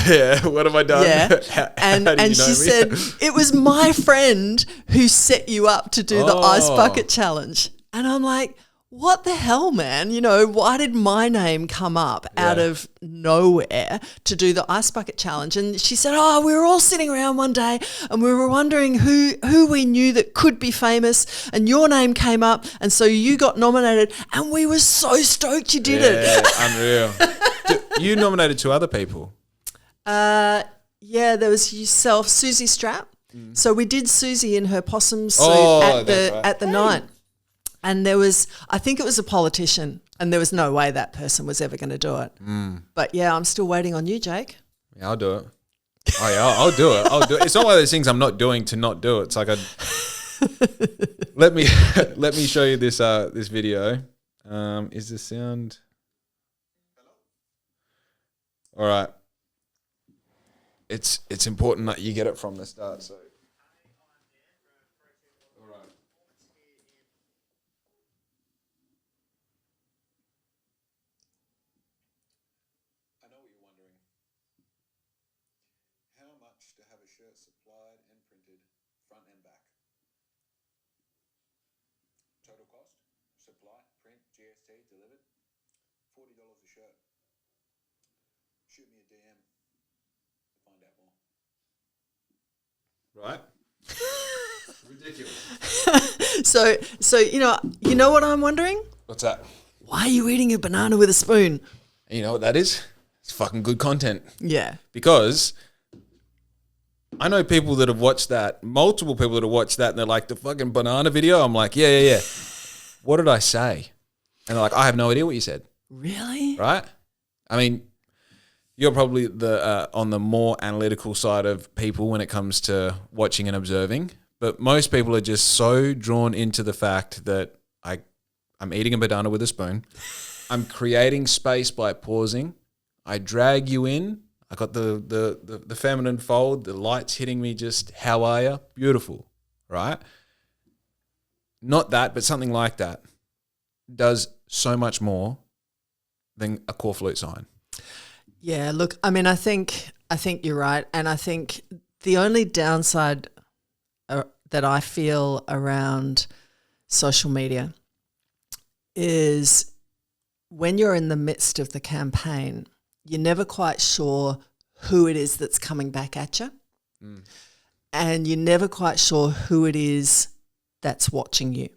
yeah, what have I done? yeah. How do you know And she me? said, "It was my friend who set you up to do the ice bucket challenge." And I'm like, what the hell, man? You know, why did my name come up out of nowhere to do the ice bucket challenge? And she said, we were all sitting around one day and we were wondering who we knew that could be famous, and your name came up, and so you got nominated, and we were so stoked you did it. Unreal. You nominated 2 other people. Yeah, there was yourself, Susie Strap. So we did Susie in her possum suit at the night. And there was, I think it was a politician, and there was no way that person was ever going to do it. But yeah, I'm still waiting on you, Jake. Yeah, I'll do it. Oh yeah, I'll do it. I'll do it. It's not one of those things I'm not doing to not do it. It's like let me show you this this video. Is the sound? All right. It's important that you get it from the start. So. All right. I know what you're wondering. How much to have a shirt supplied and printed front and back? Total cost, supply, print, GST, delivered, $40 a shirt. Shoot me a DM to find out more. Right? Ridiculous. So you know what I'm wondering? What's that? Why are you eating a banana with a spoon? You know what that is? It's fucking good content. Yeah. Because I know people that have watched that, multiple people that have watched that, and they're like, the fucking banana video? I'm like, yeah. What did I say? And they're like, I have no idea what you said. Really? Right? I mean, you're probably the on the more analytical side of people when it comes to watching and observing. But most people are just so drawn into the fact that I'm eating a banana with a spoon. I'm creating space by pausing. I drag you in. I got the feminine fold, the lights hitting me, just how are you? Beautiful, right? Not that, but something like that does so much more than a core flute sign. Yeah, look, I mean, I think you're right. And I think the only downside that I feel around social media is when you're in the midst of the campaign, you're never quite sure who it is that's coming back at you. And you're never quite sure who it is that's watching you.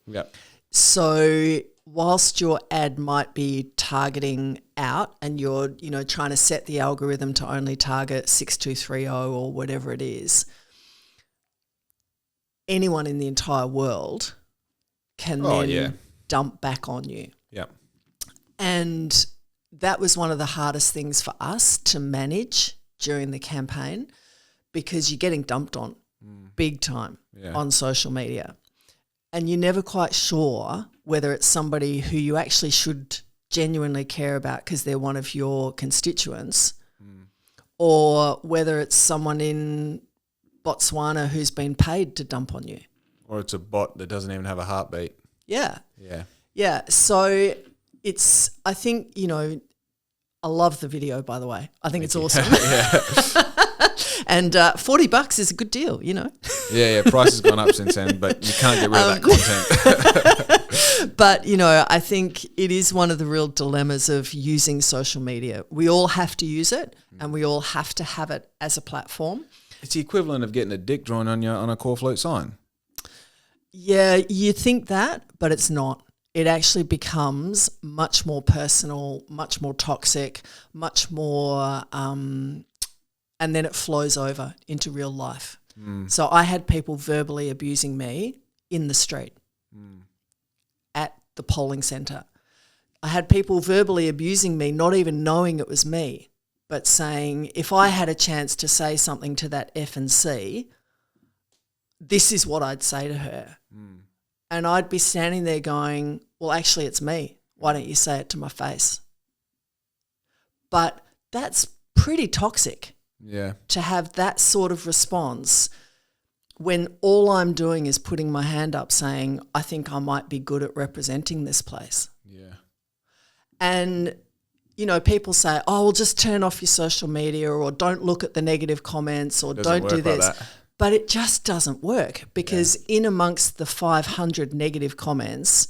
Yep. So whilst your ad might be targeting out and you're, trying to set the algorithm to only target 6230 or whatever it is, anyone in the entire world can dump back on you. Yeah. And that was one of the hardest things for us to manage during the campaign, because you're getting dumped on big time on social media. And you're never quite sure whether it's somebody who you actually should genuinely care about because they're one of your constituents, or whether it's someone in Botswana who's been paid to dump on you. Or it's a bot that doesn't even have a heartbeat. Yeah. Yeah. Yeah. So I think, I love the video, by the way. I think it's awesome. And $40 is a good deal, Yeah, price has gone up since then, but you can't get rid of that content. But, I think it is one of the real dilemmas of using social media. We all have to use it and we all have to have it as a platform. It's the equivalent of getting a dick drawn on a core float sign. Yeah, you think that, but it's not. It actually becomes much more personal, much more toxic, much more, and then it flows over into real life. So I had people verbally abusing me in the street, at the polling centre. I had people verbally abusing me, not even knowing it was me, but saying, if I had a chance to say something to that F and C, this is what I'd say to her. And I'd be standing there going, well, actually, it's me. Why don't you say it to my face? But that's pretty toxic. Yeah. To have that sort of response when all I'm doing is putting my hand up saying, I think I might be good at representing this place. Yeah. And, you know, people say, oh, well, just turn off your social media, or don't look at the negative comments, or don't do this. Like that. But it just doesn't work, because in amongst the 500 negative comments,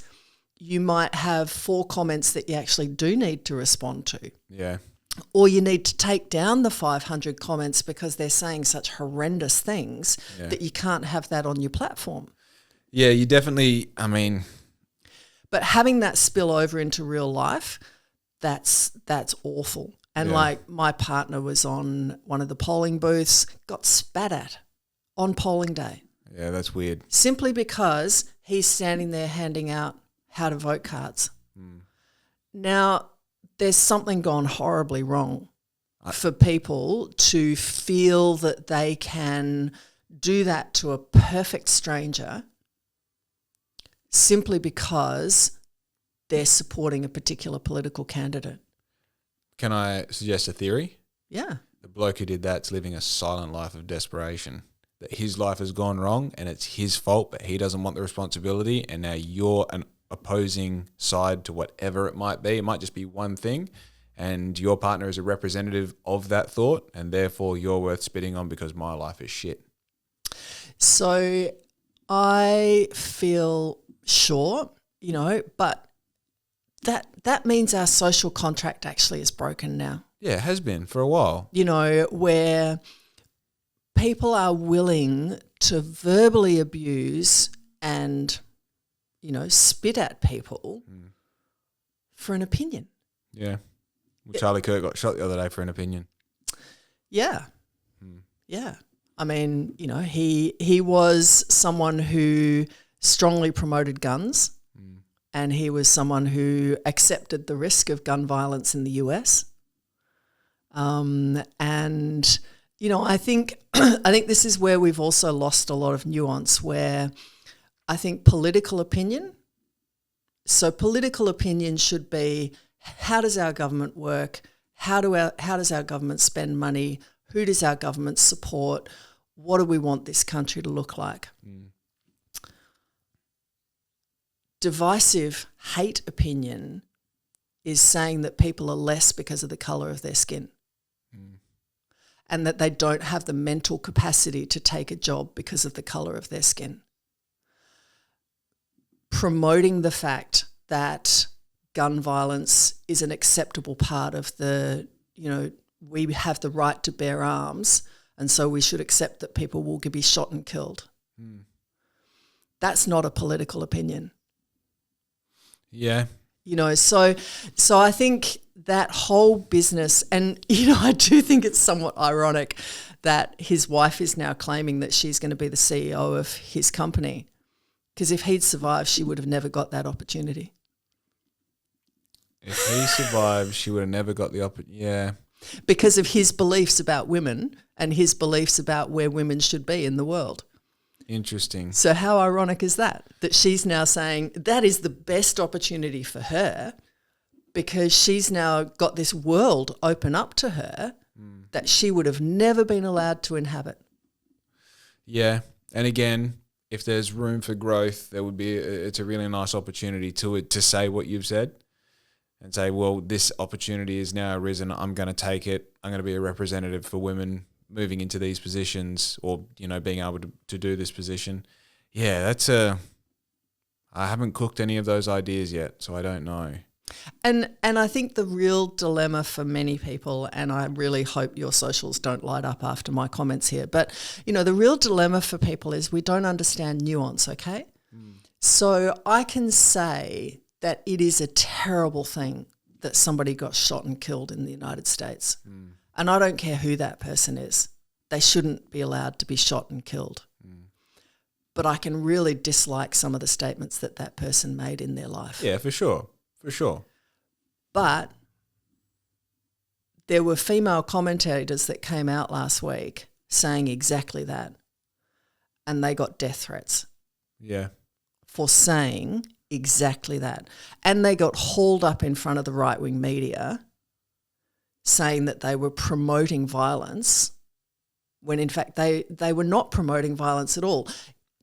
you might have 4 comments that you actually do need to respond to. Yeah. Or you need to take down the 500 comments because they're saying such horrendous things that you can't have that on your platform. Yeah, you definitely, I mean. But having that spill over into real life, that's awful. And like, my partner was on one of the polling booths, got spat at on polling day. Yeah, that's weird. Simply because he's standing there handing out how to vote cards. Now, there's something gone horribly wrong for people to feel that they can do that to a perfect stranger simply because they're supporting a particular political candidate. Can I suggest a theory? Yeah. The bloke who did that's living a silent life of desperation. That his life has gone wrong and it's his fault, but he doesn't want the responsibility, and now you're an opposing side to whatever it might be. It might just be one thing, and your partner is a representative of that thought, and therefore you're worth spitting on because my life is shit. So I feel sure, you know, but that means our social contract actually is broken now. Yeah, it has been for a while. You know, where people are willing to verbally abuse and, you know, spit at people for an opinion. Yeah. Well, Charlie Kirk got shot the other day for an opinion. Yeah. Yeah. I mean, you know, he was someone who strongly promoted guns, and he was someone who accepted the risk of gun violence in the US. And, you know, I think this is where we've also lost a lot of nuance, where I think political opinion should be, how does our government work? How does our government spend money? Who does our government support? What do we want this country to look like? Divisive hate opinion is saying that people are less because of the colour of their skin, and that they don't have the mental capacity to take a job because of the colour of their skin. Promoting the fact that gun violence is an acceptable part of the, you know, we have the right to bear arms, and so we should accept that people will be shot and killed. That's not a political opinion. Yeah. You know, so I think that whole business, and, you know, I do think it's somewhat ironic that his wife is now claiming that she's going to be the CEO of his company, because if he'd survived, she would have never got that opportunity. If he survived, she would have never got the opportunity. Yeah. Because of his beliefs about women and his beliefs about where women should be in the world. Interesting. So how ironic is that she's now saying that is the best opportunity for her, because she's now got this world open up to her that she would have never been allowed to inhabit. Yeah. And again, if there's room for growth, there would be, it's a really nice opportunity to say what you've said and say, well, this opportunity is now arisen. I'm going to take it. I'm going to be a representative for women moving into these positions, or, you know, being able to do this position. Yeah, I haven't cooked any of those ideas yet, so I don't know. And I think the real dilemma for many people, and I really hope your socials don't light up after my comments here, but, you know, the real dilemma for people is we don't understand nuance, okay? So I can say that it is a terrible thing that somebody got shot and killed in the United States. And I don't care who that person is. They shouldn't be allowed to be shot and killed. But I can really dislike some of the statements that person made in their life. Yeah, for sure. For sure. But there were female commentators that came out last week saying exactly that, and they got death threats. Yeah. For saying exactly that. And they got hauled up in front of the right-wing media saying that they were promoting violence when in fact they were not promoting violence at all.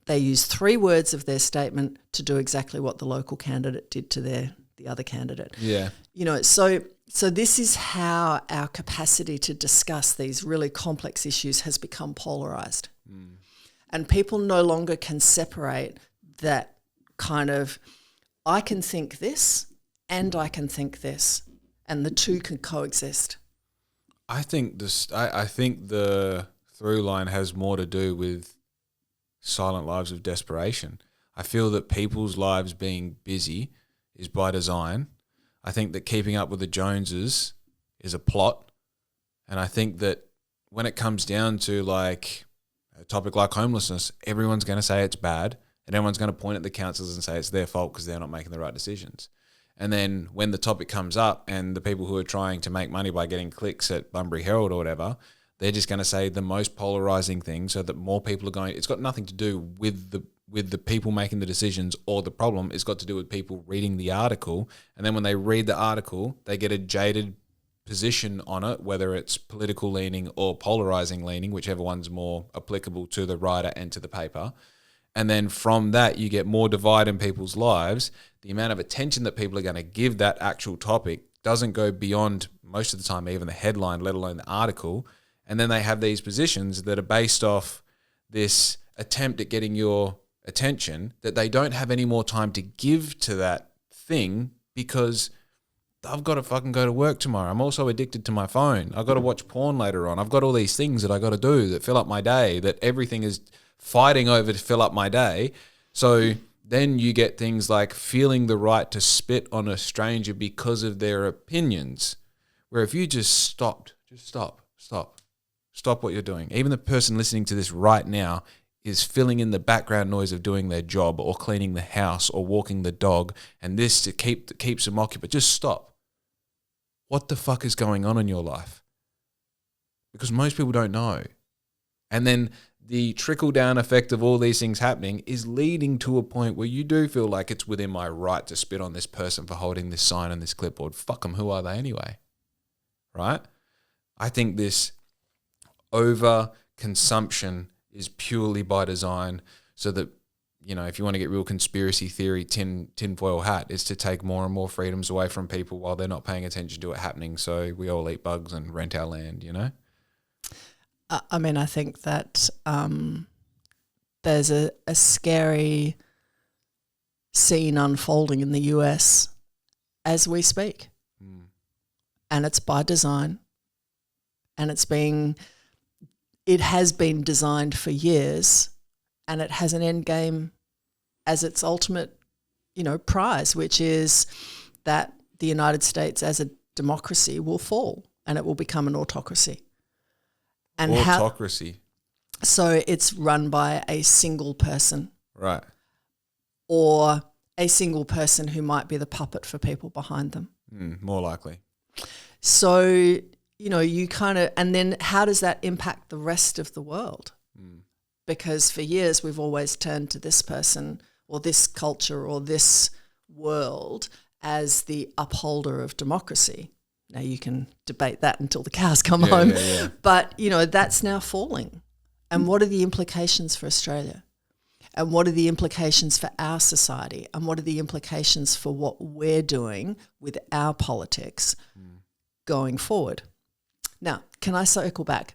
They used 3 words of their statement to do exactly what the local candidate did to the other candidate. Yeah. You know, so this is how our capacity to discuss these really complex issues has become polarized. And people no longer can separate that kind of, I can think this and I can think this, and the two can coexist. I think I think the through line has more to do with silent lives of desperation. I feel that people's lives being busy is by design. I think that keeping up with the Joneses is a plot. And I think that when it comes down to like a topic like homelessness, everyone's going to say it's bad and everyone's going to point at the councils and say it's their fault because they're not making the right decisions. And then when the topic comes up and the people who are trying to make money by getting clicks at Bunbury Herald or whatever, they're just going to say the most polarizing thing so that more people are going. It's got nothing to do with the people making the decisions or the problem. It's got to do with people reading the article. And then when they read the article, they get a jaded position on it, whether it's political leaning or polarizing leaning, whichever one's more applicable to the writer and to the paper. And then from that, you get more divide in people's lives. The amount of attention that people are going to give that actual topic doesn't go beyond, most of the time, even the headline, let alone the article. And then they have these positions that are based off this attempt at getting your attention that they don't have any more time to give to that thing because I've got to fucking go to work tomorrow. I'm also addicted to my phone. I've got to watch porn later on. I've got all these things that I got to do that fill up my day, that everything is fighting over to fill up my day. So then you get things like feeling the right to spit on a stranger because of their opinions, where if you just stop what you're doing. Even the person listening to this right now is filling in the background noise of doing their job or cleaning the house or walking the dog, and this to keeps them occupied. Just stop. What the fuck is going on in your life? Because most people don't know. And then the trickle-down effect of all these things happening is leading to a point where you do feel like it's within my right to spit on this person for holding this sign and this clipboard. Fuck them. Who are they anyway? Right? I think this over-consumption is purely by design so that, you know, if you want to get real conspiracy theory tinfoil hat, is to take more and more freedoms away from people while they're not paying attention to it happening, so we all eat bugs and rent our land, you know? I mean, I think that there's a scary scene unfolding in the US as we speak. And it's by design. And it has been designed for years, and it has an end game as its ultimate, you know, prize, which is that the United States as a democracy will fall and it will become an autocracy. And autocracy. So it's run by a single person. Right. Or a single person who might be the puppet for people behind them. More likely. So, you know, you kind of, and then how does that impact the rest of the world? Because for years we've always turned to this person or this culture or this world as the upholder of democracy. Now you can debate that until the cows come home. Yeah. But, you know, that's now falling. And what are the implications for Australia? And what are the implications for our society? And what are the implications for what we're doing with our politics going forward? Now, can I circle back?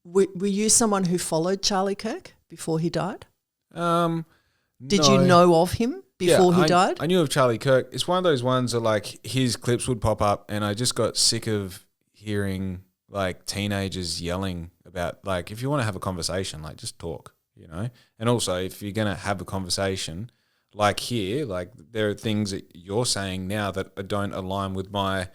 Were you someone who followed Charlie Kirk before he died? Did you know of him before he died? I knew of Charlie Kirk. It's one of those ones that like his clips would pop up and I just got sick of hearing like teenagers yelling about, like, if you want to have a conversation, like just talk, you know? And also if you're going to have a conversation like here, like there are things that you're saying now that don't align with my,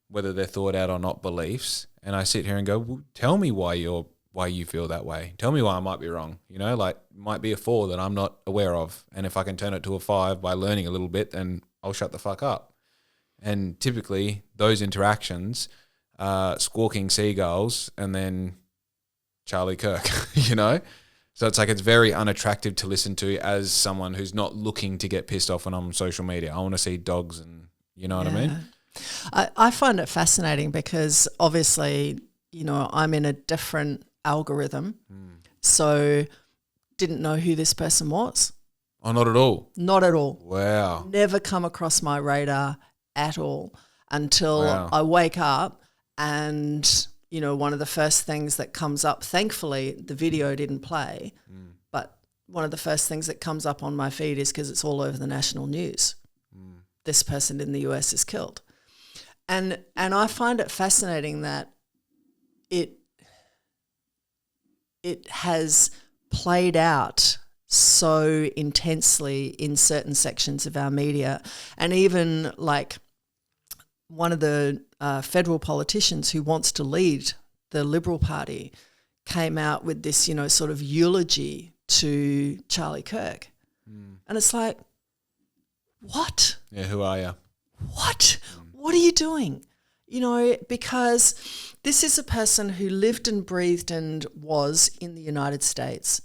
whether they're thought out or not, beliefs. And I sit here and go, well, tell me why you feel that way. Tell me why I might be wrong. You know, like might be a 4 that I'm not aware of. And if I can turn it to a 5 by learning a little bit, then I'll shut the fuck up. And typically those interactions are squawking seagulls and then Charlie Kirk, you know? So it's like it's very unattractive to listen to as someone who's not looking to get pissed off when I'm on social media. I want to see dogs and you know what I mean? I find it fascinating because obviously, you know, I'm in a different algorithm. So didn't know who this person was. Oh, not at all? Not at all. Wow. Never come across my radar at all until I wake up and, you know, one of the first things that comes up, thankfully the video didn't play, but one of the first things that comes up on my feed is because it's all over the national news. This person in the US is killed. And I find it fascinating that it has played out so intensely in certain sections of our media. And even like one of the federal politicians who wants to lead the Liberal Party came out with this, you know, sort of eulogy to Charlie Kirk. And it's like, what? Yeah, who are you? What? What are you doing? You know, because this is a person who lived and breathed and was in the United States,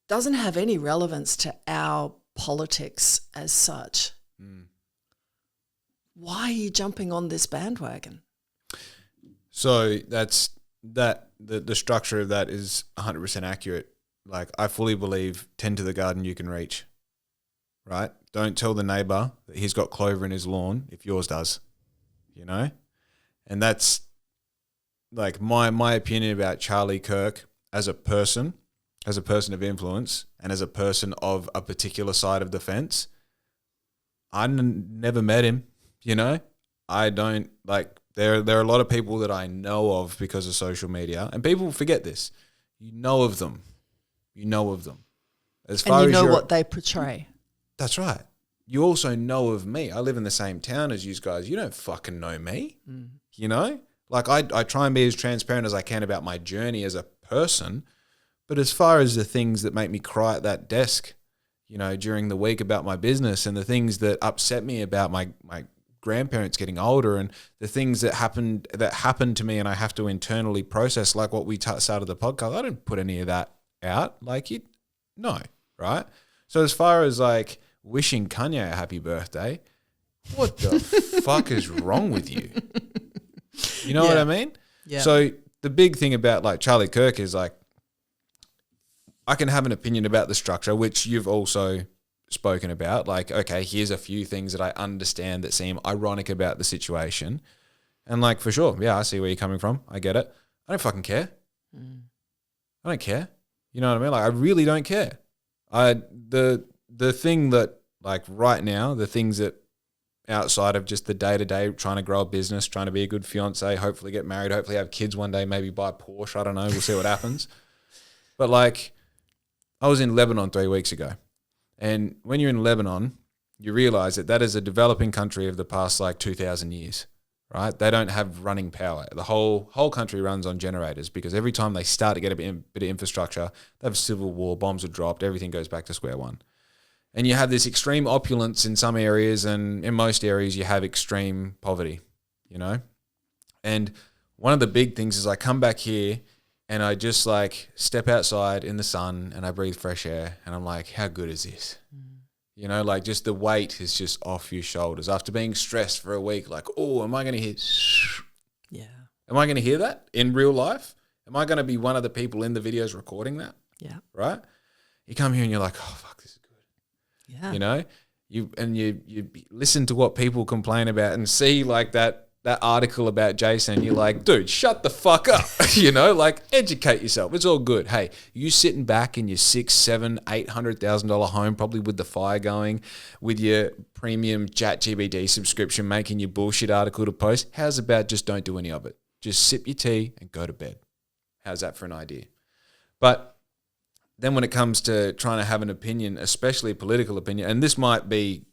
doesn't have any relevance to our politics as such. Why are you jumping on this bandwagon? So that's that. The structure of that is 100% accurate. Like I fully believe, tend to the garden you can reach, right? Don't tell the neighbour that he's got clover in his lawn if yours does, you know? And that's like my opinion about Charlie Kirk as a person of influence and as a person of a particular side of the fence. I never met him, you know? I don't like there are a lot of people that I know of because of social media, and people forget this. You know of them. You know of them. As far and you as know what they portray. That's right. You also know of me. I live in the same town as you guys. You don't fucking know me. You know? Like I try and be as transparent as I can about my journey as a person. But as far as the things that make me cry at that desk, you know, during the week about my business and the things that upset me about my grandparents getting older and the things that happened to me and I have to internally process, like what we started the podcast, I didn't put any of that out. Like no, right? So as far as like wishing Kanye a happy birthday, what the fuck is wrong with you? You know what I mean? Yeah. So the big thing about like Charlie Kirk is like, I can have an opinion about the structure, which you've also spoken about. Like, okay, here's a few things that I understand that seem ironic about the situation. And like, for sure, yeah, I see where you're coming from. I get it. I don't fucking care. I don't care. You know what I mean? Like, I really don't care. The thing that like right now, the things that outside of just the day-to-day, trying to grow a business, trying to be a good fiance, hopefully get married, hopefully have kids one day, maybe buy a Porsche. I don't know. We'll see what happens. But like, I was in Lebanon 3 weeks ago. And when you're in Lebanon, you realize that is a developing country of the past like 2,000 years, right? They don't have running power. The whole country runs on generators because every time they start to get a bit of infrastructure, they have a civil war, bombs are dropped, everything goes back to square one. And you have this extreme opulence in some areas, and in most areas you have extreme poverty, you know? And one of the big things is I come back here and I just like step outside in the sun and I breathe fresh air and I'm like, how good is this? You know, like just the weight is just off your shoulders after being stressed for a week. Like, oh, am I going to hear? Yeah. Am I going to hear that in real life? Am I going to be one of the people in the videos recording that? Yeah. Right? You come here and you're like, oh, fuck, this is good. Yeah. You know, you listen to what people complain about and see like that article about Jason, you're like, dude, shut the fuck up. You know, like educate yourself. It's all good. Hey, you sitting back in your $600,000, $700,000, $800,000 home, probably with the fire going, with your premium ChatGPT subscription, making your bullshit article to post. How's about just don't do any of it? Just sip your tea and go to bed. How's that for an idea? But then when it comes to trying to have an opinion, especially a political opinion, and this might be,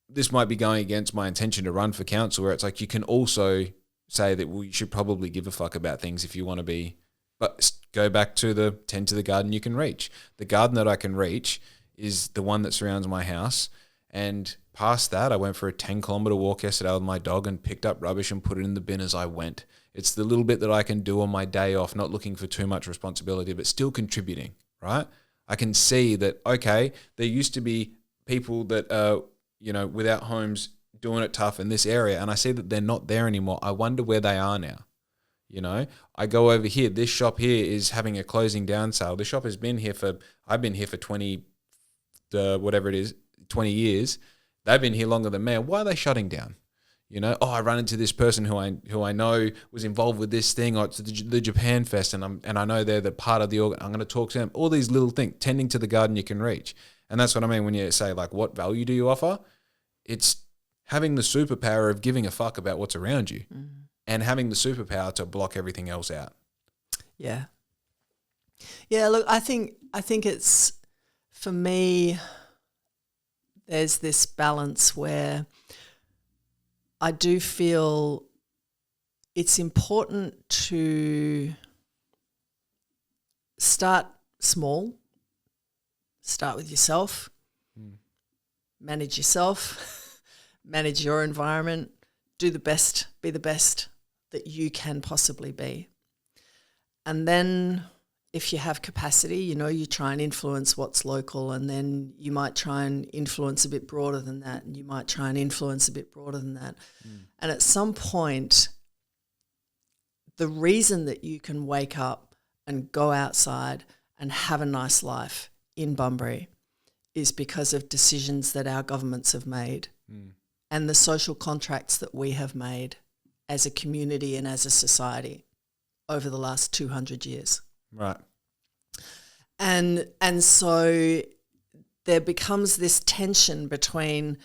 this might be going against my intention to run for council, where it's like you can also say that we should probably give a fuck about things if you want to be, but go back to tend to the garden you can reach. The garden that I can reach is the one that surrounds my house, And past that, I went for a 10-kilometer walk yesterday with my dog and picked up rubbish and put it in the bin as I went. It's the little bit that I can do on my day off, not looking for too much responsibility, but still contributing, right? I can see that, okay, there used to be people that are, without homes doing it tough in this area, and I see that they're not there anymore. I wonder where they are now. I go over here. This shop here is having a closing down sale. The shop has been here I've been here for 20 years. They've been here longer than me. Why are they shutting down? I run into this person who I know was involved with this thing. It's the Japan Fest, and I know they're the part of the org. I'm going to talk to them. All these little things, tending to the garden you can reach, and that's what I mean when you say like, what value do you offer? It's having the superpower of giving a fuck about what's around you, and having the superpower to block everything else out. Yeah. Look, I think it's, for me, there's this balance where I do feel it's important to start small, start with yourself, manage yourself, manage your environment, be the best that you can possibly be. And then if you have capacity, you try and influence what's local, and then you might try and influence a bit broader than that, and you might try and influence a bit broader than that. And at some point, the reason that you can wake up and go outside and have a nice life in Bunbury is because of decisions that our governments have made and the social contracts that we have made as a community and as a society over the last 200 years. Right. And so there becomes this tension between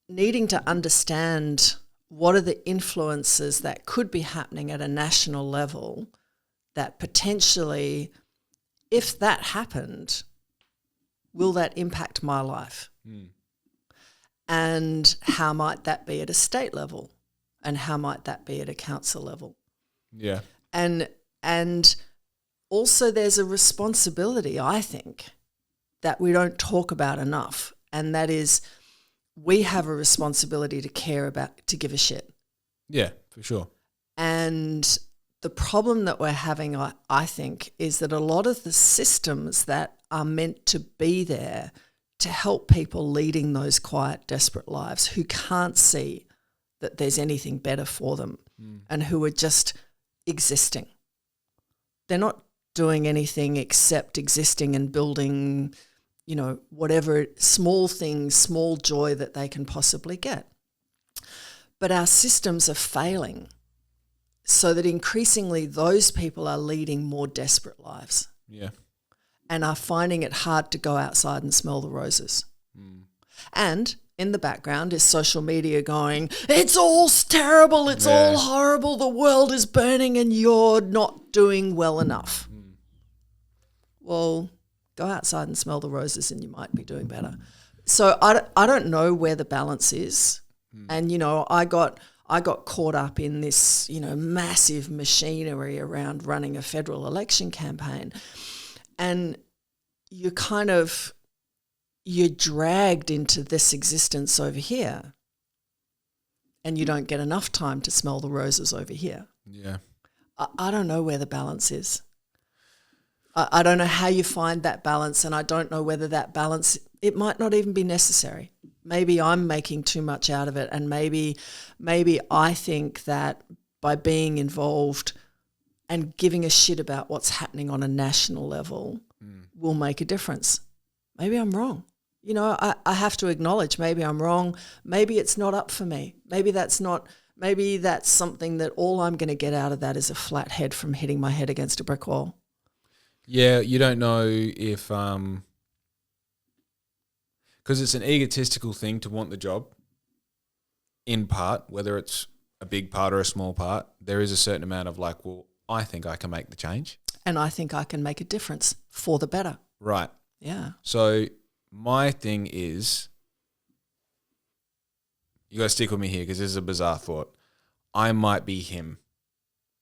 needing to understand what are the influences that could be happening at a national level that potentially, if that happened, will that impact my life? And how might that be at a state level? And how might that be at a council level? Yeah. And also there's a responsibility, I think, that we don't talk about enough, and that is we have a responsibility to care about, to give a shit. Yeah, for sure. And the problem that we're having, I think, is that a lot of the systems that are meant to be there to help people leading those quiet, desperate lives who can't see that there's anything better for them and who are just existing. They're not doing anything except existing and building, whatever small things, small joy that they can possibly get. But our systems are failing so that increasingly those people are leading more desperate lives. Yeah. And are finding it hard to go outside and smell the roses. And in the background is social media going, it's all terrible, it's all horrible, the world is burning and you're not doing well enough. Well, go outside and smell the roses and you might be doing better. So I don't know where the balance is. And, I got caught up in this, massive machinery around running a federal election campaign. And you're dragged into this existence over here, and you don't get enough time to smell the roses over here. Yeah. I don't know where the balance is. I don't know how you find that balance, and I don't know whether that balance, it might not even be necessary. Maybe I'm making too much out of it, and maybe I think that by being involved and giving a shit about what's happening on a national level will make a difference. Maybe I'm wrong. I have to acknowledge maybe I'm wrong. Maybe it's not up for me. Maybe that's something that all I'm going to get out of that is a flat head from hitting my head against a brick wall. Yeah, you don't know if, because it's an egotistical thing to want the job, in part, whether it's a big part or a small part, there is a certain amount of like, well, I think I can make the change. And I think I can make a difference for the better. Right. Yeah. So my thing is, you got to stick with me here because this is a bizarre thought. I might be him.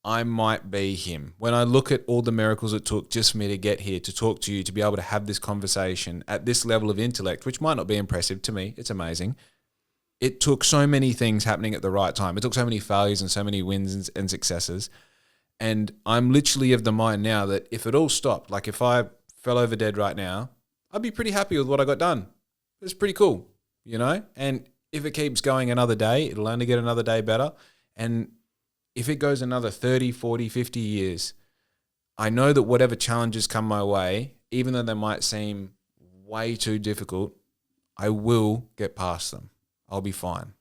I might be him. When I look at all the miracles it took just for me to get here, to talk to you, to be able to have this conversation at this level of intellect, which might not be impressive to me, it's amazing. It took so many things happening at the right time. It took so many failures and so many wins and successes. And I'm literally of the mind now that if it all stopped, like if I fell over dead right now, I'd be pretty happy with what I got done. It's pretty cool, you know? And if it keeps going another day, it'll only get another day better. And if it goes another 30, 40, 50 years, I know that whatever challenges come my way, even though they might seem way too difficult, I will get past them. I'll be fine.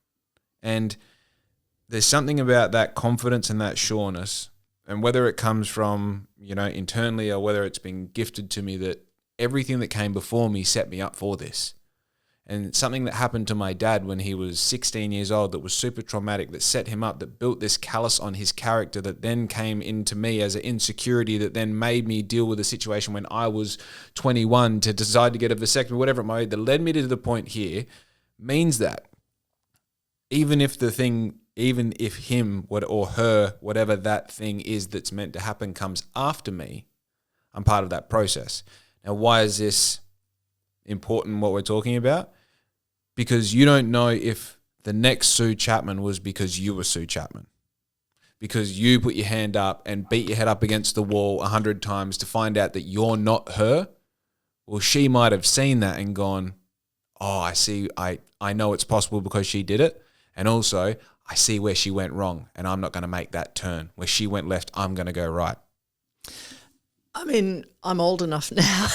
And there's something about that confidence and that sureness, and whether it comes from, you know, internally or whether it's been gifted to me, that everything that came before me set me up for this. And something that happened to my dad when he was 16 years old that was super traumatic, that set him up, that built this callus on his character, that then came into me as an insecurity, that then made me deal with a situation when I was 21 to decide to get a vasectomy, whatever it might be, that led me to the point here, means that even if him or her, whatever that thing is that's meant to happen, comes after me, I'm part of that process. Now, why is this important, what we're talking about? Because you don't know if the next Sue Chapman was because you were Sue Chapman. Because you put your hand up and beat your head up against the wall 100 times to find out that you're not her. Well, she might have seen that and gone, oh, I see, I know it's possible because she did it. And also, I see where she went wrong and I'm not going to make that turn. Where she went left, I'm going to go right. I mean, I'm old enough now.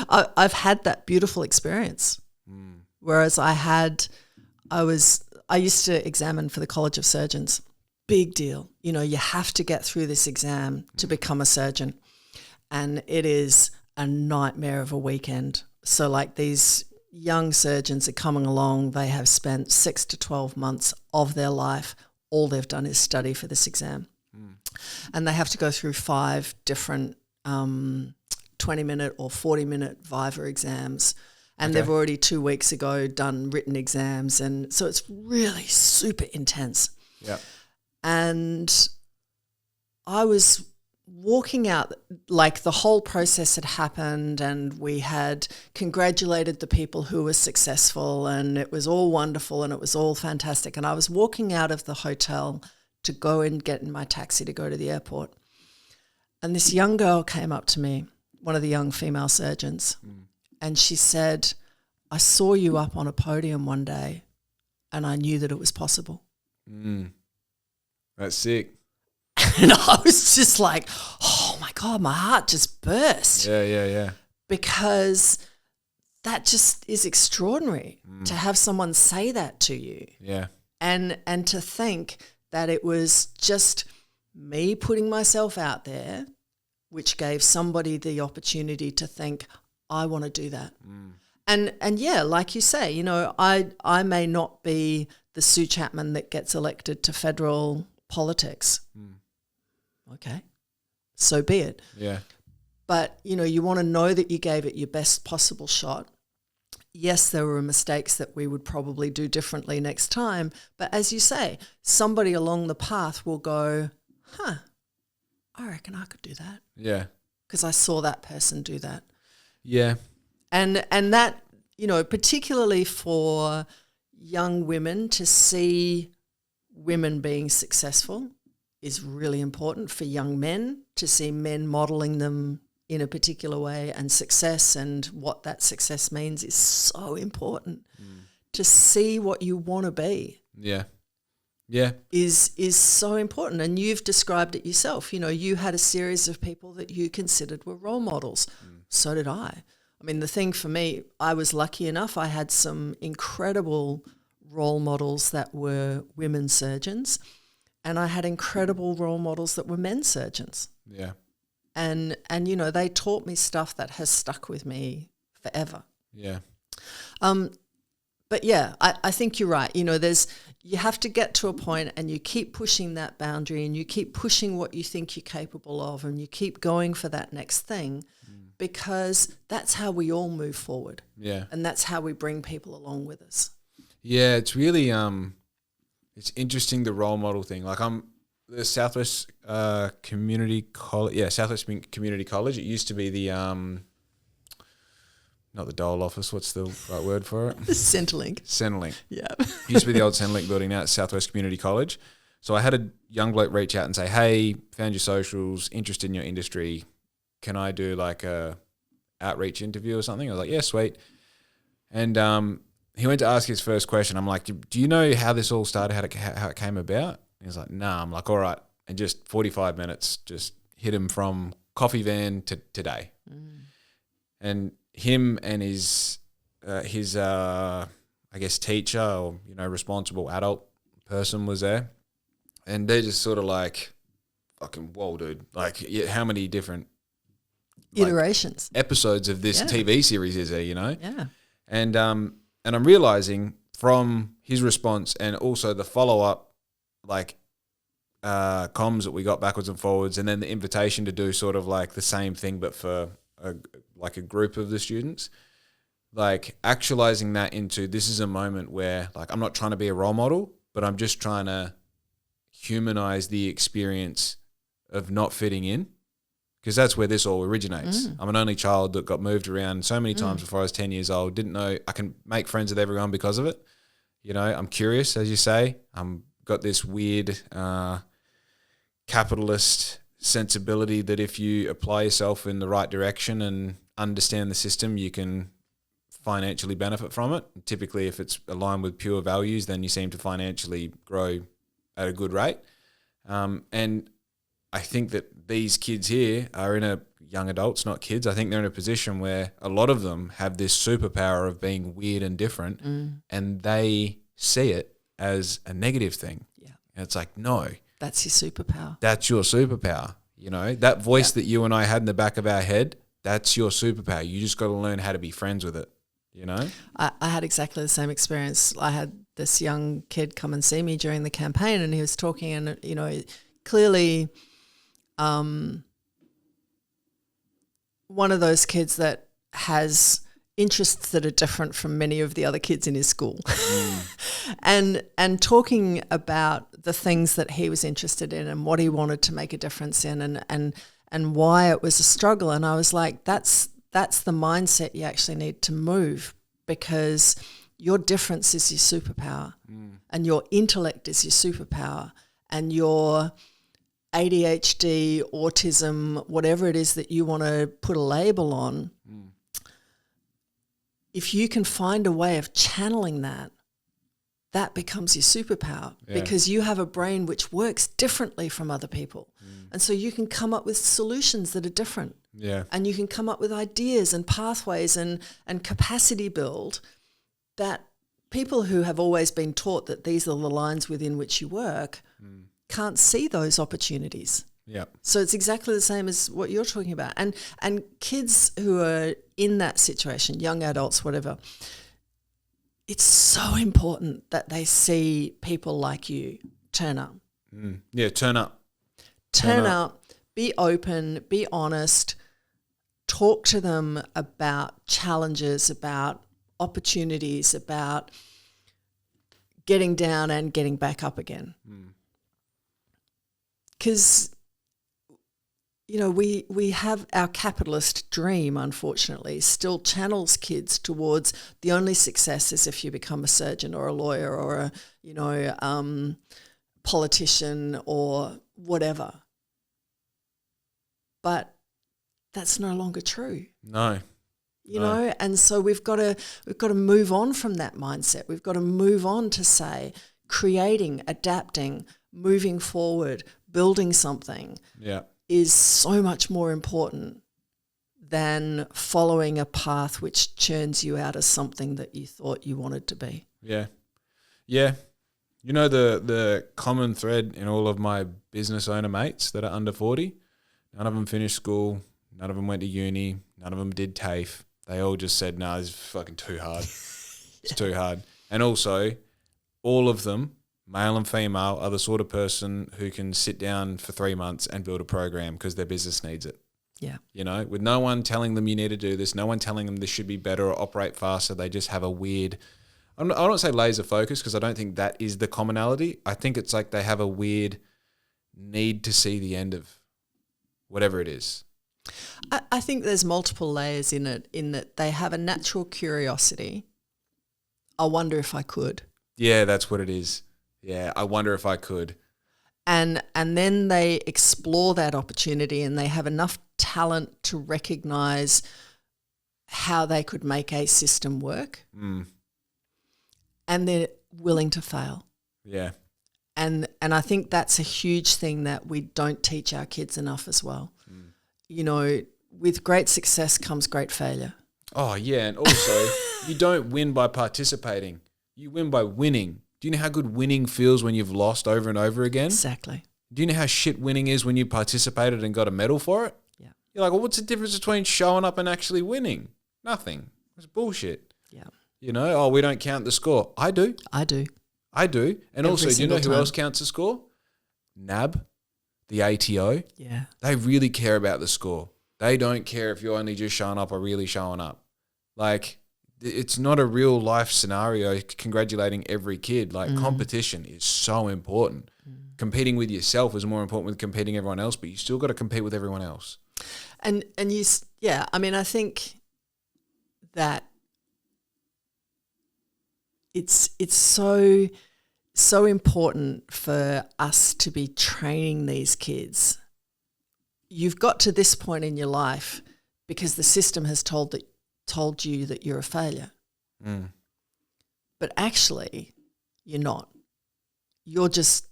I've had that beautiful experience. Whereas I used to examine for the College of Surgeons. Big deal. You know, you have to get through this exam to become a surgeon. And it is a nightmare of a weekend. So like these young surgeons are coming along, they have spent 6 to 12 months of their life. All they've done is study for this exam. And they have to go through 5 different 20-minute or 40-minute Viva exams. And they've already 2 weeks ago done written exams. And so it's really super intense. Yeah. And I was walking out, like the whole process had happened and we had congratulated the people who were successful and it was all wonderful and it was all fantastic. And I was walking out of the hotel to go and get in my taxi to go to the airport. And this young girl came up to me, one of the young female surgeons, and she said, I saw you up on a podium one day and I knew that it was possible. That's sick. And I was just like, oh my God, my heart just burst. Yeah. Because that just is extraordinary to have someone say that to you. Yeah. And to think that it was just me putting myself out there, which gave somebody the opportunity to think, I want to do that. And yeah, like you say, you know, I may not be the Sue Chapman that gets elected to federal politics. Okay, so be it. Yeah. But, you know, you want to know that you gave it your best possible shot. Yes, there were mistakes that we would probably do differently next time. But as you say, somebody along the path will go, I reckon I could do that. Yeah. Because I saw that person do that. Yeah. And that, you know, particularly for young women to see women being successful is really important. For young men to see men modeling them in a particular way, and success and what that success means is so important. To see what you want to be. Yeah. Is so important. And you've described it yourself. You know, you had a series of people that you considered were role models. So did I. I mean, the thing for me, I was lucky enough. I had some incredible role models that were women surgeons, and I had incredible role models that were men surgeons. Yeah. And you know, they taught me stuff that has stuck with me forever. Yeah. But yeah, I think you're right. You know, you have to get to a point and you keep pushing that boundary and you keep pushing what you think you're capable of and you keep going for that next thing because that's how we all move forward. Yeah. And that's how we bring people along with us. Yeah, it's really it's interesting, the role model thing. Like the Southwest Community College. Yeah, Southwest Community College. It used to be the not the Dole office. What's the right word for it? Centrelink. Centrelink. Yeah. Used to be the old Centrelink building. Now it's Southwest Community College. So I had a young bloke reach out and say, "Hey, found your socials, interested in your industry. Can I do like a outreach interview or something?" I was like, "Yeah, sweet." And he went to ask his first question. I'm like, "Do you know how this all started? How it came about?" He was like, "Nah." I'm like, "All right." And just 45 minutes, just hit him from coffee van to today. And him and his I guess teacher or responsible adult person was there, and they're just sort of like, fucking whoa, dude! Like, how many different iterations, episodes of this TV series is there? Yeah. And I'm realizing from his response and also the follow up, like comms that we got backwards and forwards, and then the invitation to do sort of like the same thing but for a group of the students, like actualizing that into this is a moment where like I'm not trying to be a role model, but I'm just trying to humanize the experience of not fitting in, because that's where this all originates. I'm an only child that got moved around so many times before I was 10 years old, didn't know I can make friends with everyone because of it. I'm curious, as you say. I'm got this weird capitalist sensibility that if you apply yourself in the right direction and understand the system, you can financially benefit from it. Typically, if it's aligned with pure values, then you seem to financially grow at a good rate. And I think that these kids here are young adults, not kids. I think they're in a position where a lot of them have this superpower of being weird and different, and they see it as a negative thing. Yeah. And it's like, no. That's your superpower. That's your superpower. That voice that you and I had in the back of our head, that's your superpower. You just got to learn how to be friends with it, I had exactly the same experience. I had this young kid come and see me during the campaign, and he was talking and, clearly one of those kids that has interests that are different from many of the other kids in his school. and talking about the things that he was interested in and what he wanted to make a difference in and why it was a struggle. And I was like, that's the mindset you actually need to move, because your difference is your superpower and your intellect is your superpower, and your ADHD, autism, whatever it is that you want to put a label on, if you can find a way of channeling that becomes your superpower, because you have a brain which works differently from other people. And so you can come up with solutions that are different. Yeah. And you can come up with ideas and pathways and capacity build that people who have always been taught that these are the lines within which you work can't see those opportunities. Yeah. So it's exactly the same as what you're talking about. And kids who are in that situation, young adults, whatever, it's so important that they see people like you turn up. Yeah, turn up. Turn up, be open, be honest, talk to them about challenges, about opportunities, about getting down and getting back up again. Because we have our capitalist dream, unfortunately, still channels kids towards the only success is if you become a surgeon or a lawyer or a, politician or whatever. But that's no longer true. No. You know, and so we've got to move on from that mindset. We've got to move on to say creating, adapting, moving forward, building something. Yeah. Is so much more important than following a path which churns you out as something that you thought you wanted to be. Yeah. Yeah. The common thread in all of my business owner mates that are under 40, none of them finished school, none of them went to uni, none of them did TAFE. They all just said, no, this is fucking too hard. It's too hard. And also, all of them, male and female, are the sort of person who can sit down for 3 months and build a program because their business needs it. Yeah. With no one telling them you need to do this, no one telling them this should be better or operate faster. They just have a weird, I don't say laser focus because I don't think that is the commonality. I think it's like they have a weird need to see the end of whatever it is? I think there's multiple layers in it, in that they have a natural curiosity. I wonder if I could. Yeah, that's what it is. Yeah, I wonder if I could. And then they explore that opportunity, and they have enough talent to recognise how they could make a system work. And they're willing to fail. Yeah. And I think that's a huge thing that we don't teach our kids enough as well. You know, with great success comes great failure. Oh, yeah. And also, you don't win by participating. You win by winning. Do you know how good winning feels when you've lost over and over again? Exactly. Do you know how shit winning is when you participated and got a medal for it? Yeah. You're like, well, what's the difference between showing up and actually winning? Nothing. It's bullshit. Yeah. You know, oh, we don't count the score. I do. I do. And Every also, do you know who single else time. counts the score? NAB, the ATO. Yeah. They really care about the score. They don't care if you're only just showing up or really showing up. Like, it's not a real life scenario congratulating every kid. Like, competition is so important. Competing with yourself is more important than competing everyone else, but you still got to compete with everyone else. And you, yeah, I mean, I think that it's so important for us to be training these kids. You've got to this point in your life because the system has told you that you're a failure. But actually, you're not. You're just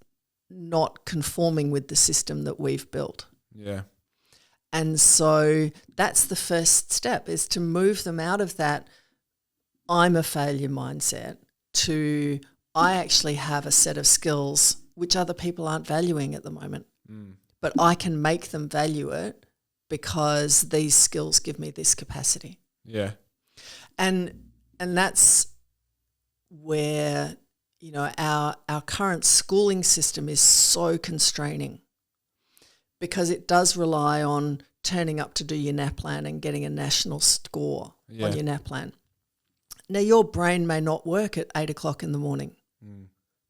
not conforming with the system that we've built. Yeah. And so that's the first step, is to move them out of that I'm a failure mindset to I actually have a set of skills which other people aren't valuing at the moment. But I can make them value it because these skills give me this capacity. Yeah. And that's where, you know, our current schooling system is so constraining, because it does rely on turning up to do your NAPLAN and getting a national score on your NAPLAN. Now, your brain may not work at 8 o'clock in the morning,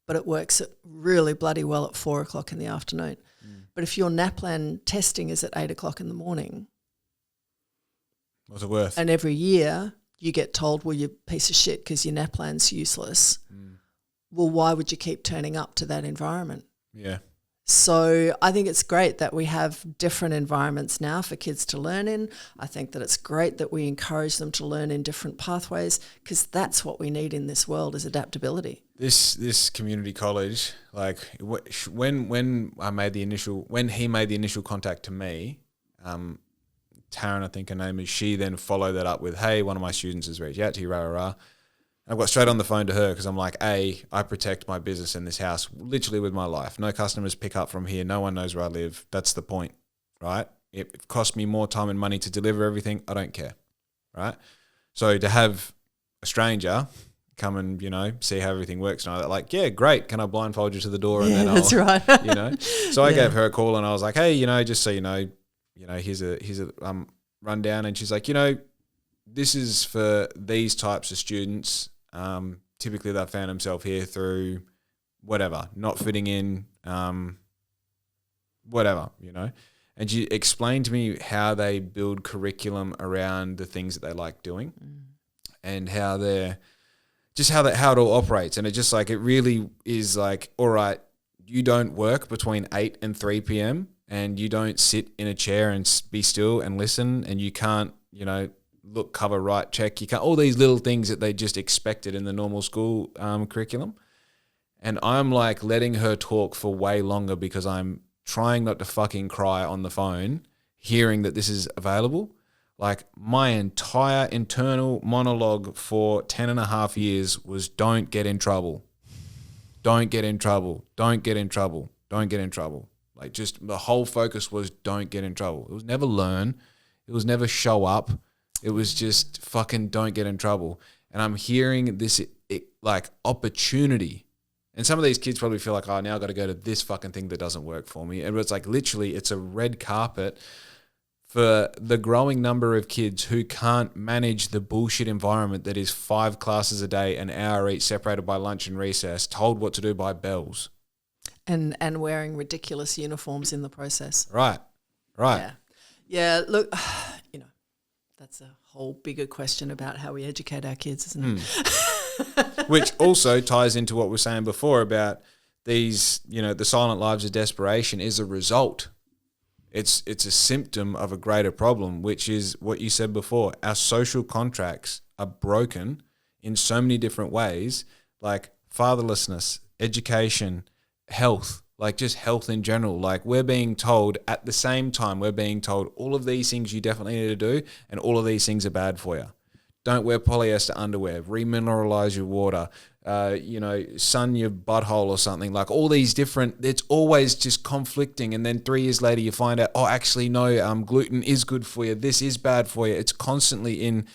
but it works really bloody well at 4 o'clock in the afternoon. But if your NAPLAN testing is at 8 o'clock in the morning, what's it worth? and every year you get told, well, you're a piece of shit because your NAPLAN's useless, well, why would you keep turning up to that environment? Yeah. So I think it's great that we have different environments now for kids to learn in. I think that it's great that we encourage them to learn in different pathways, because that's what we need in this world, is adaptability. This community college, like when he made the initial contact to me, Taryn, I think her name is, she then followed that up with, hey, one of my students has reached out to you, rah, rah, rah. I got straight on the phone to her because I'm like, I protect my business in this house literally with my life. No customers pick up from here. No one knows where I live. That's the point, right? It costs me more time and money to deliver everything. I don't care, right? So to have a stranger come and, you know, see how everything works, and I'm like, yeah, great. Can I blindfold you to the door? And then that's right. You know. So I gave her a call and I was like, hey, you know, just so you know, here's a rundown. And she's like, you know, this is for these types of students. Typically they found themselves here through whatever, not fitting in, whatever, you know. And she explained to me how they build curriculum around the things that they like doing, and how they're just how it all operates. And it just like, it really is like, all right, you don't work between 8 and 3 p.m. and you don't sit in a chair and be still and listen, and you can't, you know, look, cover, right, check. You can't, all these little things that they just expected in the normal school curriculum. And I'm like letting her talk for way longer because I'm trying not to fucking cry on the phone, hearing that this is available. Like, my entire internal monologue for 10 and a half years was, don't get in trouble. Don't get in trouble. Don't get in trouble. Don't get in trouble. Like, just the whole focus was don't get in trouble. It was never learn. It was never show up. It was just fucking don't get in trouble. And I'm hearing this like opportunity. And some of these kids probably feel like, oh, now I've got to go to this fucking thing that doesn't work for me. And it's like, literally, it's a red carpet for the growing number of kids who can't manage the bullshit environment that is 5 classes a day, an hour each, separated by lunch and recess, told what to do by bells. and wearing ridiculous uniforms in the process. Right. Yeah, look, that's a whole bigger question about how we educate our kids, isn't it? Which also ties into what we were saying before about these, the silent lives of desperation is a result. It's a symptom of a greater problem, which is what you said before. Our social contracts are broken in so many different ways, like fatherlessness, education, health, like just health in general. Like we're being told at the same time, all of these things you definitely need to do, and all of these things are bad for you. Don't wear polyester underwear, remineralize your water, sun your butthole or something. Like all these different, it's always just conflicting. And then 3 years later you find out, oh, actually, no, gluten is good for you. This is bad for you. It's constantly in,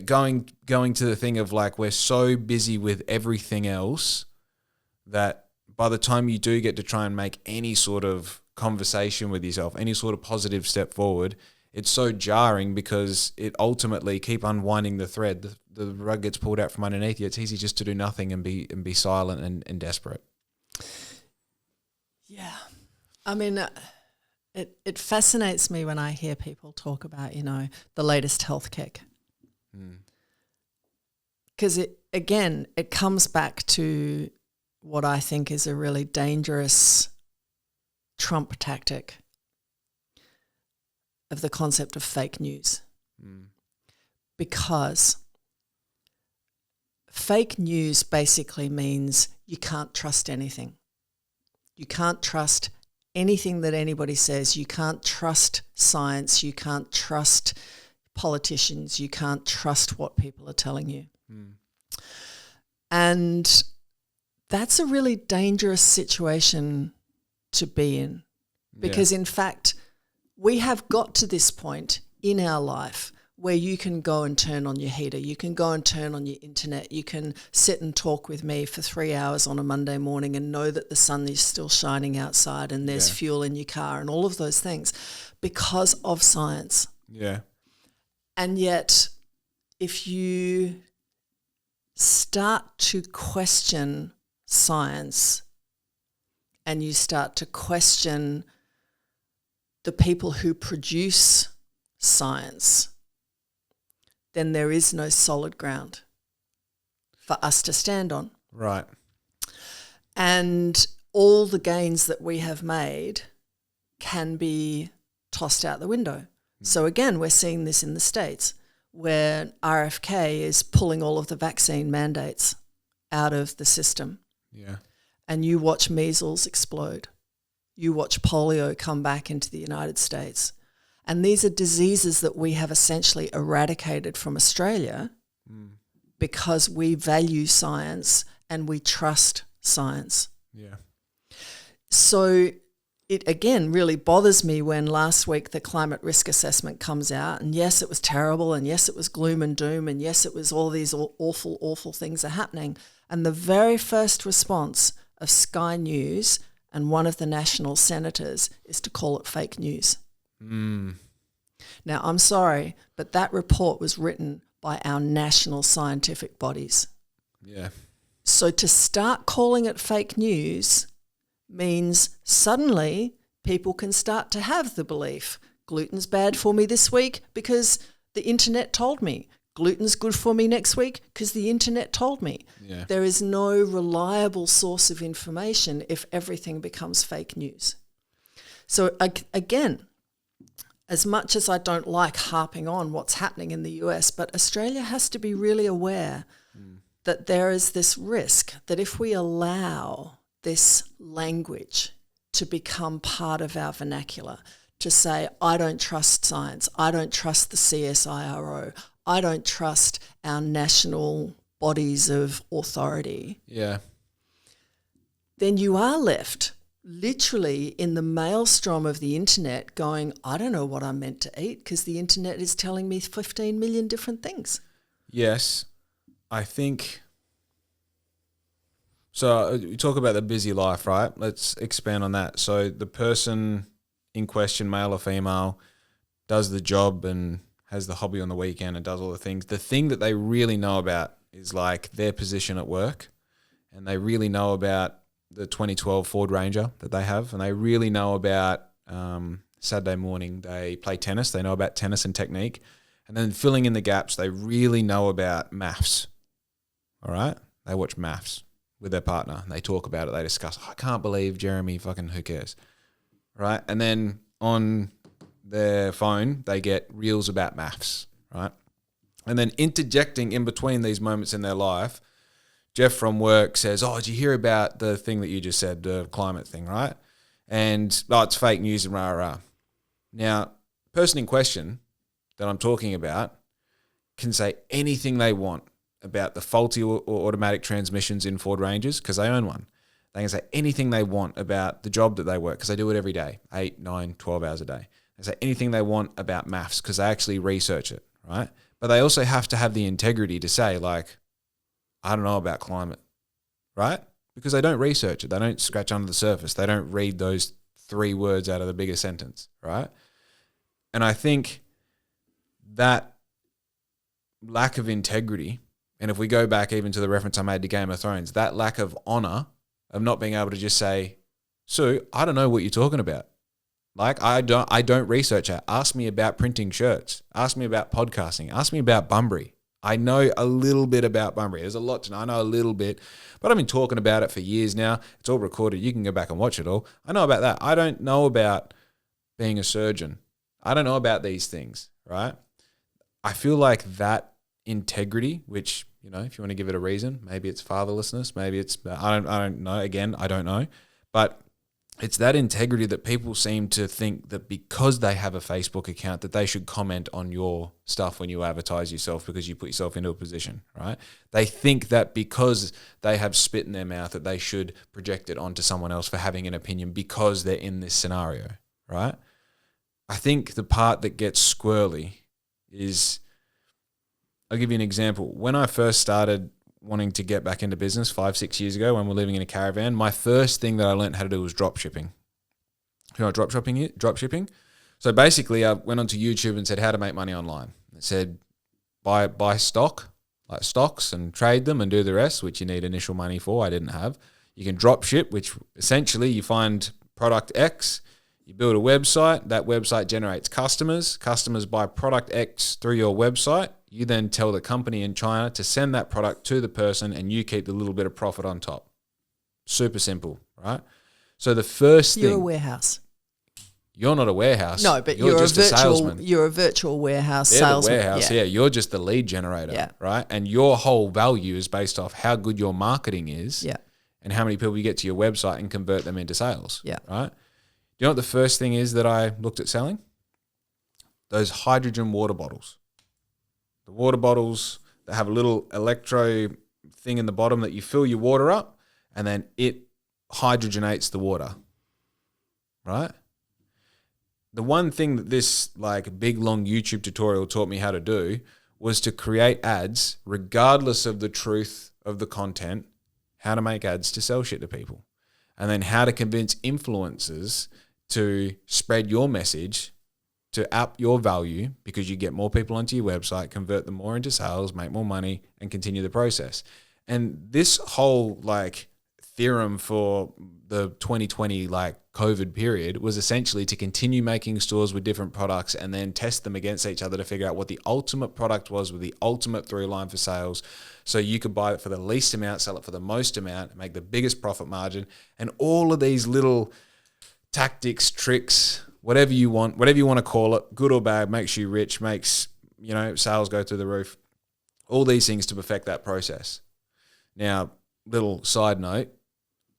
going to the thing of like, we're so busy with everything else that by the time you do get to try and make any sort of conversation with yourself, any sort of positive step forward, it's so jarring because it ultimately keep unwinding the thread. The rug gets pulled out from underneath you. It's easy just to do nothing and be silent and desperate. Yeah. I mean, it fascinates me when I hear people talk about, the latest health kick. Because it comes back to what I think is a really dangerous Trump tactic of the concept of fake news. Because fake news basically means you can't trust anything. You can't trust anything that anybody says. You can't trust science. You can't trust politicians. You can't trust what people are telling you. And that's a really dangerous situation to be in because, in fact, we have got to this point in our life where you can go and turn on your heater, you can go and turn on your internet, you can sit and talk with me for 3 hours on a Monday morning and know that the sun is still shining outside and there's fuel in your car and all of those things because of science. Yeah. And yet, if you start to question science and you start to question the people who produce science, then there is no solid ground for us to stand on. Right. And all the gains that we have made can be tossed out the window. So again, we're seeing this in the States where RFK is pulling all of the vaccine mandates out of the system. Yeah. And you watch measles explode. You watch polio come back into the United States. And these are diseases that we have essentially eradicated from Australia because we value science and we trust science. Yeah. So it, again, really bothers me when last week the climate risk assessment comes out and yes, it was terrible and yes, it was gloom and doom and yes, it was all these awful, awful things are happening. And the very first response of Sky News and one of the national senators is to call it fake news. Now, I'm sorry, but that report was written by our national scientific bodies. Yeah. So to start calling it fake news means suddenly people can start to have the belief gluten's bad for me this week because the internet told me. Gluten's good for me next week because the internet told me. Yeah. There is no reliable source of information if everything becomes fake news. So again, as much as I don't like harping on what's happening in the US, but Australia has to be really aware that there is this risk that if we allow this language to become part of our vernacular, to say, I don't trust science, I don't trust the CSIRO, I don't trust our national bodies of authority, then you are left literally in the maelstrom of the internet going, I don't know what I'm meant to eat because the internet is telling me 15 million different things. Yes. I think... So you talk about the busy life, right? Let's expand on that. So the person in question, male or female, does the job and has the hobby on the weekend and does all the things. The thing that they really know about is like their position at work, and they really know about the 2012 Ford Ranger that they have, and they really know about Saturday morning, they play tennis. They know about tennis and technique. And then filling in the gaps, they really know about maths. All right? They watch maths with their partner. And they talk about it. They discuss, I can't believe Jeremy, fucking who cares? Right? And then on their phone, they get reels about maths. Right? And then interjecting in between these moments in their life, Jeff from work says, did you hear about the thing that you just said, the climate thing, right? And, it's fake news and rah. Now, the person in question that I'm talking about can say anything they want about the faulty or automatic transmissions in Ford Rangers because they own one. They can say anything they want about the job that they work because they do it every day, 8, 9, 12 hours a day. They say anything they want about maths because they actually research it, right? But they also have to have the integrity to say, like, I don't know about climate, right? Because they don't research it. They don't scratch under the surface. They don't read those 3 words out of the bigger sentence, right? And I think that lack of integrity, and if we go back even to the reference I made to Game of Thrones, that lack of honor of not being able to just say, Sue, I don't know what you're talking about. Like, I don't research it. Ask me about printing shirts. Ask me about podcasting. Ask me about Bunbury. I know a little bit about Bunbury. There's a lot to know. I know a little bit, but I've been talking about it for years now. It's all recorded. You can go back and watch it all. I know about that. I don't know about being a surgeon. I don't know about these things, right? I feel like that integrity, which, if you want to give it a reason, maybe it's fatherlessness, maybe it's, I don't know. Again, I don't know. But it's that integrity that people seem to think that because they have a Facebook account that they should comment on your stuff when you advertise yourself because you put yourself into a position, right? They think that because they have spit in their mouth that they should project it onto someone else for having an opinion because they're in this scenario, right? I think the part that gets squirrely is, I'll give you an example. When I first started wanting to get back into business 5-6 years ago when we're living in a caravan, my first thing that I learned how to do was drop shipping. You know what drop shipping? So basically I went onto YouTube and said how to make money online. It said buy stock, like stocks, and trade them and do the rest, which you need initial money for. I didn't have. You can drop ship, which essentially you find product X, you build a website, that website generates customers buy product X through your website. You then tell the company in China to send that product to the person and you keep the little bit of profit on top. Super simple, right? So the first thing... You're a warehouse. You're not a warehouse. No, but you're just a salesman. You're a virtual warehouse They're salesman. The warehouse, yeah. You're just the lead generator, right? And your whole value is based off how good your marketing is and how many people you get to your website and convert them into sales, right? Do you know what the first thing is that I looked at selling? Those hydrogen water bottles. The water bottles that have a little electro thing in the bottom that you fill your water up and then it hydrogenates the water, right? The one thing that this big long YouTube tutorial taught me how to do was to create ads regardless of the truth of the content, how to make ads to sell shit to people, and then how to convince influencers to spread your message to up your value because you get more people onto your website, convert them more into sales, make more money, and continue the process. And this whole theorem for the 2020 COVID period was essentially to continue making stores with different products and then test them against each other to figure out what the ultimate product was with the ultimate through line for sales. So you could buy it for the least amount, sell it for the most amount, make the biggest profit margin, and all of these little tactics, tricks, whatever you want to call it, good or bad, makes you rich, makes, sales go through the roof. All these things to perfect that process. Now, little side note,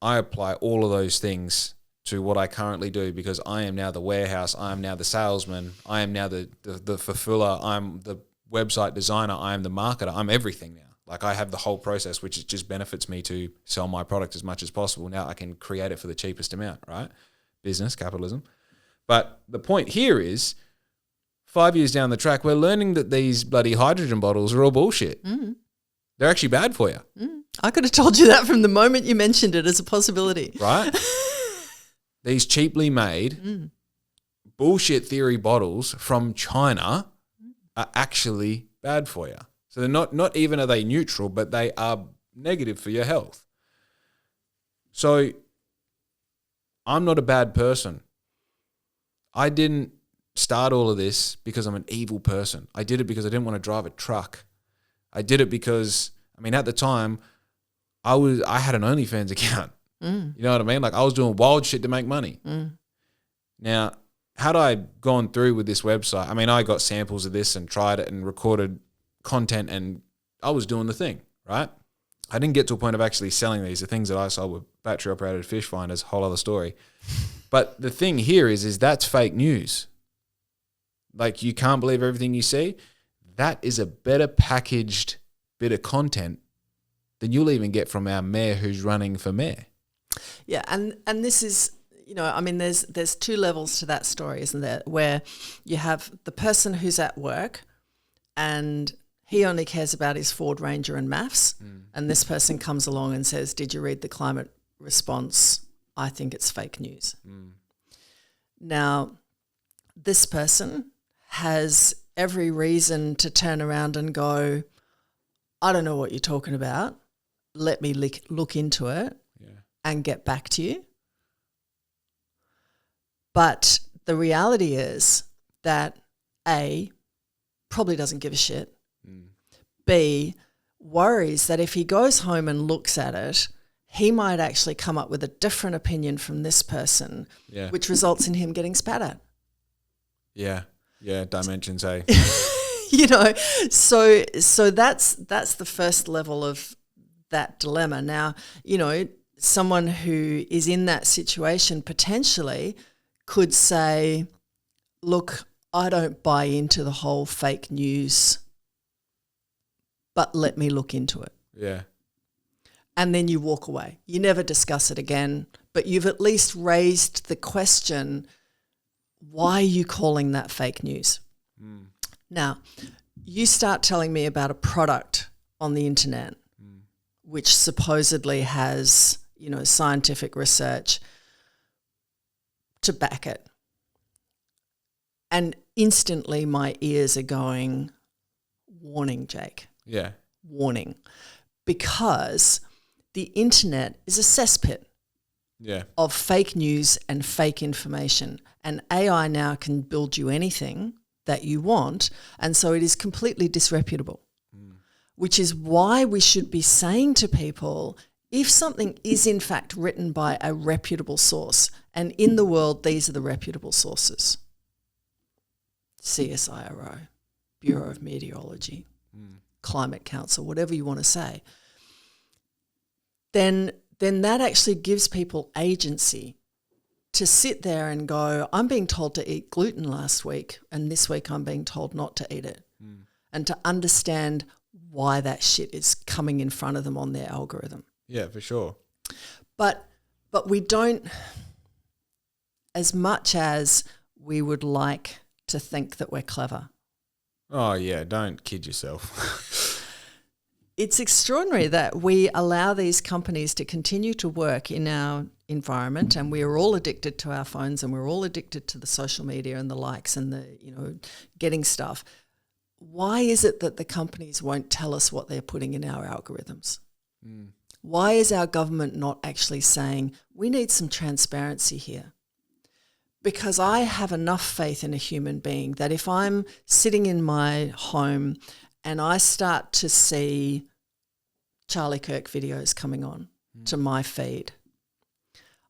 I apply all of those things to what I currently do because I am now the warehouse, I am now the salesman, I am now the fulfiller, I'm the website designer, I am the marketer, I'm everything now. I have the whole process, which just benefits me to sell my product as much as possible. Now I can create it for the cheapest amount, right? Business, capitalism. But the point here is 5 years down the track, we're learning that these bloody hydrogen bottles are all bullshit. Mm. They're actually bad for you. Mm. I could have told you that from the moment you mentioned it as a possibility. Right? These cheaply made bullshit theory bottles from China are actually bad for you. So they're not even are they neutral, but they are negative for your health. So I'm not a bad person. I didn't start all of this because I'm an evil person. I did it because I didn't want to drive a truck. I did it because, I mean, at the time, I had an OnlyFans account. You know what I mean? Like, I was doing wild shit to make money. Now, had I gone through with this website, I mean, I got samples of this and tried it and recorded content, and I was doing the thing, right? I didn't get to a point of actually selling these. The things that I sold were battery-operated fish finders, whole other story. But the thing here is that's fake news. Like, you can't believe everything you see. That is a better packaged bit of content than you'll even get from our mayor who's running for mayor. Yeah, and this is, you know, I mean, there's two levels to that story, isn't there? Where you have the person who's at work and he only cares about his Ford Ranger and maths, and this person comes along and says, did you read the climate response? I think it's fake news. Now, this person has every reason to turn around and go, I don't know what you're talking about. Let me look into it and get back to you. But the reality is that A, probably doesn't give a shit. B, worries that if he goes home and looks at it, he might actually come up with a different opinion from this person, which results in him getting spat at. Yeah, dimensions, eh? You know, so that's the first level of that dilemma. Now, you know, someone who is in that situation potentially could say, look, I don't buy into the whole fake news, but let me look into it. Yeah. And then you walk away. You never discuss it again, but you've at least raised the question, why are you calling that fake news? Now, you start telling me about a product on the internet which supposedly has, you know, scientific research to back it. And instantly my ears are going, warning, Jake. Yeah. Warning. Because the internet is a cesspit of fake news and fake information. And AI now can build you anything that you want. And so it is completely disreputable, which is why we should be saying to people, if something is in fact written by a reputable source, and in the world, these are the reputable sources: CSIRO, Bureau of Meteorology, Climate Council, whatever you want to say, then that actually gives people agency to sit there and go, I'm being told to eat gluten last week, and this week I'm being told not to eat it, and to understand why that shit is coming in front of them on their algorithm. Yeah, for sure. But we don't, as much as we would like to think that we're clever. Oh, yeah, don't kid yourself. It's extraordinary that we allow these companies to continue to work in our environment, and we are all addicted to our phones, and we're all addicted to the social media and the likes and the, you know, getting stuff. Why is it that the companies won't tell us what they're putting in our algorithms? Why is our government not actually saying, we need some transparency here? Because I have enough faith in a human being that if I'm sitting in my home and I start to see Charlie Kirk videos coming on to my feed,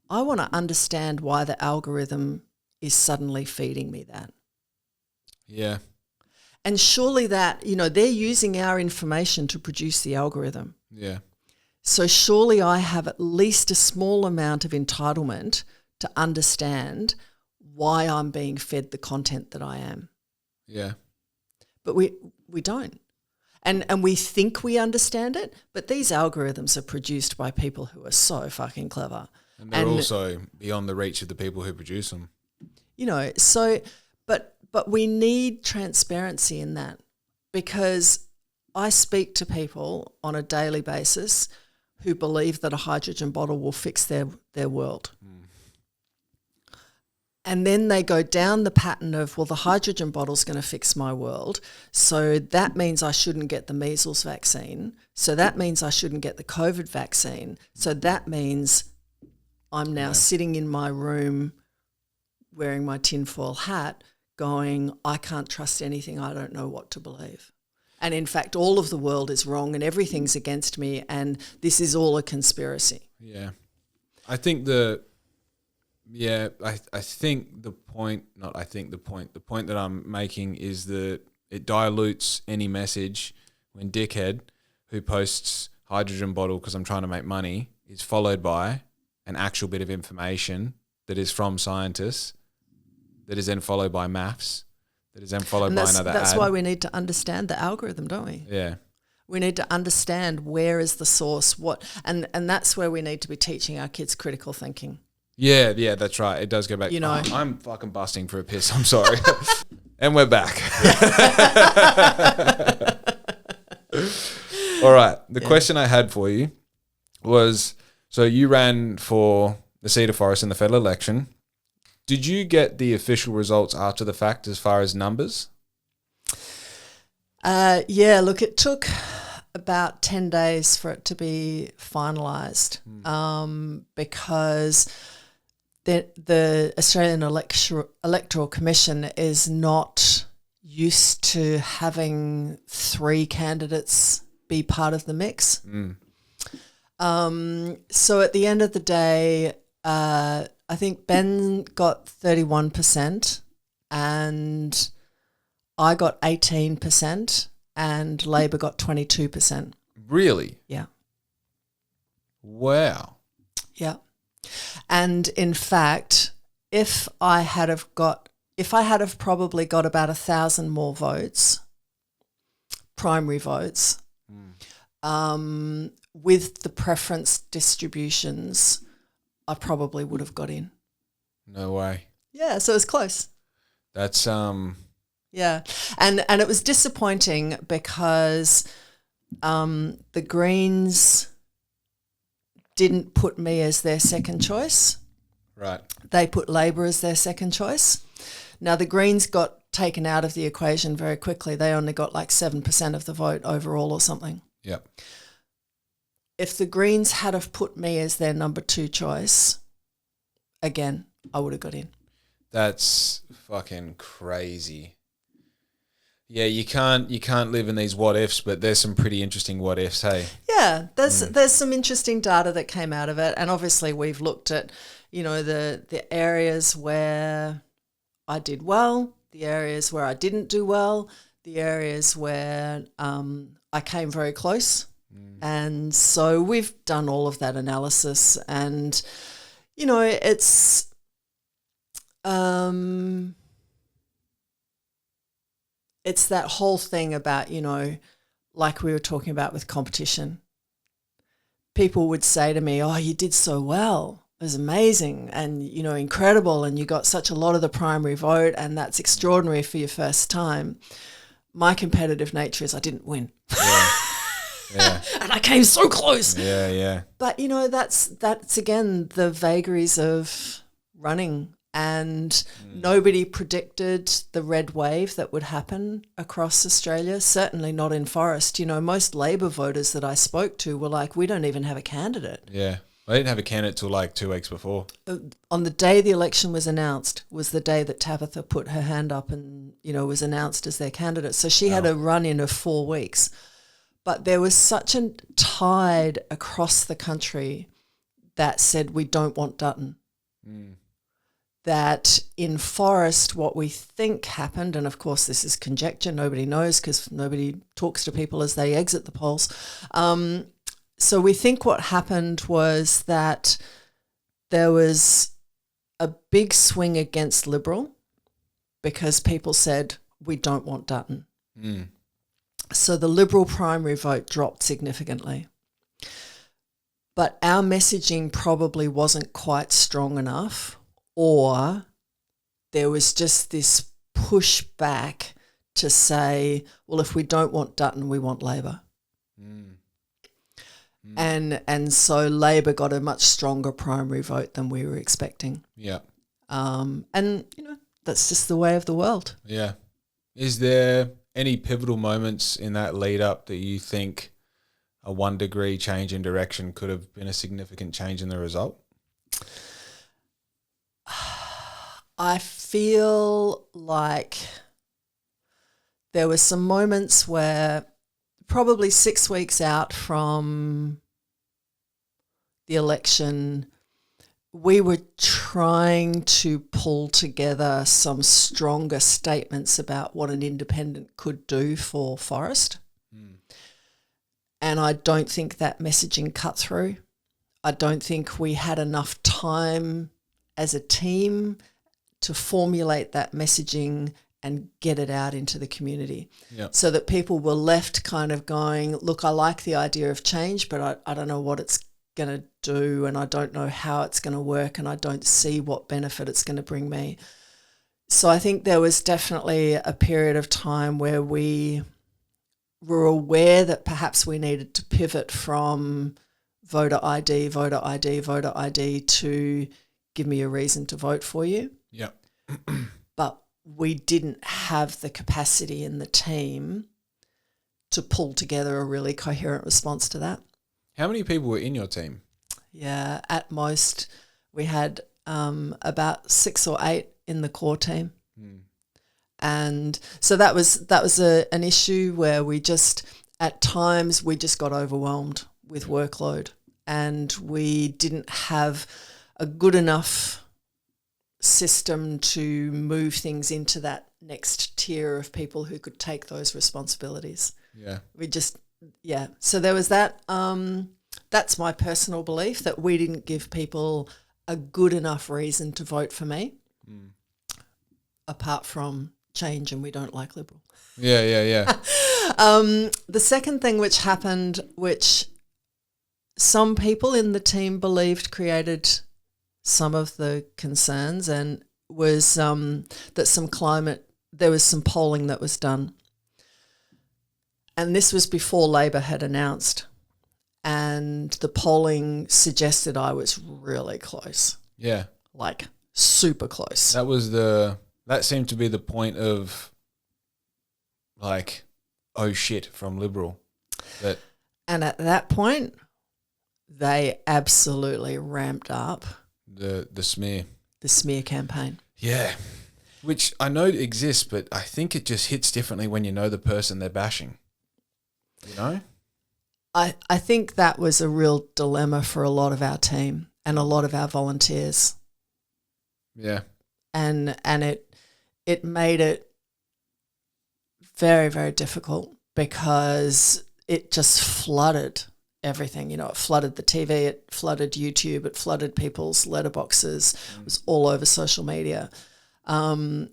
I want to understand why the algorithm is suddenly feeding me that. Yeah. And surely that, you know, they're using our information to produce the algorithm. Yeah. So surely I have at least a small amount of entitlement to understand why I'm being fed the content that I am. Yeah. But we don't. And we think we understand it, but these algorithms are produced by people who are so fucking clever. And they're also beyond the reach of the people who produce them. You know, so but we need transparency in that, because I speak to people on a daily basis who believe that a hydrogen bottle will fix their world. And then they go down the pattern of, well, the hydrogen bottle's going to fix my world, so that means I shouldn't get the measles vaccine, so that means I shouldn't get the COVID vaccine, so that means I'm now sitting in my room wearing my tinfoil hat going, I can't trust anything. I don't know what to believe. And in fact, all of the world is wrong and everything's against me and this is all a conspiracy. Yeah. I think the point that I'm making is that it dilutes any message when dickhead who posts hydrogen bottle because I'm trying to make money is followed by an actual bit of information that is from scientists, that is then followed by maths, that is then followed by another ad. That's why we need to understand the algorithm, don't we? Yeah. We need to understand where is the source, and that's where we need to be teaching our kids critical thinking. Yeah, that's right. It does go back. You know, I'm fucking busting for a piss. I'm sorry. And we're back. All right. The question I had for you was, so you ran for the seat of Forrest in the federal election. Did you get the official results after the fact as far as numbers? Look, it took about 10 days for it to be finalised because the Australian Electoral Commission is not used to having 3 candidates be part of the mix. So at the end of the day, I think Ben got 31% and I got 18% and Labor got 22%. Really? Yeah. Wow. Yeah. And in fact, if I had have probably got about 1,000 more votes, primary votes, with the preference distributions, I probably would have got in. No way. Yeah, so it was close. That's Yeah, and it was disappointing because the Greens didn't put me as their second choice. Right. They put Labor as their second choice. Now, the Greens got taken out of the equation very quickly. They only got like 7% of the vote overall or something. Yep. If the Greens had have put me as their number 2 choice, again, I would have got in. That's fucking crazy. Yeah, you can't live in these what ifs, but there's some pretty interesting what ifs, hey. Yeah, there's some interesting data that came out of it, and obviously we've looked at, the areas where I did well, the areas where I didn't do well, the areas where I came very close, and so we've done all of that analysis, and it's it's that whole thing about, like we were talking about with competition. People would say to me, oh, you did so well. It was amazing and, incredible, and you got such a lot of the primary vote, and that's extraordinary for your first time. My competitive nature is I didn't win. Yeah. And I came so close. Yeah. But, that's again the vagaries of running. And nobody predicted the red wave that would happen across Australia, certainly not in Forrest. Most Labor voters that I spoke to were like, we don't even have a candidate. Yeah. I didn't have a candidate till like 2 weeks before. On the day the election was announced was the day that Tabitha put her hand up and, was announced as their candidate. So she had a run-in of 4 weeks. But there was such a tide across the country that said we don't want Dutton. That in Forrest, what we think happened, and of course this is conjecture, nobody knows because nobody talks to people as they exit the polls. So we think what happened was that there was a big swing against Liberal because people said, we don't want Dutton. So the Liberal primary vote dropped significantly. But our messaging probably wasn't quite strong enough, or there was just this pushback to say, well, if we don't want Dutton, we want Labor. And so Labor got a much stronger primary vote than we were expecting. Yeah. And, that's just the way of the world. Yeah. Is there any pivotal moments in that lead up that you think a 1 degree change in direction could have been a significant change in the result? I feel like there were some moments where probably 6 weeks out from the election, we were trying to pull together some stronger statements about what an independent could do for Forrest. And I don't think that messaging cut through. I don't think we had enough time as a team to formulate that messaging and get it out into the community. Yep. So that people were left kind of going, look, I like the idea of change, but I don't know what it's going to do, and I don't know how it's going to work, and I don't see what benefit it's going to bring me. So I think there was definitely a period of time where we were aware that perhaps we needed to pivot from voter ID to give me a reason to vote for you. Yeah. But we didn't have the capacity in the team to pull together a really coherent response to that. How many people were in your team? Yeah, at most we had about 6 or 8 in the core team. And so that was an issue where we just, at times, we just got overwhelmed with workload, and we didn't have a good enough system to move things into that next tier of people who could take those responsibilities. Yeah. So there was that. That's my personal belief, that we didn't give people a good enough reason to vote for me, apart from change, and we don't like Liberal. Yeah. The second thing which happened, which some people in the team believed created some of the concerns, and was that there was some polling that was done. And this was before Labor had announced, and the polling suggested I was really close. Yeah. Like super close. That seemed to be the point of, like, oh shit, from Liberal. And at that point, they absolutely ramped up the smear. The smear campaign. Yeah. Which I know exists, but I think it just hits differently when you know the person they're bashing. You know? I think that was a real dilemma for a lot of our team and a lot of our volunteers. Yeah. And it made it very, very difficult, because it just flooded everything. You know, it flooded the TV, it flooded YouTube, it flooded people's letterboxes. It was all over social media. And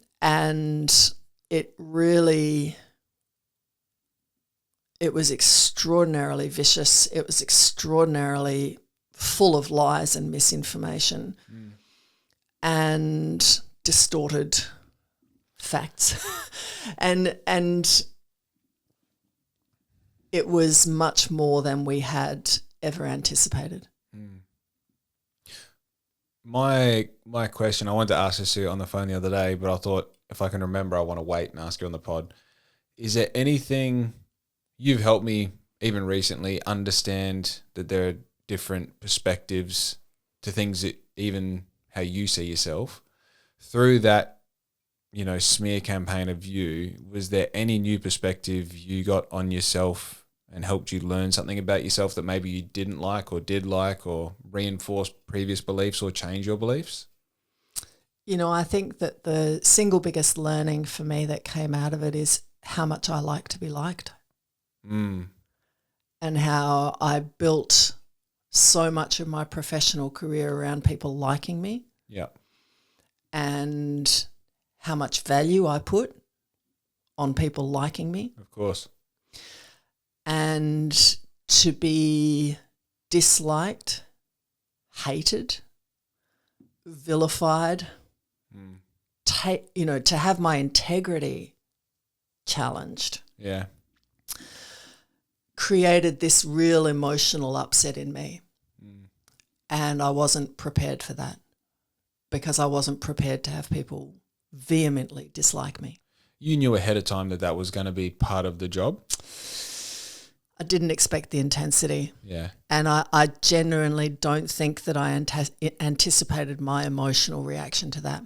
it was extraordinarily vicious. It was extraordinarily full of lies and misinformation and distorted facts. and it was much more than we had ever anticipated. My question, I wanted to ask Sue on the phone the other day, but I thought if I can remember, I want to wait and ask you on the pod. Is there anything you've helped me even recently understand that there are different perspectives to things, that even how you see yourself through that, you know, smear campaign of you? Was there any new perspective you got on yourself and helped you learn something about yourself that maybe you didn't like or did like, or reinforce previous beliefs or change your beliefs? You know, I think that the single biggest learning for me that came out of it is how much I like to be liked. And how I built so much of my professional career around people liking me. Yeah. And how much value I put on people liking me. Of course. And to be disliked, hated, vilified, to have my integrity challenged. Yeah. Created this real emotional upset in me. And I wasn't prepared for that, because I wasn't prepared to have people vehemently dislike me. You knew ahead of time that that was going to be part of the job? I didn't expect the intensity. Yeah. And I genuinely don't think that I anticipated my emotional reaction to that.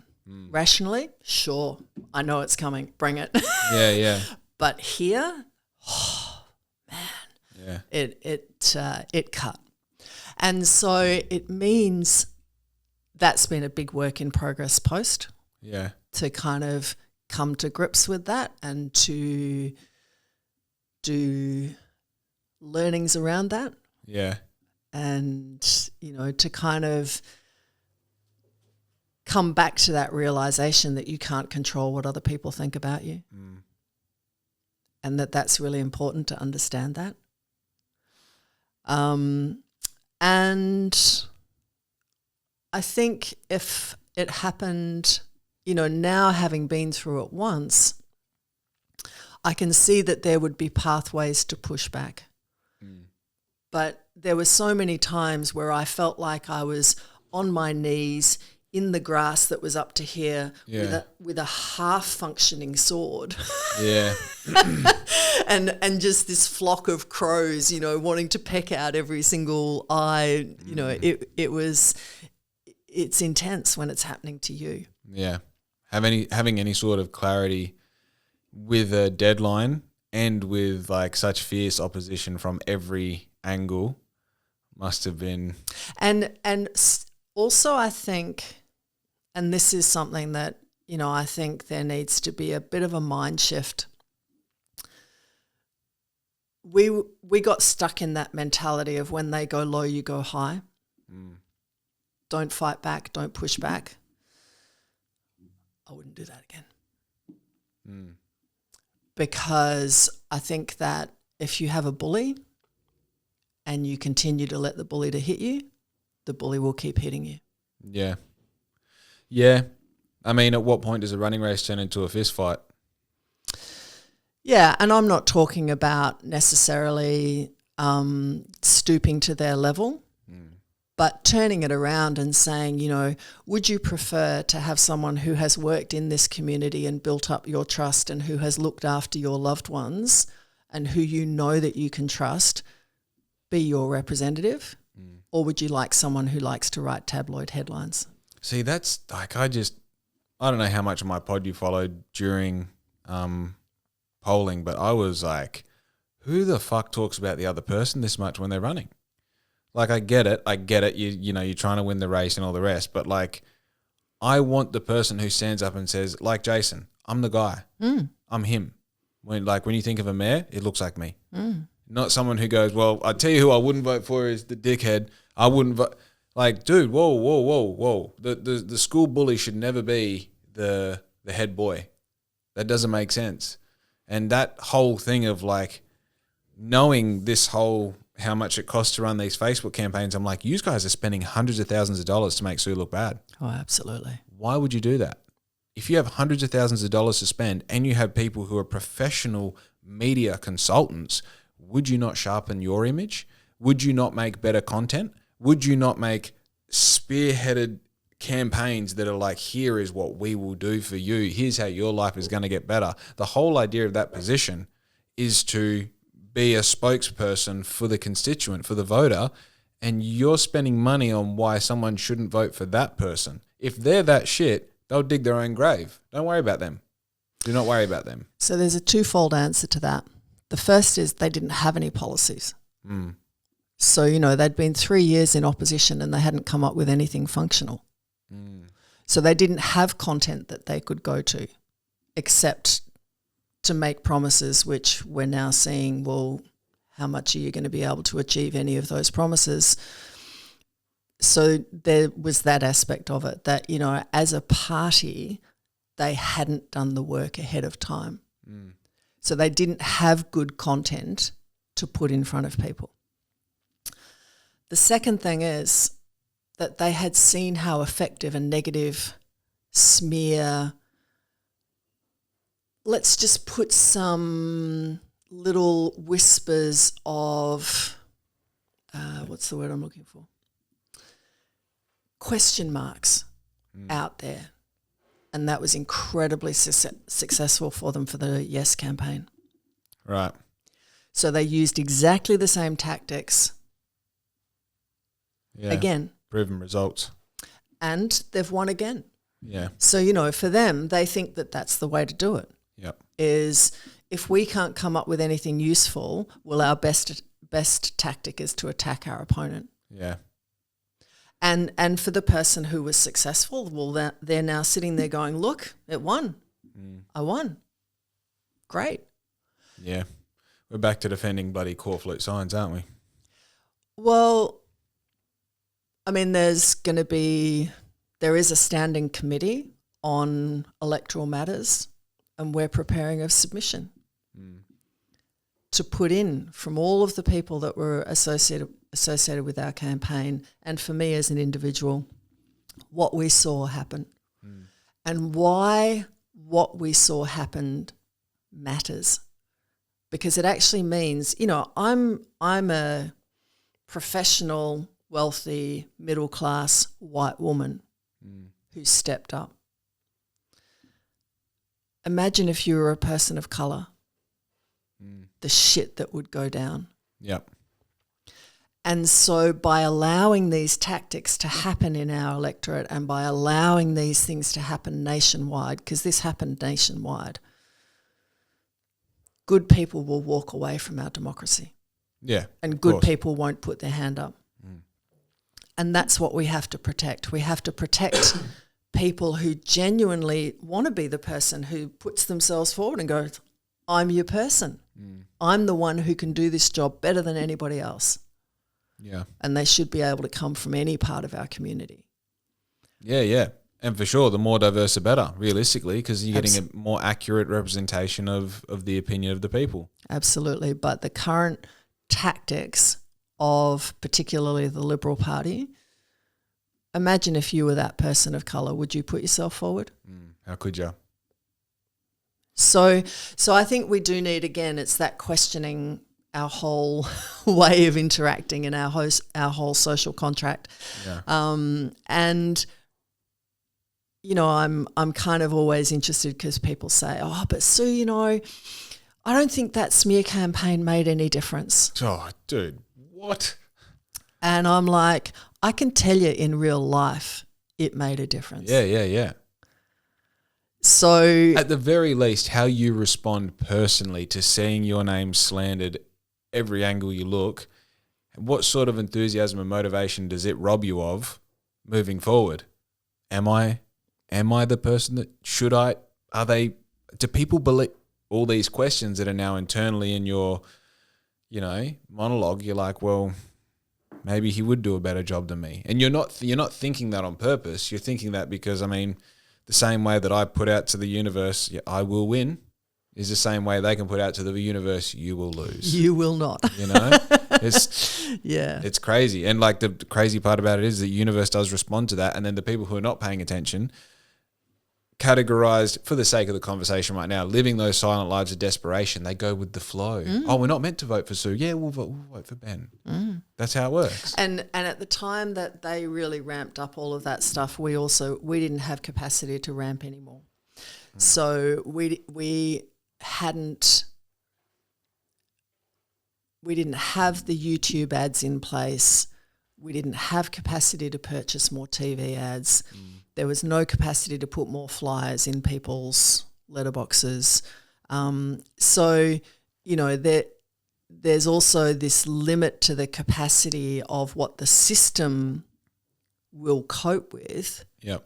Rationally, sure, I know it's coming. Bring it. Yeah. But here, oh, man, it cut. And so it means that's been a big work in progress post. Yeah. To kind of come to grips with that and to do learnings around that. Yeah. And, you know, to kind of come back to that realization that you can't control what other people think about you. And that's really important to understand that. And I think if it happened, you know, now having been through it once, I can see that there would be pathways to push back. But there were so many times where I felt like I was on my knees in the grass that was up to here with a half-functioning sword. Yeah. and just this flock of crows, you know, wanting to peck out every single eye. You know, it's intense when it's happening to you. Yeah. Having any sort of clarity with a deadline and with like such fierce opposition from every angle must have been. And also I think, and this is something that, you know, I think there needs to be a bit of a mind shift. We got stuck in that mentality of when they go low, you go high. Don't fight back, don't push back. I wouldn't do that again. Because I think that if you have a bully and you continue to let the bully to hit you, the bully will keep hitting you. Yeah. Yeah. I mean, at what point does a running race turn into a fist fight? Yeah, and I'm not talking about necessarily stooping to their level, but turning it around and saying, you know, would you prefer to have someone who has worked in this community and built up your trust and who has looked after your loved ones and who you know that you can trust be your representative? Or would you like someone who likes to write tabloid headlines? See, that's like, I don't know how much of my pod you followed during polling, but I was like, who the fuck talks about the other person this much when they're running? Like, I get it. You know, you're trying to win the race and all the rest, but like, I want the person who stands up and says, like Jason, I'm the guy. I'm him. When you think of a mayor, it looks like me. Not someone who goes, well, I tell you who I wouldn't vote for is the dickhead. I wouldn't vote. Like, dude, whoa. The school bully should never be the head boy. That doesn't make sense. And that whole thing of like knowing this whole how much it costs to run these Facebook campaigns, I'm like, you guys are spending hundreds of thousands of dollars to make Sue look bad. Oh, absolutely. Why would you do that? If you have hundreds of thousands of dollars to spend and you have people who are professional media consultants, would you not sharpen your image? Would you not make better content? Would you not make spearheaded campaigns that are like, here is what we will do for you. Here's how your life is going to get better. The whole idea of that position is to be a spokesperson for the constituent, for the voter, and you're spending money on why someone shouldn't vote for that person. If they're that shit, they'll dig their own grave. Don't worry about them. Do not worry about them. So there's a twofold answer to that. The first is they didn't have any policies. So, you know, they'd been 3 years in opposition and they hadn't come up with anything functional. So they didn't have content that they could go to except to make promises, which we're now seeing, well, how much are you going to be able to achieve any of those promises? So there was that aspect of it that, you know, as a party, they hadn't done the work ahead of time. So they didn't have good content to put in front of people. The second thing is that they had seen how effective a negative smear, let's just put some little whispers of, what's the word I'm looking for? Question marks out there. And that was incredibly successful for them for the Yes campaign. Right. So they used exactly the same tactics again. Proven results. And they've won again. Yeah. So, you know, for them, they think that that's the way to do it. Yep. Is if we can't come up with anything useful, well, our best tactic is to attack our opponent. Yeah. And for the person who was successful, well, they're now sitting there going, look, it won. I won. Great. Yeah. We're back to defending bloody corflute signs, aren't we? Well, I mean, there is a standing committee on electoral matters, and we're preparing a submission to put in from all of the people that were associated with our campaign, and for me as an individual, what we saw happen and why what we saw happen matters. Because it actually means, you know, I'm a professional, wealthy, middle-class white woman who stepped up. Imagine if you were a person of colour, the shit that would go down. Yep. And so by allowing these tactics to happen in our electorate and by allowing these things to happen nationwide, because this happened nationwide, good people will walk away from our democracy. Yeah. And good people won't put their hand up. And that's what we have to protect. We have to protect people who genuinely want to be the person who puts themselves forward and goes, I'm your person. I'm the one who can do this job better than anybody else. Yeah. And they should be able to come from any part of our community. Yeah, yeah. And for sure, the more diverse the better, realistically, because you're getting a more accurate representation of the opinion of the people. Absolutely. But the current tactics of particularly the Liberal Party, imagine if you were that person of colour, would you put yourself forward? How could you? So I think we do need, again, it's that questioning our whole way of interacting and our whole social contract. Yeah. And you know, I'm kind of always interested because people say, oh, but Sue, you know, I don't think that smear campaign made any difference. Oh, dude, what? And I'm like, I can tell you in real life it made a difference. Yeah. So at the very least, how you respond personally to seeing your name slandered every angle you look, what sort of enthusiasm and motivation does it rob you of moving forward? Am I the person that do people believe all these questions that are now internally in your, you know, monologue? You're like, well, maybe he would do a better job than me. And you're not thinking that on purpose. You're thinking that because, I mean, the same way that I put out to the universe, I will win, is the same way they can put out to the universe, you will lose. You will not. You know? It's crazy. And like the crazy part about it is the universe does respond to that, and then the people who are not paying attention, categorized for the sake of the conversation right now, living those silent lives of desperation, they go with the flow. Oh, we're not meant to vote for Sue. Yeah, we'll vote for Ben. That's how it works. And at the time that they really ramped up all of that stuff, we didn't have capacity to ramp anymore. So we didn't have the YouTube ads in place. We didn't have capacity to purchase more TV ads. There was no capacity to put more flyers in people's letterboxes. So, you know, there's also this limit to the capacity of what the system will cope with. Yep.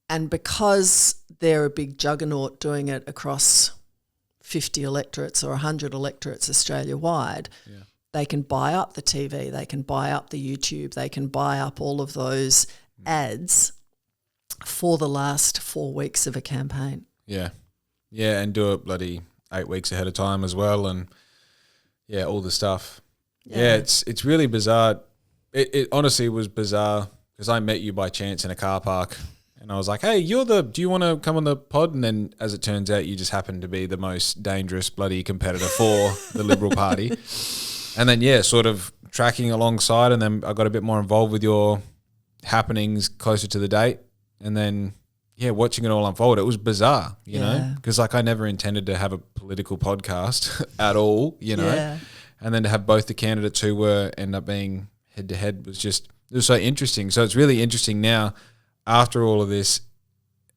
And because they're a big juggernaut doing it across 50 electorates or 100 electorates Australia-wide, they can buy up the TV, they can buy up the YouTube, they can buy up all of those ads for the last 4 weeks of a campaign. Yeah, and do it bloody 8 weeks ahead of time as well, and all the stuff. Yeah, it's really bizarre. It honestly was bizarre because I met you by chance in a car park, and I was like, "Hey, do you want to come on the pod?" And then, as it turns out, you just happened to be the most dangerous bloody competitor for the Liberal Party. And then, sort of tracking alongside, and then I got a bit more involved with your happenings closer to the date. And then, watching it all unfold, it was bizarre, you know, because like I never intended to have a political podcast at all, you know. and then to have both the candidates who were end up being head to head it was so interesting. So it's really interesting now, after all of this,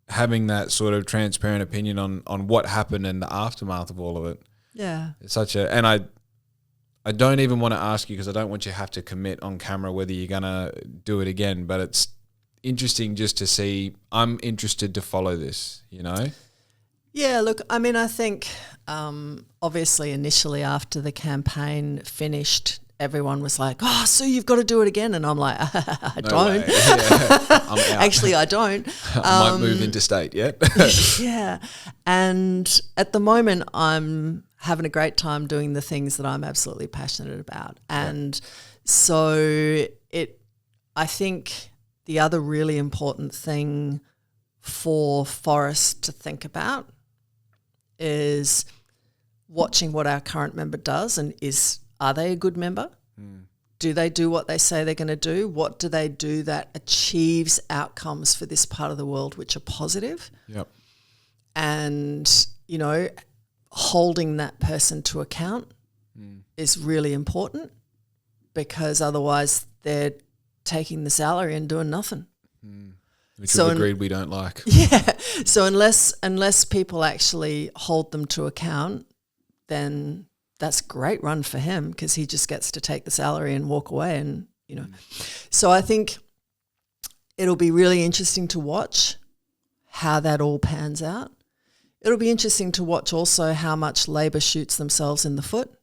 having that sort of transparent opinion on what happened and the aftermath of all of it. Yeah. It's and I don't even want to ask you because I don't want you to have to commit on camera whether you're going to do it again, but it's interesting just to see. I'm interested to follow this, you know? Yeah, look, I mean, I think obviously initially after the campaign finished, everyone was like, "Oh, Sue, you've got to do it again." And I'm like, I don't. Yeah, I'm out. Actually, I don't. I might move interstate yet. Yeah. And at the moment, I'm having a great time doing the things that I'm absolutely passionate about. And so I think the other really important thing for Forrest to think about is watching what our current member does, and are they a good member? Do they do what they say they're going to do? What do they do that achieves outcomes for this part of the world which are positive? Yep. And, you know, holding that person to account is really important, because otherwise they're taking the salary and doing nothing. Which we've agreed we don't like. Yeah. So unless people actually hold them to account, then that's a great run for him, because he just gets to take the salary and walk away, and, you know. So I think it'll be really interesting to watch how that all pans out. It'll be interesting to watch also how much Labor shoots themselves in the foot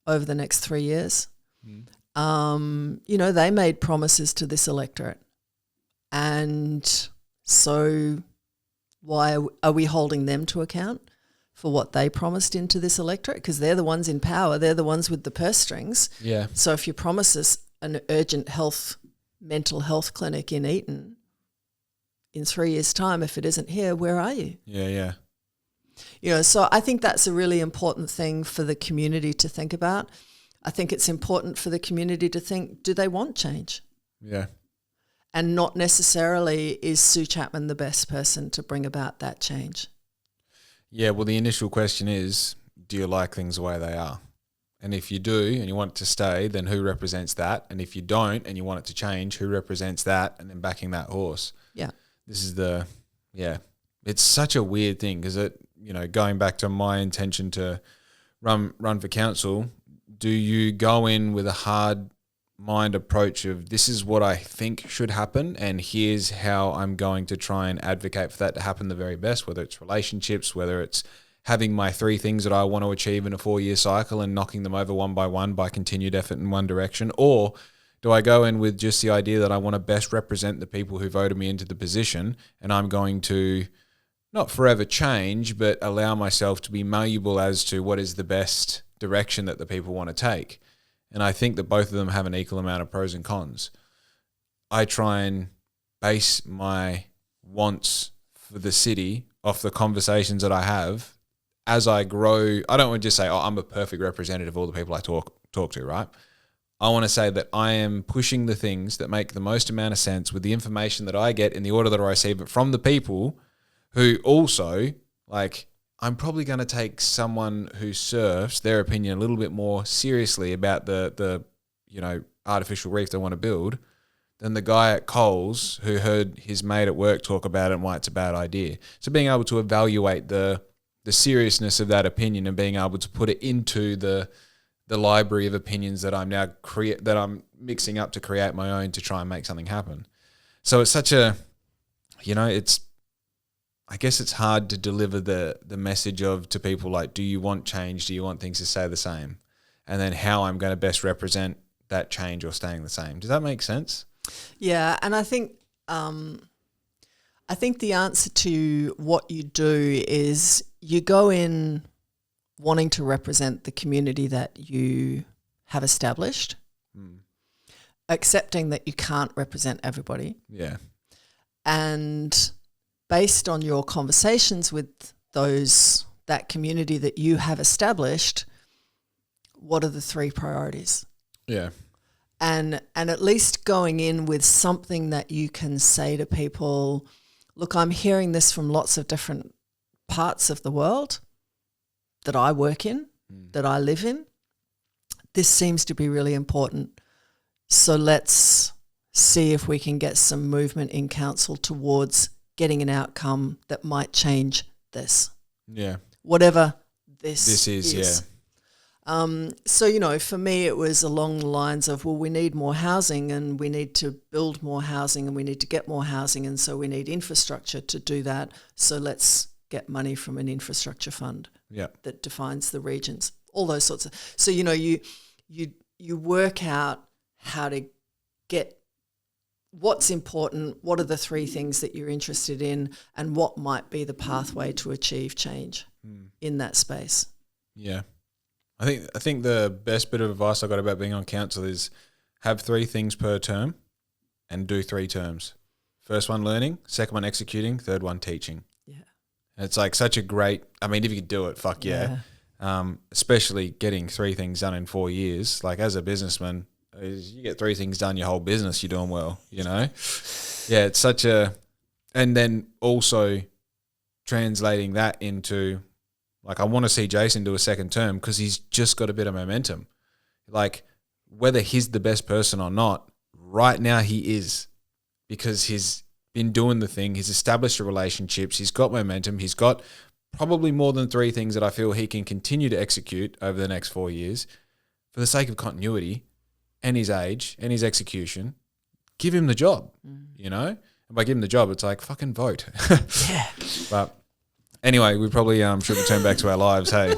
over the next 3 years. You know, they made promises to this electorate, and so why are we holding them to account for what they promised into this electorate? Because they're the ones in power. They're the ones with the purse strings. Yeah. So if you promise us an urgent mental health clinic in Eton in 3 years' time, if it isn't here, where are you? Yeah, yeah. You know, so I think that's a really important thing for the community to think about. I think it's important for the community to think, do they want change? Yeah. And not necessarily is Sue Chapman the best person to bring about that change. Yeah, well, the initial question is, do you like things the way they are? And if you do and you want it to stay, then who represents that? And if you don't and you want it to change, who represents that? And then backing that horse. Yeah. This is it's such a weird thing, because going back to my intention to run for council, do you go in with a hard mind approach of, this is what I think should happen, and here's how I'm going to try and advocate for that to happen the very best, whether it's relationships, whether it's having my 3 things that I want to achieve in a 4-year cycle and knocking them over one by continued effort in one direction? Or do I go in with just the idea that I want to best represent the people who voted me into the position, and I'm going to not forever change, but allow myself to be malleable as to what is the best direction that the people want to take? And I think that both of them have an equal amount of pros and cons. I try and base my wants for the city off the conversations that I have as I grow. I don't want to just say, I'm a perfect representative of all the people I talk to, right? I want to say that I am pushing the things that make the most amount of sense with the information that I get in the order that I receive it from the people who also, I'm probably going to take someone who surfs their opinion a little bit more seriously about the artificial reef they want to build than the guy at Coles who heard his mate at work talk about it and why it's a bad idea. So being able to evaluate the seriousness of that opinion and being able to put it into the library of opinions that I'm now that I'm mixing up to create my own to try and make something happen. So it's such a, I guess it's hard to deliver the message to people like, do you want change? Do you want things to stay the same? And then how I'm going to best represent that change or staying the same. Does that make sense? Yeah, and I think the answer to what you do is you go in wanting to represent the community that you have established, accepting that you can't represent everybody. Yeah. And based on your conversations with that community that you have established, what are the 3 priorities? Yeah. And at least going in with something that you can say to people, look, I'm hearing this from lots of different parts of the world that I work in, that I live in. this seems to be really important. So let's see if we can get some movement in council towards getting an outcome that might change this. Yeah. Whatever this is. Yeah. So, you know, for me, it was along the lines of, well, we need more housing and we need to build more housing and we need to get more housing. And so we need infrastructure to do that. So let's get money from an infrastructure fund that defines the regions, all those sorts of. So, you know, you work out how to get what's important, what are the 3 things that you're interested in, and what might be the pathway to achieve change in that space. Yeah. I think the best bit of advice I got about being on council is have 3 things per term and do 3 terms. First one learning, second one executing, third one teaching. Yeah. And it's like such a great, I mean, if you could do it, fuck yeah. Especially getting 3 things done in 4 years. Like as a businessman, you get 3 things done, your whole business, you're doing well, you know? Yeah, it's such a, and then also translating that into, like, I want to see Jason do a second term because he's just got a bit of momentum. Like, whether he's the best person or not, right now he is, because he's been doing the thing, he's established the relationships, he's got momentum, he's got probably more than 3 things that I feel he can continue to execute over the next 4 years for the sake of continuity and his age and his execution. Give him the job, you know? And by giving him the job, it's like, fucking vote. Yeah. But anyway, we probably should return back to our lives, hey?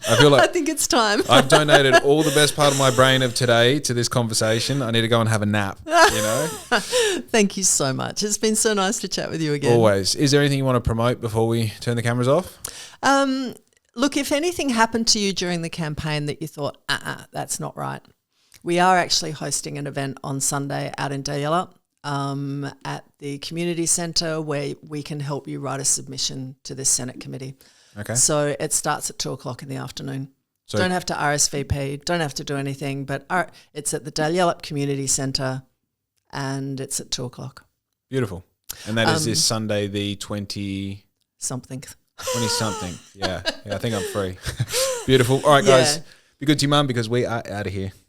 I feel like I think it's time. I've donated all the best part of my brain of today to this conversation. I need to go and have a nap, you know? Thank you so much. It's been so nice to chat with you again. Always. Is there anything you want to promote before we turn the cameras off? Look, if anything happened to you during the campaign that you thought, that's not right, we are actually hosting an event on Sunday out in Dalyella at the community centre where we can help you write a submission to this Senate committee. Okay. So it starts at 2:00 in the afternoon. So don't have to RSVP, don't have to do anything, but it's at the Dalyella Community Centre and it's at 2:00. Beautiful. And that is this Sunday, the 20... something. 20-something. Yeah, I think I'm free. Beautiful. All right, guys. Be good to your mum because we are out of here.